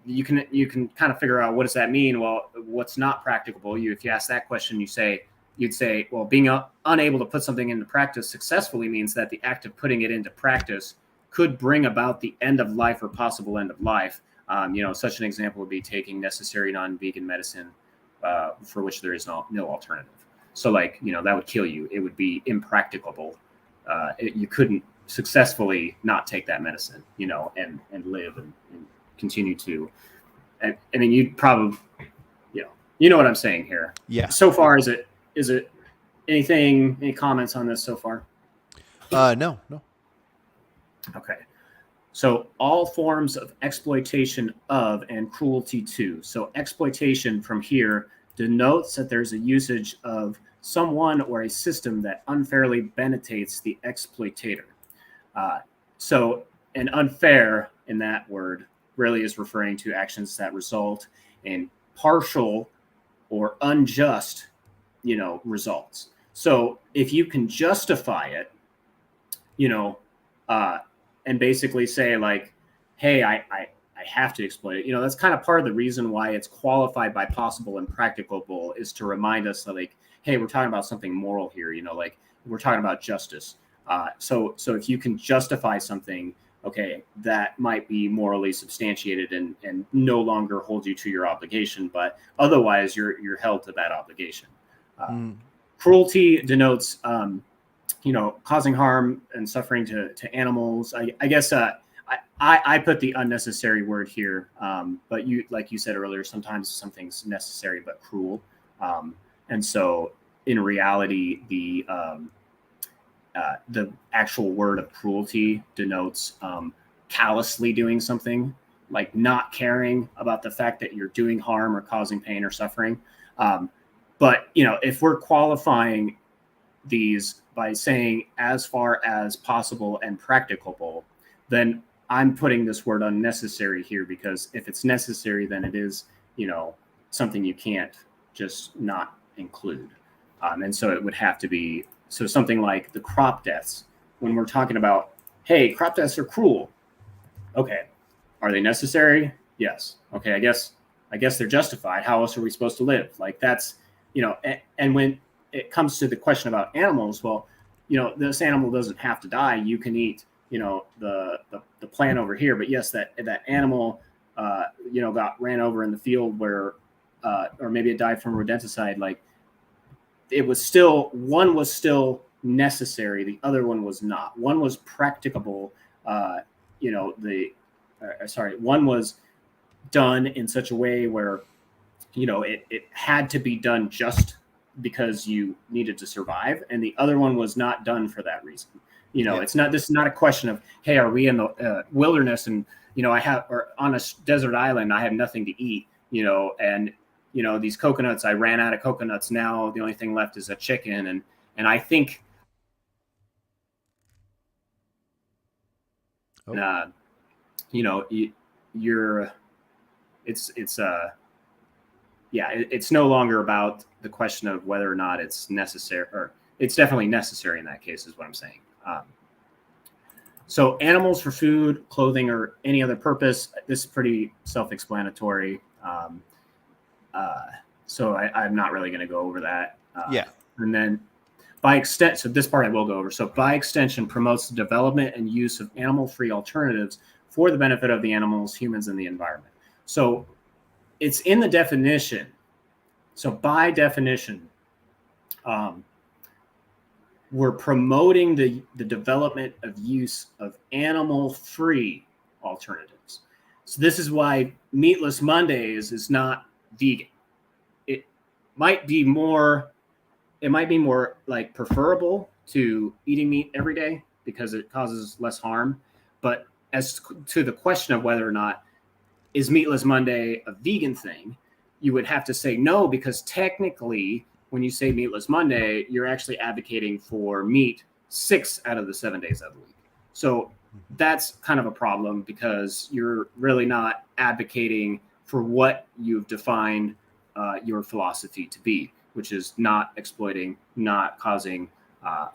You can kind of figure out, what does that mean? Well, what's not practicable? If you ask that question, you'd say, well, being unable to put something into practice successfully means that the act of putting it into practice could bring about the end of life or possible end of life. Such an example would be taking necessary non-vegan medicine for which there is no alternative. So that would kill you. It would be impracticable. You couldn't successfully not take that medicine, and live and continue to. I mean, you'd probably, you know what I'm saying here. Yeah. So far, is it any comments on this so far? No. Okay. So all forms of exploitation of and cruelty to. So exploitation from here denotes that there's a usage of someone or a system that unfairly benefits the exploitator. So an unfair in that word really is referring to actions that result in partial or unjust, results. So if you can justify it, and basically say hey, I have to exploit it. That's kind of part of the reason why it's qualified by possible and practicable, is to remind us that hey, we're talking about something moral here. We're talking about justice. So if you can justify something, okay, that might be morally substantiated and no longer hold you to your obligation, but otherwise you're held to that obligation. Cruelty denotes, causing harm and suffering to animals. I guess I put the unnecessary word here, but like you said earlier, sometimes something's necessary but cruel, and so in reality, the actual word of cruelty denotes callously doing something, like not caring about the fact that you're doing harm or causing pain or suffering. But if we're qualifying these by saying as far as possible and practicable, then I'm putting this word unnecessary here, because if it's necessary, then it is, something you can't just not include. And so it would have to be, so something like the crop deaths, when we're talking about, hey, crop deaths are cruel. Okay. Are they necessary? Yes. Okay. I guess they're justified. How else are we supposed to live? That's, and when it comes to the question about animals, well, this animal doesn't have to die. You can eat, the plant over here, but yes, that animal, got ran over in the field where, or maybe it died from rodenticide. One was still necessary. The other one was not. One was practicable. One was done in such a way where, it had to be done just because you needed to survive, and the other one was not done for that reason. This is not a question of, hey, are we in the wilderness and or on a desert island, I have nothing to eat, and these coconuts, I ran out of coconuts, now the only thing left is a chicken, and I think it's no longer about the question of whether or not it's necessary, or it's definitely necessary in that case, is what I'm saying. So animals for food, clothing, or any other purpose, this is pretty self-explanatory. So I'm not really going to go over that. And then by extent, so this part I will go over. So by extension, promotes the development and use of animal-free alternatives for the benefit of the animals, humans, and the environment. So it's in the definition. So by definition, we're promoting the development of use of animal-free alternatives. So this is why Meatless Mondays is not vegan. It might be more like preferable to eating meat every day because it causes less harm. But as to the question of whether or not is Meatless Monday a vegan thing, you would have to say no, because technically when you say Meatless Monday, you're actually advocating for meat 6 out of the 7 days of the week. So that's kind of a problem because you're really not advocating for what you've defined your philosophy to be, which is not exploiting, not causing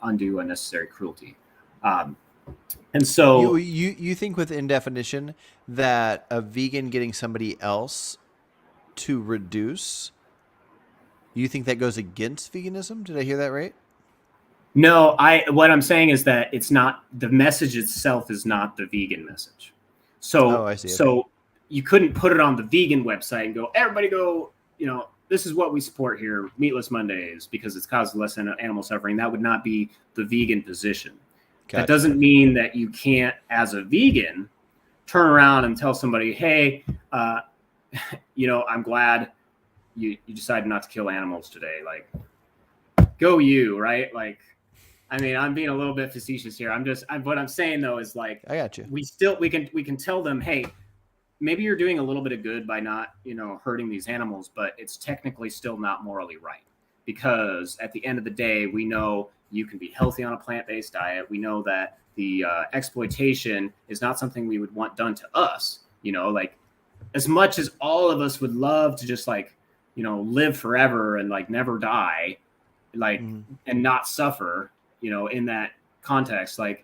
undue unnecessary cruelty. And so you think within definition that a vegan getting somebody else to reduce, you think that goes against veganism? Did I hear that right? no, what I'm saying is that it's not, the message itself is not the vegan message. So I see. Okay. So you couldn't put it on the vegan website and go, everybody go, this is what we support here, Meatless Mondays, because it's caused less animal suffering. That would not be the vegan position. Gotcha. That doesn't mean that you can't, as a vegan, turn around and tell somebody, hey, I'm glad you decided not to kill animals today. Like, go you, right? Like, I mean, I'm being a little bit facetious here. What I'm saying though is like, I got you. We can tell them, hey, maybe you're doing a little bit of good by not, hurting these animals, but it's technically still not morally right, because at the end of the day, we know you can be healthy on a plant-based diet. We know that the exploitation is not something we would want done to us. Like, as much as all of us would love to just like, live forever and like never die, like, and not suffer, in that context, like,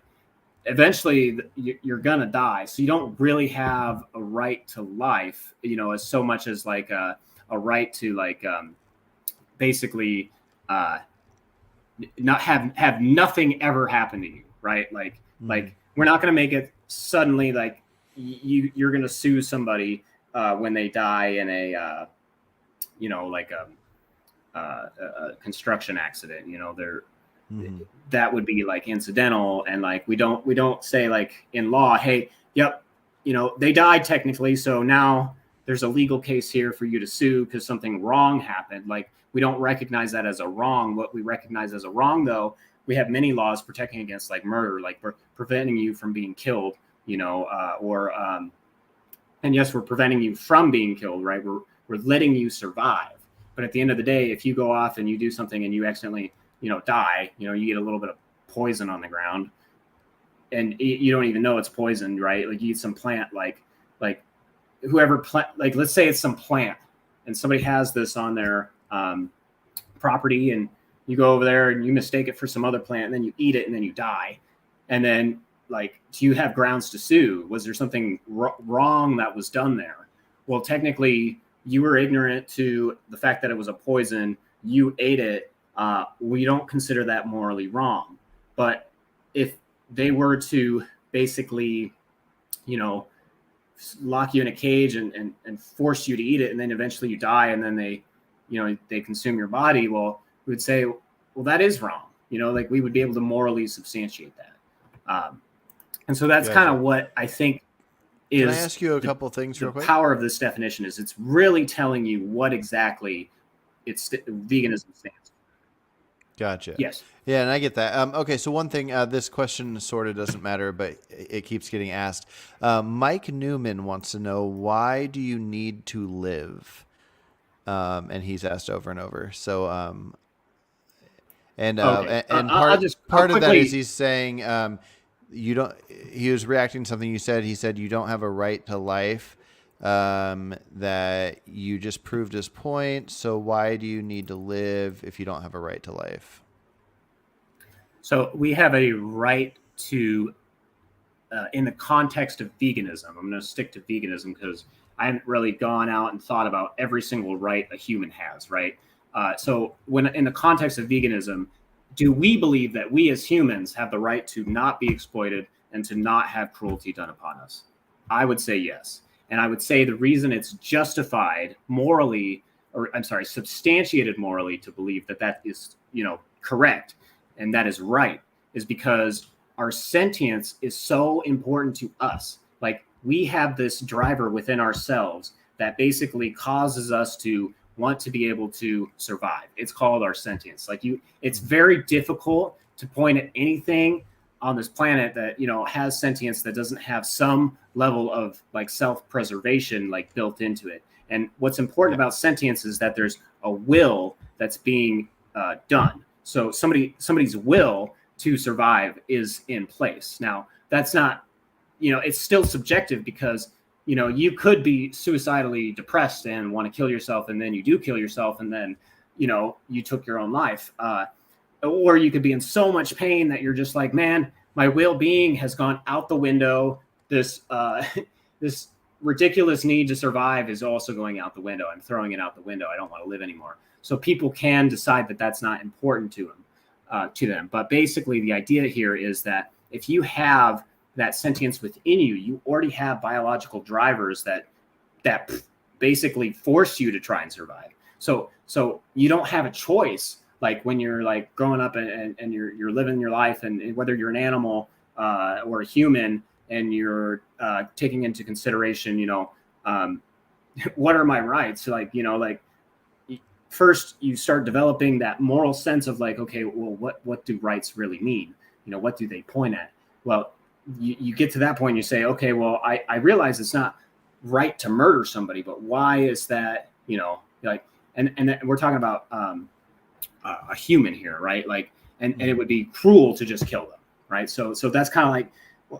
eventually you're gonna die. So you don't really have a right to life, as so much as like a right to like basically not have nothing ever happen to you, right? Like we're not gonna make it suddenly like you're gonna sue somebody when they die in a a construction accident. That would be like incidental, and like we don't say like in law, hey, yep, they died technically, so now there's a legal case here for you to sue because something wrong happened. Like, we don't recognize that as a wrong. What we recognize as a wrong, though, we have many laws protecting against like murder, like we're preventing you from being killed, and yes, we're preventing you from being killed, right? We're letting you survive. But at the end of the day, if you go off and you do something and you accidentally die, you get a little bit of poison on the ground and you don't even know it's poisoned, right? Like, you eat some plant, like whoever plant, like, let's say it's some plant and somebody has this on their property, and you go over there and you mistake it for some other plant, and then you eat it and then you die. And then, like, do you have grounds to sue? Was there something wrong that was done there? Well, technically you were ignorant to the fact that it was a poison. You ate it. We don't consider that morally wrong. But if they were to basically, lock you in a cage and force you to eat it, and then eventually you die, and then they consume your body, well, we would say, well, that is wrong. Like, we would be able to morally substantiate that. And so that's kind of what I think is. Can I ask you a couple things real quick? The power of this definition is it's really telling you what exactly veganism stands. Gotcha. Yes. Yeah, and I get that. Okay, so one thing, this question sort of doesn't matter, but it keeps getting asked. Mike Newman wants to know, why do you need to live? And he's asked over and over. So, and part of that is he's saying, he was reacting to something you said. He said, you don't have a right to life, that you just proved his point. So why do you need to live if you don't have a right to life? So we have a right to, in the context of veganism, I'm going to stick to veganism because I haven't really gone out and thought about every single right a human has, right? So when in the context of veganism, do we believe that we as humans have the right to not be exploited and to not have cruelty done upon us? I would say yes. And I would say the reason it's justified morally, or I'm sorry, substantiated morally to believe that is, correct, and that is right, is because our sentience is so important to us. Like, we have this driver within ourselves that basically causes us to want to be able to survive. It's called our sentience. Like, it's very difficult to point at anything on this planet that, you know, has sentience that doesn't have some level of like self-preservation like built into it. And what's important about sentience is that there's a will that's being done. So somebody's will to survive is in place. Now, that's not, you know, it's still subjective, because, you know, you could be suicidally depressed and want to kill yourself, and then you do kill yourself, and then, you know, you took your own life. Or you could be in so much pain that you're just like, man, my well-being has gone out the window. This this ridiculous need to survive is also going out the window. I'm throwing it out the window. I don't want to live anymore. So people can decide that that's not important to them. But basically, the idea here is that if you have that sentience within you, you already have biological drivers that basically force you to try and survive. So you don't have a choice. Like, when you're like growing up and you're living your life, and whether you're an animal or a human, and you're taking into consideration, you know, what are my rights? Like, you know, like, first you start developing that moral sense of like, okay, well, what do rights really mean? You know, what do they point at? Well, you get to that point, and you say, okay, well, I realize it's not right to murder somebody, but why is that? You know, like, and we're talking about a human here, right? Like, and it would be cruel to just kill them, right? So that's kind of like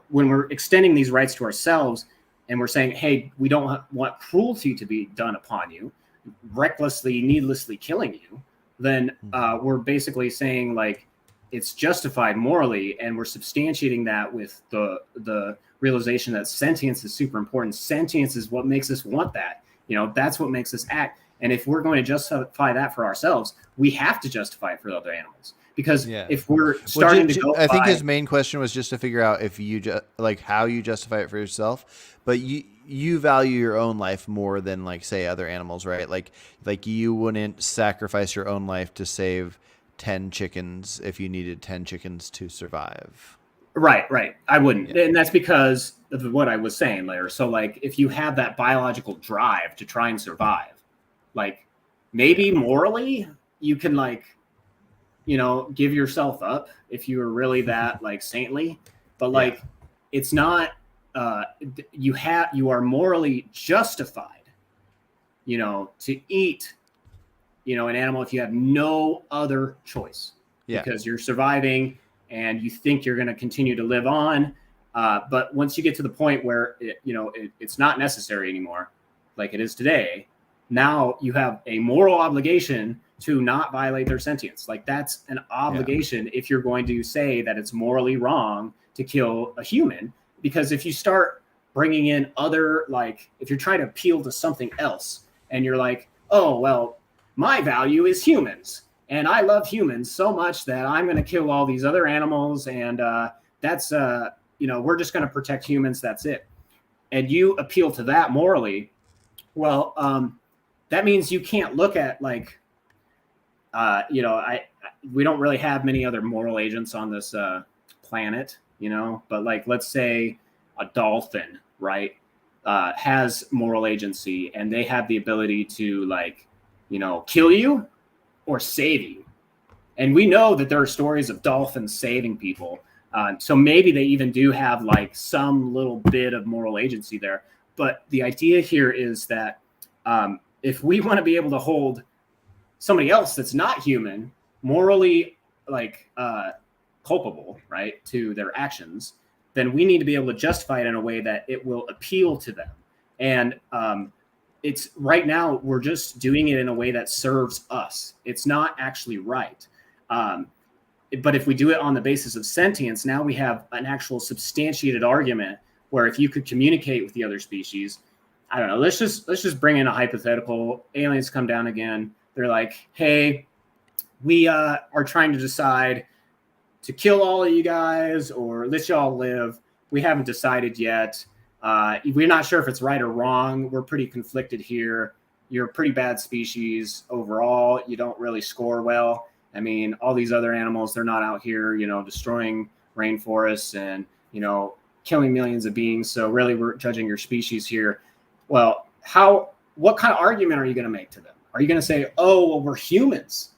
when we're extending these rights to ourselves, and we're saying, hey, we don't want cruelty to be done upon you, recklessly, needlessly killing you, then we're basically saying like it's justified morally, and we're substantiating that with the realization that sentience is super important. Sentience is what makes us want that. You know, that's what makes us act. And if we're going to justify that for ourselves, we have to justify it for other animals. Because if we're starting to go, I think his main question was just to figure out if you like how you justify it for yourself, but you value your own life more than, like, say, other animals, right? Like you wouldn't sacrifice your own life to save 10 chickens if you needed 10 chickens to survive. Right. I wouldn't. And that's because of what I was saying later. So like, if you have that biological drive to try and survive, like, maybe morally you can, like, you know, give yourself up if you were really that like saintly, but like, it's not, you are morally justified, you know, to eat, you know, an animal if you have no other choice, because you're surviving and you think you're going to continue to live on. But once you get to the point where it's not necessary anymore, like it is today, now you have a moral obligation to not violate their sentience. Like, that's an obligation if you're going to say that it's morally wrong to kill a human. Because if you start bringing in other, like, if you're trying to appeal to something else and you're like, oh, well, my value is humans and I love humans so much that I'm going to kill all these other animals, and that's, we're just going to protect humans. That's it. And you appeal to that morally. Well, that means you can't look at, like, we don't really have many other moral agents on this planet, you know, but like, let's say a dolphin, right, has moral agency, and they have the ability to, like, you know, kill you or save you. And we know that there are stories of dolphins saving people. So maybe they even do have like some little bit of moral agency there. But the idea here is that if we want to be able to hold somebody else that's not human morally, like, culpable, right, to their actions, then we need to be able to justify it in a way that it will appeal to them. And it's right now we're just doing it in a way that serves us. It's not actually right. But if we do it on the basis of sentience, now we have an actual substantiated argument where if you could communicate with the other species, I don't know, let's just bring in a hypothetical. Aliens come down again. They're like, hey, we are trying to decide to kill all of you guys or let y'all live. We haven't decided yet. We're not sure if it's right or wrong. We're pretty conflicted here. You're a pretty bad species overall. You don't really score well. I mean, all these other animals, they're not out here, destroying rainforests and, killing millions of beings. So really we're judging your species here. Well, what kind of argument are you going to make to them? Are you going to say, oh, well, we're humans?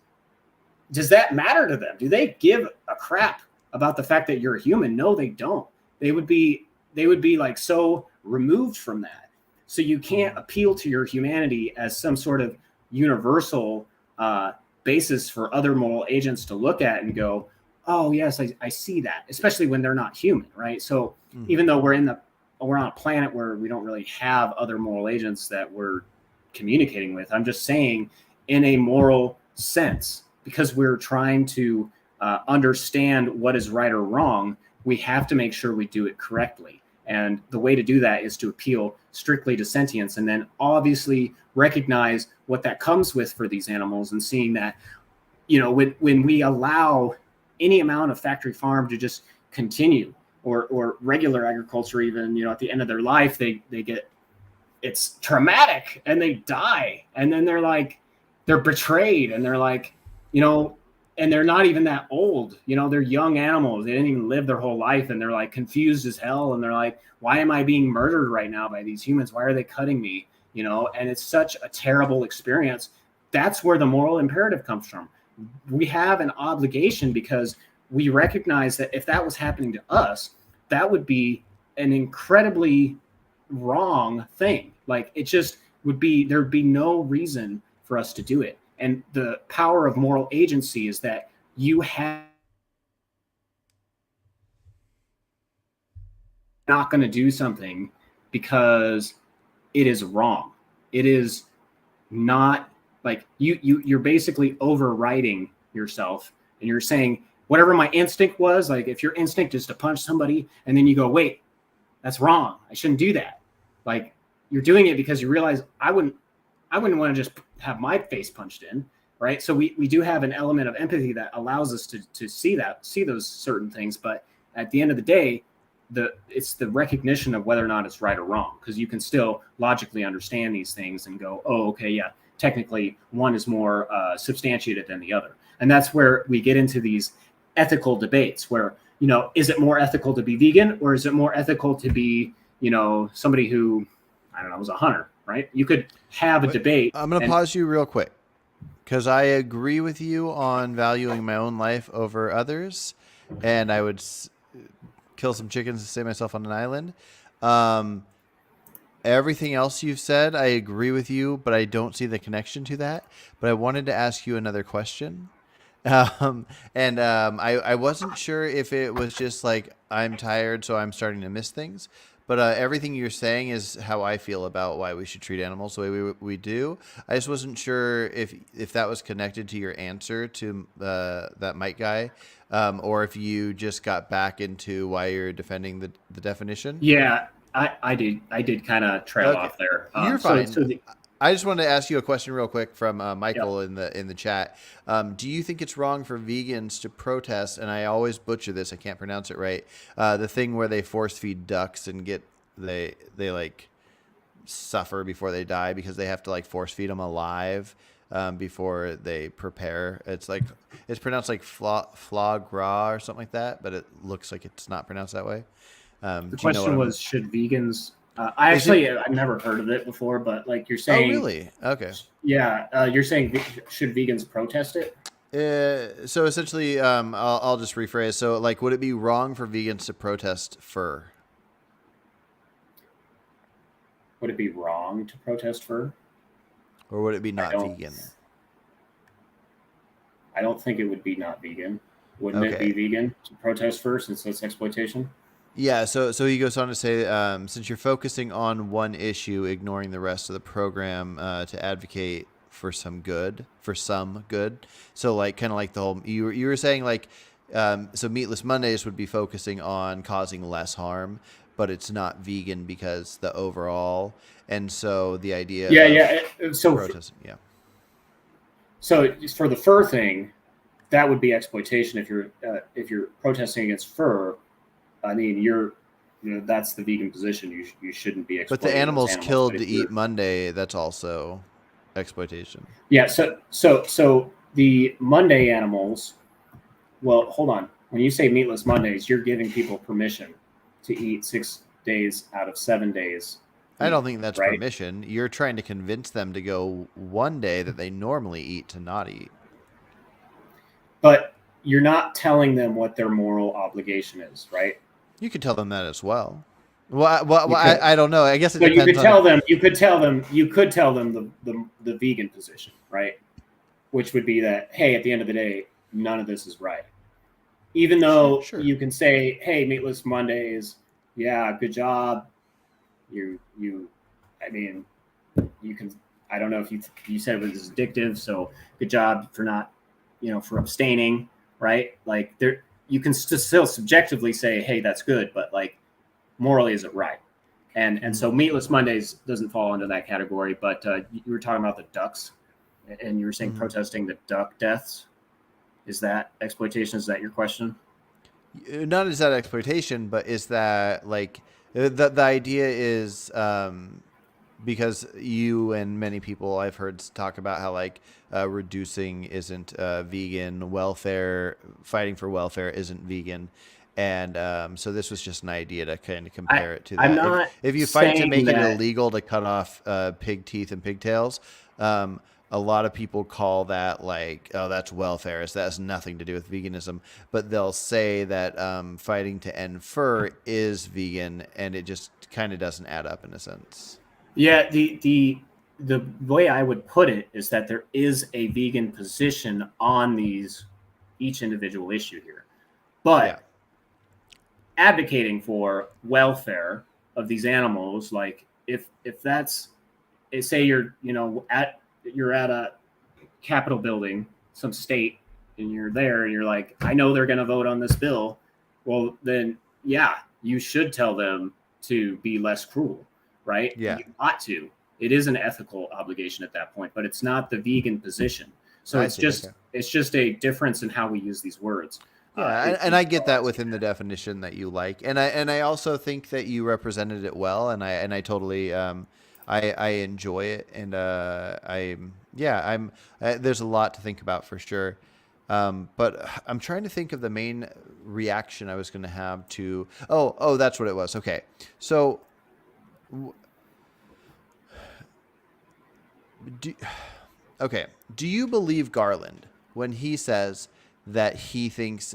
Does that matter to them? Do they give a crap about the fact that you're a human? No, they don't. They would be like so removed from that. So you can't appeal to your humanity as some sort of universal basis for other moral agents to look at and go, oh yes, I see that, especially when they're not human, right? So even though we're on a planet where we don't really have other moral agents that we're communicating with, I'm just saying in a moral sense, because we're trying to understand what is right or wrong, we have to make sure we do it correctly. And the way to do that is to appeal strictly to sentience, and then obviously recognize what that comes with for these animals, and seeing that, when we allow any amount of factory farm to just continue, or regular agriculture, even, at the end of their life, they get, it's traumatic and they die. And then they're betrayed, and they're like, and they're not even that old, they're young animals. They didn't even live their whole life. And they're like confused as hell. And they're like, why am I being murdered right now by these humans? Why are they cutting me? And it's such a terrible experience. That's where the moral imperative comes from. We have an obligation, because we recognize that if that was happening to us, that would be an incredibly wrong thing. Like, it just would be, there'd be no reason for us to do it. And the power of moral agency is that you have not going to do something because it is wrong. It is not like you're basically overriding yourself, and you're saying whatever my instinct was, like if your instinct is to punch somebody and then you go, wait, that's wrong, I shouldn't do that. Like, you're doing it because you realize I wouldn't want to just have my face punched in, right? So we do have an element of empathy that allows us to see those certain things. But at the end of the day, it's the recognition of whether or not it's right or wrong, because you can still logically understand these things and go, oh, okay, yeah, technically one is more substantiated than the other. And that's where we get into these ethical debates where, is it more ethical to be vegan, or is it more ethical to be, somebody who, I don't know, was a hunter, right? You could have a debate. I'm going to pause you real quick, because I agree with you on valuing my own life over others, and I would kill some chickens to save myself on an island. Everything else you've said, I agree with you, but I don't see the connection to that. But I wanted to ask you another question. I wasn't sure if it was just like I'm tired, so I'm starting to miss things. But everything you're saying is how I feel about why we should treat animals the way we do. I just wasn't sure if that was connected to your answer to that Mike guy, or if you just got back into why you're defending the definition. Yeah, I did kind of trail off there. You're fine. I just wanted to ask you a question real quick from Michael in the chat. Do you think it's wrong for vegans to protest? And I always butcher this; I can't pronounce it right. The thing where they force feed ducks and they like suffer before they die because they have to like force feed them alive before they prepare. It's pronounced like foie gras or something like that, but it looks like it's not pronounced that way. The question was, should vegans? I've never heard of it before, but like you're saying. Oh, really? Okay. Yeah, you're saying should vegans protest it? So essentially, I'll just rephrase. So, like, would it be wrong for vegans to protest fur? Would it be wrong to protest fur? Or would it be not vegan? I don't think it would be not vegan. Wouldn't it be vegan to protest fur, since it's exploitation? Yeah, so he goes on to say, since you're focusing on one issue, ignoring the rest of the program to advocate for some good. So like kind of like the whole you were saying like so Meatless Mondays would be focusing on causing less harm, but it's not vegan because the overall, and so the idea so protesting, So for the fur thing, that would be exploitation. If you're protesting against fur, I mean, that's the vegan position. You shouldn't be exploiting. But the animals killed to eat Monday, that's also exploitation. Yeah. So the Monday animals. Well, hold on. When you say meatless Mondays, you're giving people permission to eat 6 days out of 7 days, I don't think that's right? permission. You're trying to convince them to go one day that they normally eat to not eat. But you're not telling them what their moral obligation is, right? You could tell them that as well. Well, You could. I don't know. I guess it So you depends could on if. tell them. You could tell them. You could tell them the vegan position, right? Which would be that, hey, at the end of the day, none of this is right. Even though Sure. you can say, hey, meatless Mondays, yeah, good job. You, I mean, you can. I don't know if you said it was addictive, so good job for not, for abstaining, right? Like there, you can still subjectively say, hey, that's good, but like morally, is it right? And so meatless Mondays doesn't fall into that category. But you were talking about the ducks, and you were saying Mm-hmm. protesting the duck deaths. Is that exploitation? Is that your question? Not is that exploitation, but is that like the idea is because you and many people I've heard talk about how like reducing isn't vegan, welfare, fighting for welfare isn't vegan. And so this was just an idea to kind of I compare it to I'm that. not If you fight to saying make it that. illegal to cut off pig teeth and pigtails, um, a lot of people call that like, oh, that's welfare. So that has nothing to do with veganism. But they'll say that fighting to end fur is vegan, and it just kind of doesn't add up in a sense. Yeah, the way I would put it is that there is a vegan position on these each individual issue here, Yeah. but advocating for welfare of these animals, like if that's, say you're at a Capitol building, some state, and you're there and you're like, I know they're going to vote on this bill. Well, then, yeah, you should tell them to be less cruel, right? Yeah. You ought to. It is an ethical obligation at that point, but it's not the vegan position. So I it's see. Okay. just a difference in how we use these words. Yeah, and I get that within the definition that you like, and I also think that you represented it well, and I totally I enjoy it, and I'm there's a lot to think about for sure, but I'm trying to think of the main reaction I was going to have to that's what it was. Okay, so do, okay, do you believe Garland when he says that he thinks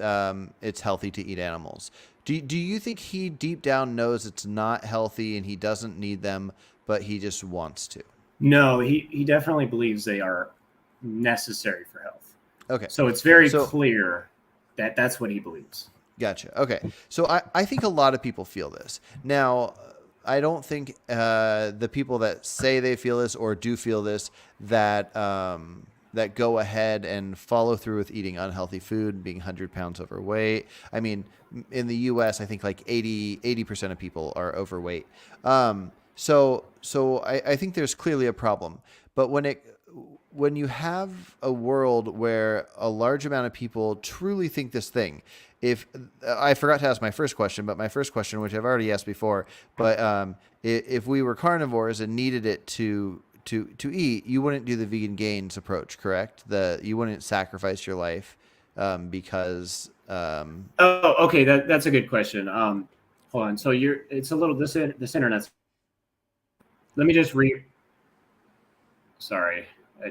it's healthy to eat animals? Do you think he deep down knows it's not healthy and he doesn't need them, but he just wants to? No, he definitely believes they are necessary for health. Okay. So it's very So, clear that that's what he believes. gotcha. Okay. So I think a lot of people feel this. Now, I don't think the people that say they feel this or do feel this that go ahead and follow through with eating unhealthy food, being 100 pounds overweight. I mean, in the U.S., I think like 80% of people are overweight. So I think there's clearly a problem. But when you have a world where a large amount of people truly think this thing, if I forgot to ask my first question, but my first question, which I've already asked before, but if we were carnivores and needed it to eat, you wouldn't do the vegan gains approach, correct? You wouldn't sacrifice your life because Oh, okay. That's a good question. Hold on. So it's a little this internet's. Let me just Sorry,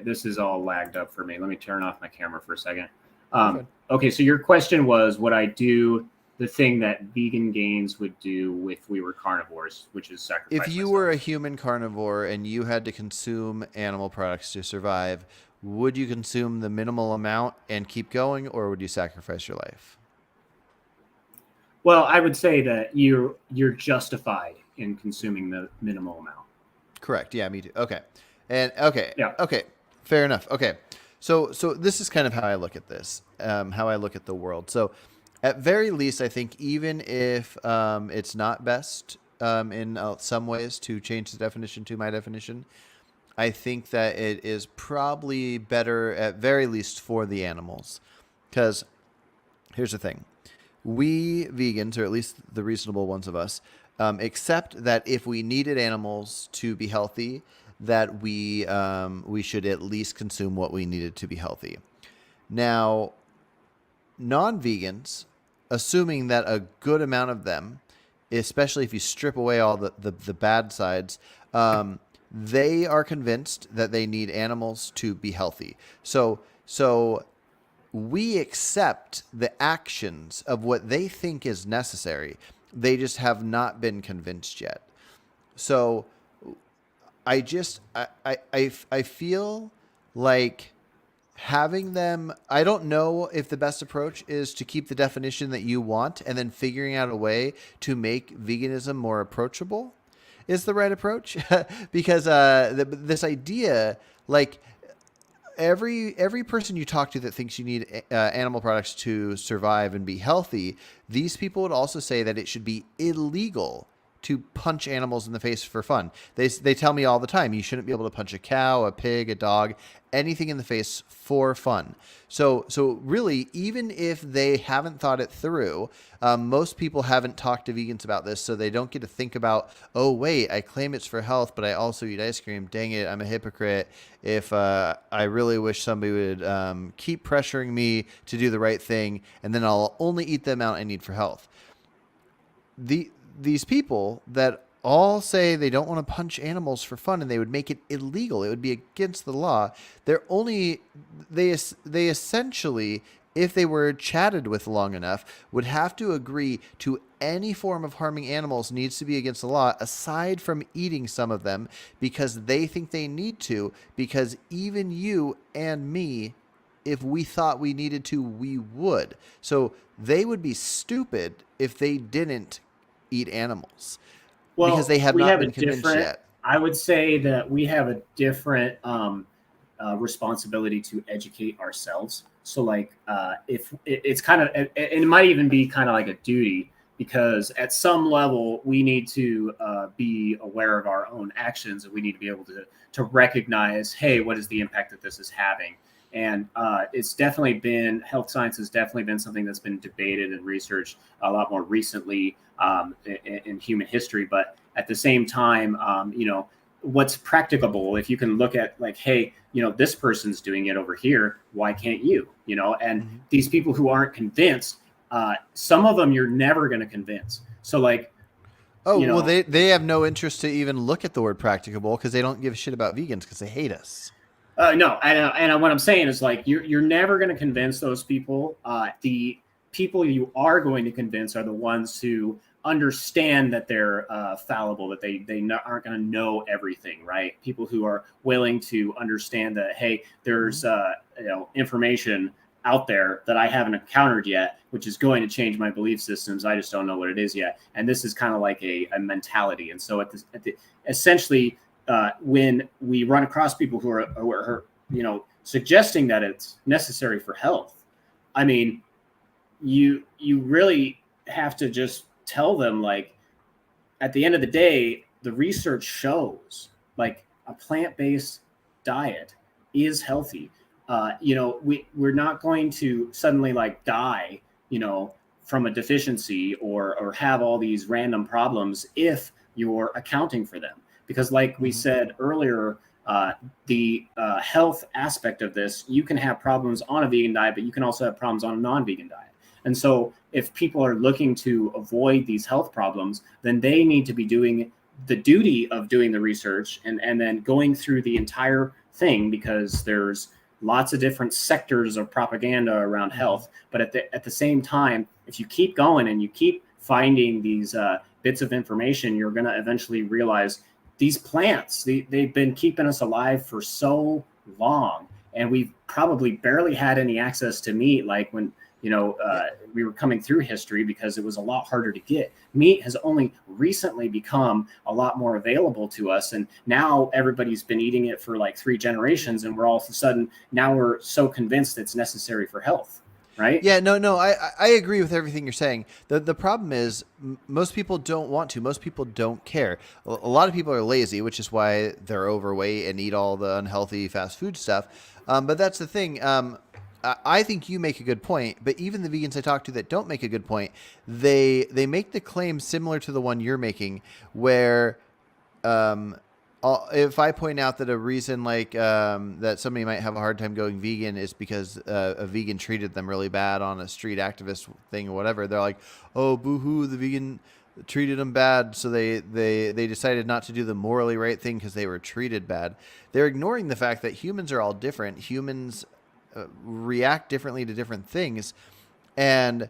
this is all lagged up for me. Let me turn off my camera for a second. you're fine. Okay, so your question was, would I do the thing that vegan gains would do if we were carnivores, which is sacrifice If you myself? were a human carnivore and you had to consume animal products to survive, would you consume the minimal amount and keep going, or would you sacrifice your life? Well, I would say that you're justified in consuming the minimal amount. Correct. Yeah, me too. Okay. And okay. Yeah. Okay. Fair enough. Okay. So this is kind of how I look at this, how I look at the world. So at very least, I think even if it's not best in some ways to change the definition to my definition, I think that it is probably better at very least for the animals. Because here's the thing. We vegans, or at least the reasonable ones of us, accept that if we needed animals to be healthy, that we should at least consume what we needed to be healthy. Now, non-vegans, assuming that a good amount of them, especially if you strip away all the bad sides, they are convinced that they need animals to be healthy. So we accept the actions of what they think is necessary. They just have not been convinced yet. So I feel like having them, I don't know if the best approach is to keep the definition that you want and then figuring out a way to make veganism more approachable is the right approach. Because this idea, like, every person you talk to that thinks you need animal products to survive and be healthy, these people would also say that it should be illegal to punch animals in the face for fun. They tell me all the time, you shouldn't be able to punch a cow, a pig, a dog, anything in the face for fun. So really, even if they haven't thought it through, most people haven't talked to vegans about this, so they don't get to think about, oh wait, I claim it's for health, but I also eat ice cream. Dang it, I'm a hypocrite. If I really wish somebody would keep pressuring me to do the right thing, and then I'll only eat the amount I need for health. These people that all say they don't want to punch animals for fun and they would make it illegal, it would be against the law. They essentially, if they were chatted with long enough, would have to agree to any form of harming animals needs to be against the law, aside from eating some of them, because they think they need to, because even you and me, if we thought we needed to, we would. So they would be stupid if they didn't eat animals, because they have not been convinced yet. I would say that we have a different responsibility to educate ourselves. So like if it's kind of, it might even be kind of like a duty, because at some level we need to be aware of our own actions, and we need to be able to recognize, hey, what is the impact that this is having? And it's definitely been, health science has definitely been something that's been debated and researched a lot more recently in human history. But at the same time, what's practicable, if you can look at like, hey, this person's doing it over here, why can't you? And these people who aren't convinced, some of them you're never going to convince. So like, well, they have no interest to even look at the word practicable, because they don't give a shit about vegans because they hate us. No, and what I'm saying is like you're never going to convince those people. The people you are going to convince are the ones who understand that they're fallible, that they aren't going to know everything, right? People who are willing to understand that, hey, there's information out there that I haven't encountered yet, which is going to change my belief systems. I just don't know what it is yet, and this is kind of like a mentality. And so essentially. When we run across people who are suggesting that it's necessary for health, I mean, you really have to just tell them, like, at the end of the day, the research shows like a plant-based diet is healthy. We're not going to suddenly like die, from a deficiency or have all these random problems if you're accounting for them. Because like we said earlier, the health aspect of this, you can have problems on a vegan diet, but you can also have problems on a non-vegan diet. And so if people are looking to avoid these health problems, then they need to be doing the duty of doing the research and then going through the entire thing, because there's lots of different sectors of propaganda around health. But at the same time, if you keep going and you keep finding these bits of information, you're going to eventually realize these plants, they've been keeping us alive for so long, and we've probably barely had any access to meat, like when we were coming through history, because it was a lot harder to get. Meat has only recently become a lot more available to us, and now everybody's been eating it for like 3 generations, and we're all of a sudden, now we're so convinced it's necessary for health. Right? Yeah, no, I agree with everything you're saying. The problem is most people don't want to. Most people don't care. A lot of people are lazy, which is why they're overweight and eat all the unhealthy fast food stuff. But that's the thing. I think you make a good point, but even the vegans I talk to that don't make a good point, they make the claim similar to the one you're making, where if I point out that a reason like that somebody might have a hard time going vegan is because a vegan treated them really bad on a street activist thing or whatever, they're like, oh, boo-hoo, the vegan treated them bad, so they decided not to do the morally right thing because they were treated bad. They're ignoring the fact that humans are all different. Humans react differently to different things, and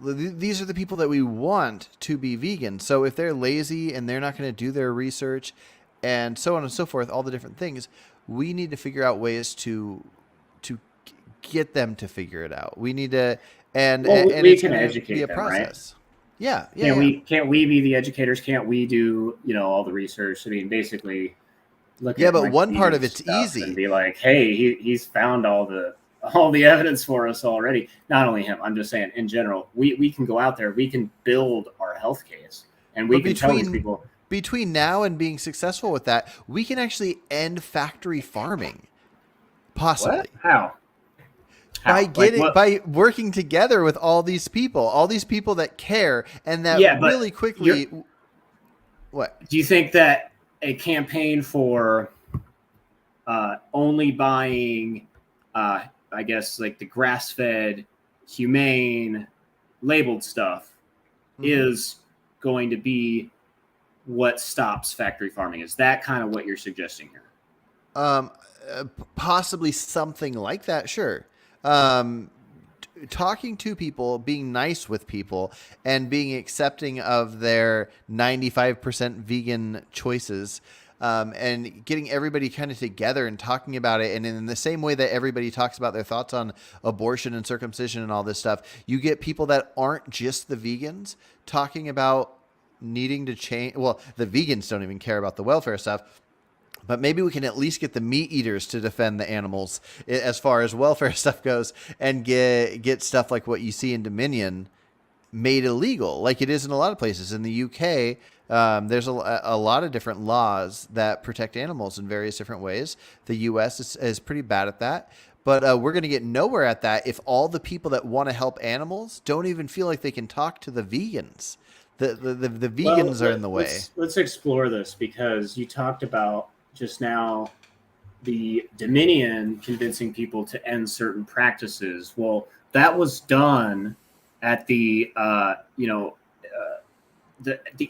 these are the people that we want to be vegan. So if they're lazy and they're not going to do their research and so on and so forth, all the different things, we need to figure out ways to get them to figure it out. We need to, and we it's can going to educate be a them, process. Right? Yeah. Can't we be the educators? Can't we do, all the research? I mean, basically look at but Mike one part of Stevens' it's stuff easy and be like, hey, he's found all the evidence for us already. Not only him, I'm just saying in general, we can go out there, we can build our health case, and we can tell these people. Between now and being successful with that, we can actually end factory farming. Possibly. What? How? By working together with all these people that care, and that really quickly. What do you think that a campaign for only buying, I guess, like the grass-fed, humane, labeled stuff is going to be what stops factory farming? Is that kind of what you're suggesting here? Possibly something like that. Sure. Talking to people, being nice with people, and being accepting of their 95% vegan choices, and getting everybody kind of together and talking about it. And in the same way that everybody talks about their thoughts on abortion and circumcision and all this stuff, you get people that aren't just the vegans talking about needing to change. Well, the vegans don't even care about the welfare stuff. But maybe we can at least get the meat eaters to defend the animals as far as welfare stuff goes, and get stuff like what you see in Dominion made illegal, like it is in a lot of places. In the UK, there's a lot of different laws that protect animals in various different ways. The US is pretty bad at that. But we're going to get nowhere at that if all the people that want to help animals don't even feel like they can talk to the vegans. The vegans are in the way. Let's explore this, because you talked about just now the Dominion convincing people to end certain practices. Well, that was done at the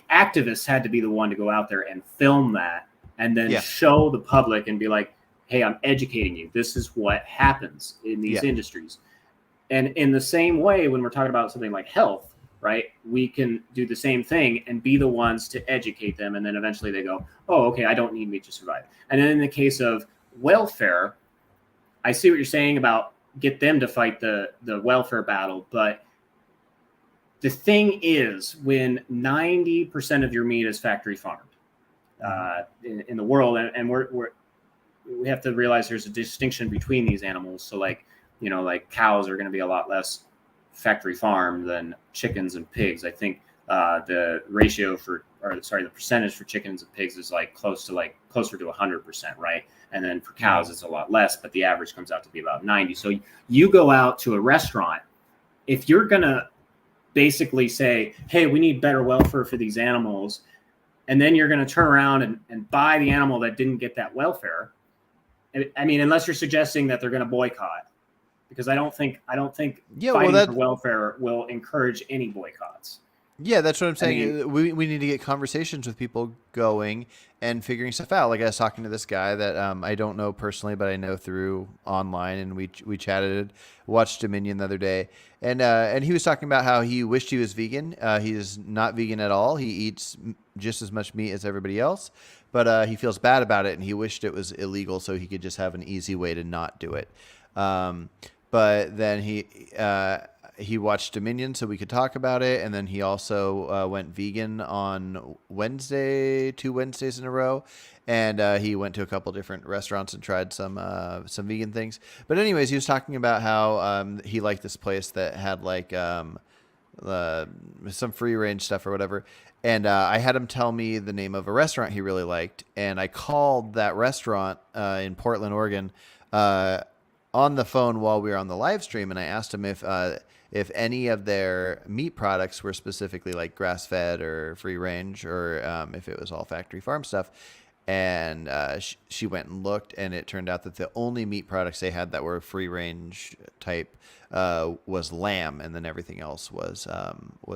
activists had to be the one to go out there and film that, and then show the public and be like, hey, I'm educating you. This is what happens in these industries. And in the same way, when we're talking about something like health, right, we can do the same thing and be the ones to educate them. And then eventually they go, oh, okay, I don't need meat to survive. And then in the case of welfare, I see what you're saying about get them to fight the welfare battle. But the thing is, when 90% of your meat is factory farmed in the world, and we have to realize there's a distinction between these animals. So like cows are going to be a lot less factory farmed than chickens and pigs. I think the percentage for chickens and pigs is closer to 100%, right? And then for cows, it's a lot less, but the average comes out to be about 90. So you go out to a restaurant, if you're going to basically say, hey, we need better welfare for these animals, and then you're going to turn around and buy the animal that didn't get that welfare. I mean, unless you're suggesting that they're going to boycott, because I don't think fighting for welfare will encourage any boycotts. Yeah, that's what I'm saying. We need to get conversations with people going and figuring stuff out. Like I was talking to this guy that I don't know personally, but I know through online, and we chatted, watched Dominion the other day, and he was talking about how he wished he was vegan. He is not vegan at all. He eats just as much meat as everybody else, but he feels bad about it, and he wished it was illegal so he could just have an easy way to not do it. But then he watched Dominion so we could talk about it, and then he also went vegan on two Wednesdays in a row, and he went to a couple different restaurants and tried some vegan things. But anyways, he was talking about how he liked this place that had some free range stuff or whatever, and I had him tell me the name of a restaurant he really liked, and I called that restaurant in Portland, Oregon, on the phone while we were on the live stream, and I asked him if if any of their meat products were specifically like grass fed or free range, or if it was all factory farm stuff. And she went and looked, and it turned out that the only meat products they had that were free range type was lamb, and then everything else was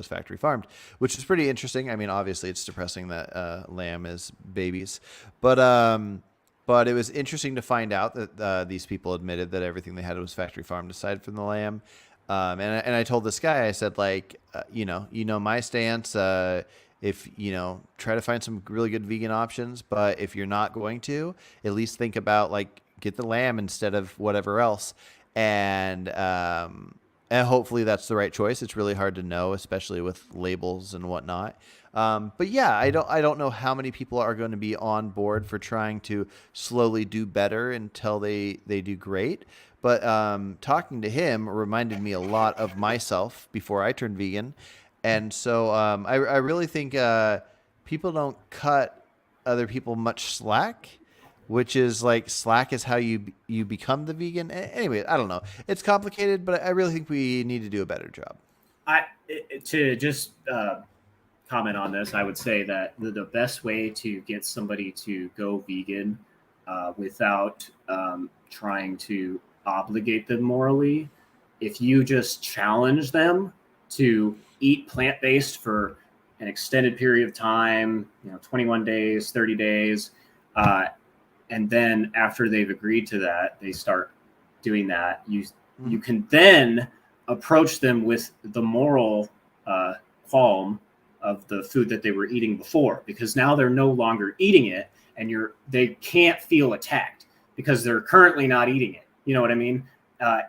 factory farmed, which is pretty interesting. I mean, obviously, it's depressing that lamb is babies, but it was interesting to find out that these people admitted that everything they had was factory farmed aside from the lamb. And I told this guy, I said, like, my stance. If try to find some really good vegan options, but if you're not going to, at least think about like get the lamb instead of whatever else, and hopefully that's the right choice. It's really hard to know, especially with labels and whatnot. But yeah, I don't know how many people are going to be on board for trying to slowly do better until they do great. But talking to him reminded me a lot of myself before I turned vegan. And so I really think people don't cut other people much slack, which is like slack is how you become the vegan. Anyway, I don't know. It's complicated, but I really think we need to do a better job. To just comment on this, I would say that the best way to get somebody to go vegan without trying to obligate them morally, if you just challenge them to eat plant-based for an extended period of time, 21 days, 30 days, and then after they've agreed to that, they start doing that. You can then approach them with the moral qualm of the food that they were eating before, because now they're no longer eating it, and they can't feel attacked because they're currently not eating it. You know what I mean?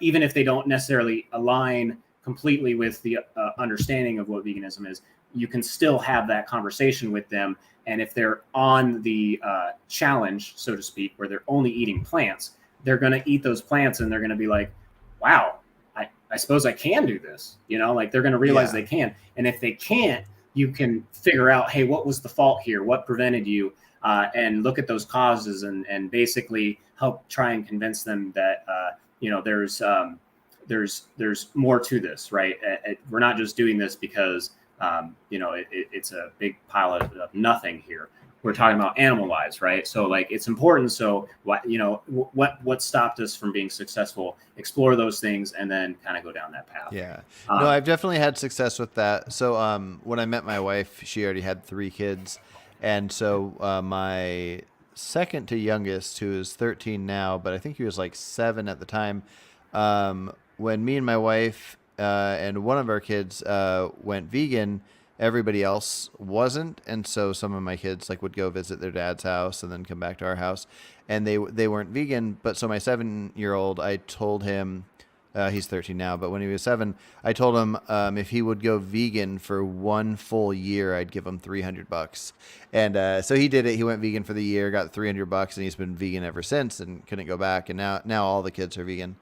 Even if they don't necessarily align completely with the understanding of what veganism is, you can still have that conversation with them. And if they're on the challenge, so to speak, where they're only eating plants, they're going to eat those plants and they're going to be like, wow, I suppose I can do this. Like they're going to realize they can. And if they can't, you can figure out, hey, what was the fault here? What prevented you? And look at those causes and basically help try and convince them that, there's more to this, right? We're not just doing this because, it's a big pile of nothing here. We're talking about animal lives, right? So like it's important. So what stopped us from being successful? Explore those things and then kind of go down that path. Yeah. No, I've definitely had success with that. So when I met my wife, she already had 3 kids. And so my second to youngest, who is 13 now, but I think he was like 7 at the time, when me and my wife and one of our kids went vegan, everybody else wasn't. And so some of my kids like would go visit their dad's house and then come back to our house, and they weren't vegan. But so my 7-year-old, I told him, he's 13 now, but when he was 7, I told him if he would go vegan for 1 full year, I'd give him $300. And so he did it. He went vegan for the year, got $300, and he's been vegan ever since and couldn't go back. And now all the kids are vegan.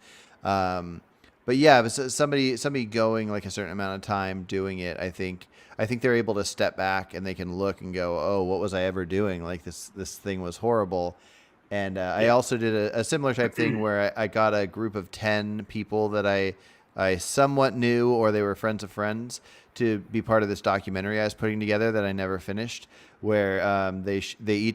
But yeah, somebody going like a certain amount of time doing it, I think they're able to step back and they can look and go, oh, what was I ever doing? Like this thing was horrible. And I also did a similar type thing where I got a group of 10 people that I somewhat knew, or they were friends of friends, to be part of this documentary I was putting together that I never finished, where they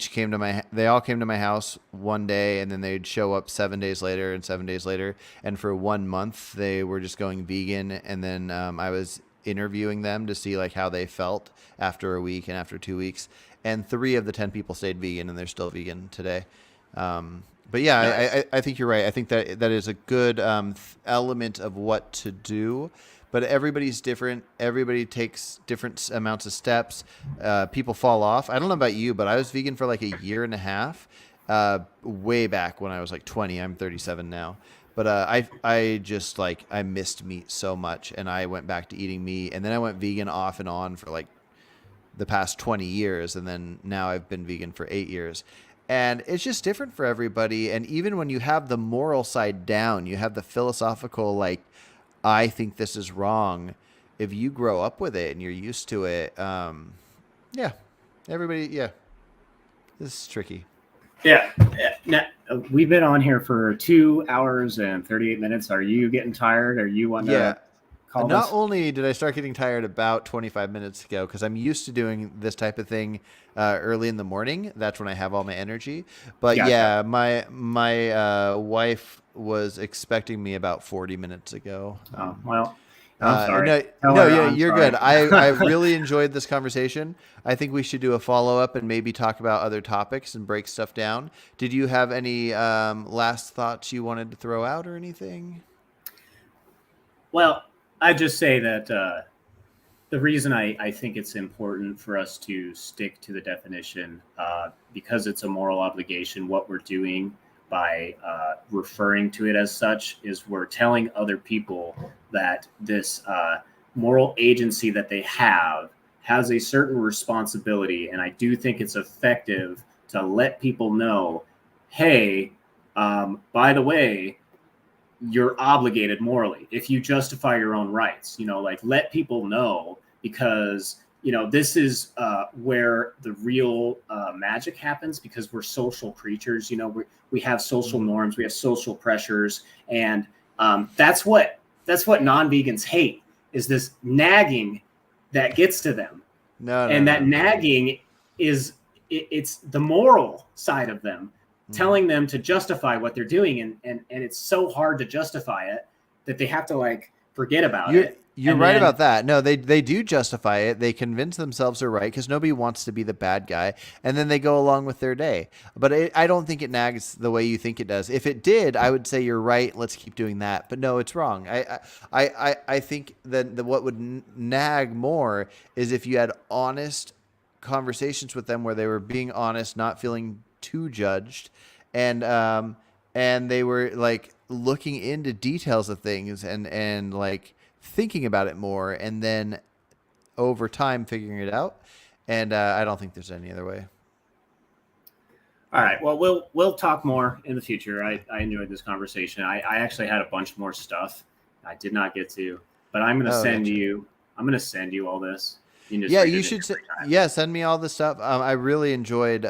all came to my house one day, and then they'd show up 7 days later and 7 days later. And for 1 month, they were just going vegan. And then I was interviewing them to see like how they felt after a week and after 2 weeks. And 3 of the 10 people stayed vegan, and they're still vegan today. But yeah, nice. I think you're right. I think that is a good element of what to do, but everybody's different. Everybody takes different amounts of steps. People fall off. I don't know about you, but I was vegan for like a year and a half, way back when I was like 20. I'm 37 now. But I just like, I missed meat so much, and I went back to eating meat, and then I went vegan off and on for like the past 20 years. And then now I've been vegan for 8 years. And it's just different for everybody. And even when you have the moral side down, you have the philosophical, like, I think this is wrong. If you grow up with it and you're used to it, everybody, this is tricky. Yeah. Now, we've been on here for 2 hours and 38 minutes. Are you getting tired? Are you wanting to call Not this? only did I start getting tired about 25 minutes ago, because I'm used to doing this type of thing early in the morning. That's when I have all my energy. But Gotcha. yeah, my wife was expecting me about 40 minutes ago. Oh, well, I'm sorry. No, Tell no, her yeah, I'm you're good. sorry. I really enjoyed this conversation. I think we should do a follow up and maybe talk about other topics and break stuff down. Did you have any last thoughts you wanted to throw out or anything? Well, I just say that the reason I think it's important for us to stick to the definition, because it's a moral obligation, what we're doing by referring to it as such is we're telling other people that this moral agency that they have has a certain responsibility. And I do think it's effective to let people know, hey, by the way, you're obligated morally if you justify your own rights, like let people know, because this is where the real magic happens, because we're social creatures. We have social Mhm. norms, we have social pressures, and that's what non-vegans hate, is this nagging that gets to them. No, no, And that no. nagging is it's the moral side of them, Hmm. telling them to justify what they're doing, and it's so hard to justify it that they have to like forget about You're it. you're And right then about that. No, they do justify it. They convince themselves they're right because nobody wants to be the bad guy, and then they go along with their day. But I don't think it nags the way you think it does. If it did, I would say you're right. Let's keep doing that. But no, it's wrong. I think that what would nag more is if you had honest conversations with them where they were being honest, not feeling too judged, and they were like looking into details of things and like thinking about it more, and then over time figuring it out. And I don't think there's any other way. all right, well, we'll talk more in the future. I enjoyed this conversation. I actually had a bunch more stuff I did not get to, but Oh, gotcha. I'm gonna send you all this. You can just Yeah, read you it in should. your free time. Yeah, send me all the stuff. I really enjoyed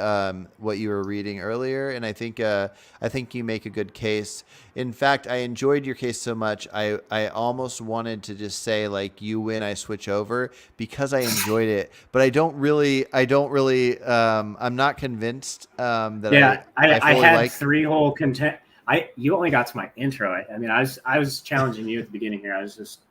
what you were reading earlier, and I think you make a good case. In fact, I enjoyed your case so much. I almost wanted to just say like you win, I switch over because I enjoyed it, but I'm not convinced that Yeah, I I fully had like. three whole content. You only got to my intro. I mean, I was challenging you at the beginning here. I was just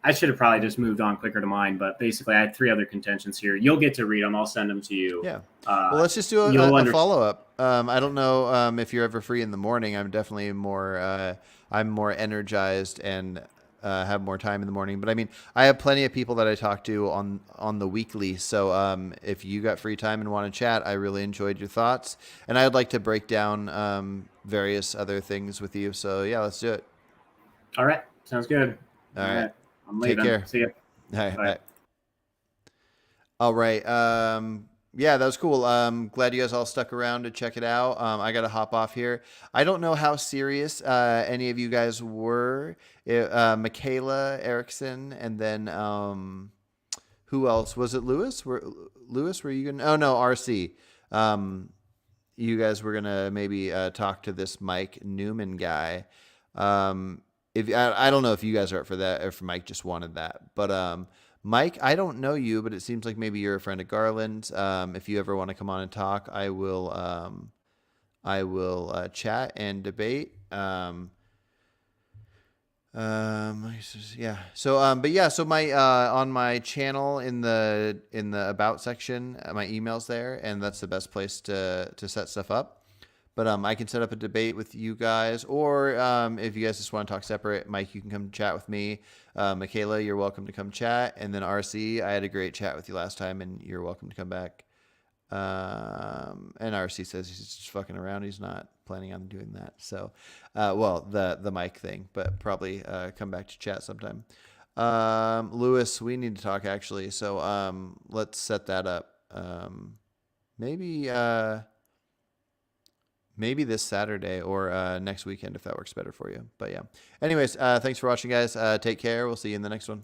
I should have probably just moved on quicker to mine. But basically, I had three other contentions here. You'll get to read them. I'll send them to you. Yeah. Well, Uh, let's just do you'll a understand. follow up. I don't know if you're ever free in the morning. I'm definitely more. I'm more energized and have more time in the morning. But I mean, I have plenty of people that I talk to on the weekly. So if you got free time and want to chat, I really enjoyed your thoughts, and I'd like to break down various other things with you. So yeah, let's do it. All right, sounds good. All All right. right, I'm Take leaving. care. See ya. All right. Bye. Bye. All right. Yeah, that was cool. Glad you guys all stuck around to check it out. I got to hop off here. I don't know how serious any of you guys were. Michaela Erickson, and then who else? Was it Lewis? Lewis, were you gonna? Oh no, RC. Um, you guys were gonna maybe talk to this Mike Newman guy. If I don't know if you guys are up for that, or if Mike just wanted that, but Mike, I don't know you, but it seems like maybe you're a friend of Garland's. If you ever want to come on and talk, I will chat and debate. Yeah. So, but yeah. So my on my channel in the about section, my email's there, and that's the best place to set stuff up. But I can set up a debate with you guys, or if you guys just want to talk separate, Mike, you can come chat with me. Michaela, you're welcome to come chat, and then RC, I had a great chat with you last time, and you're welcome to come back. And RC says he's just fucking around. He's not planning on doing that. So, well, the mic thing, but probably come back to chat sometime. Lewis, we need to talk actually. So let's set that up. Maybe maybe this Saturday or next weekend if that works better for you. But yeah. Anyways, thanks for watching, guys. Take care. We'll see you in the next one.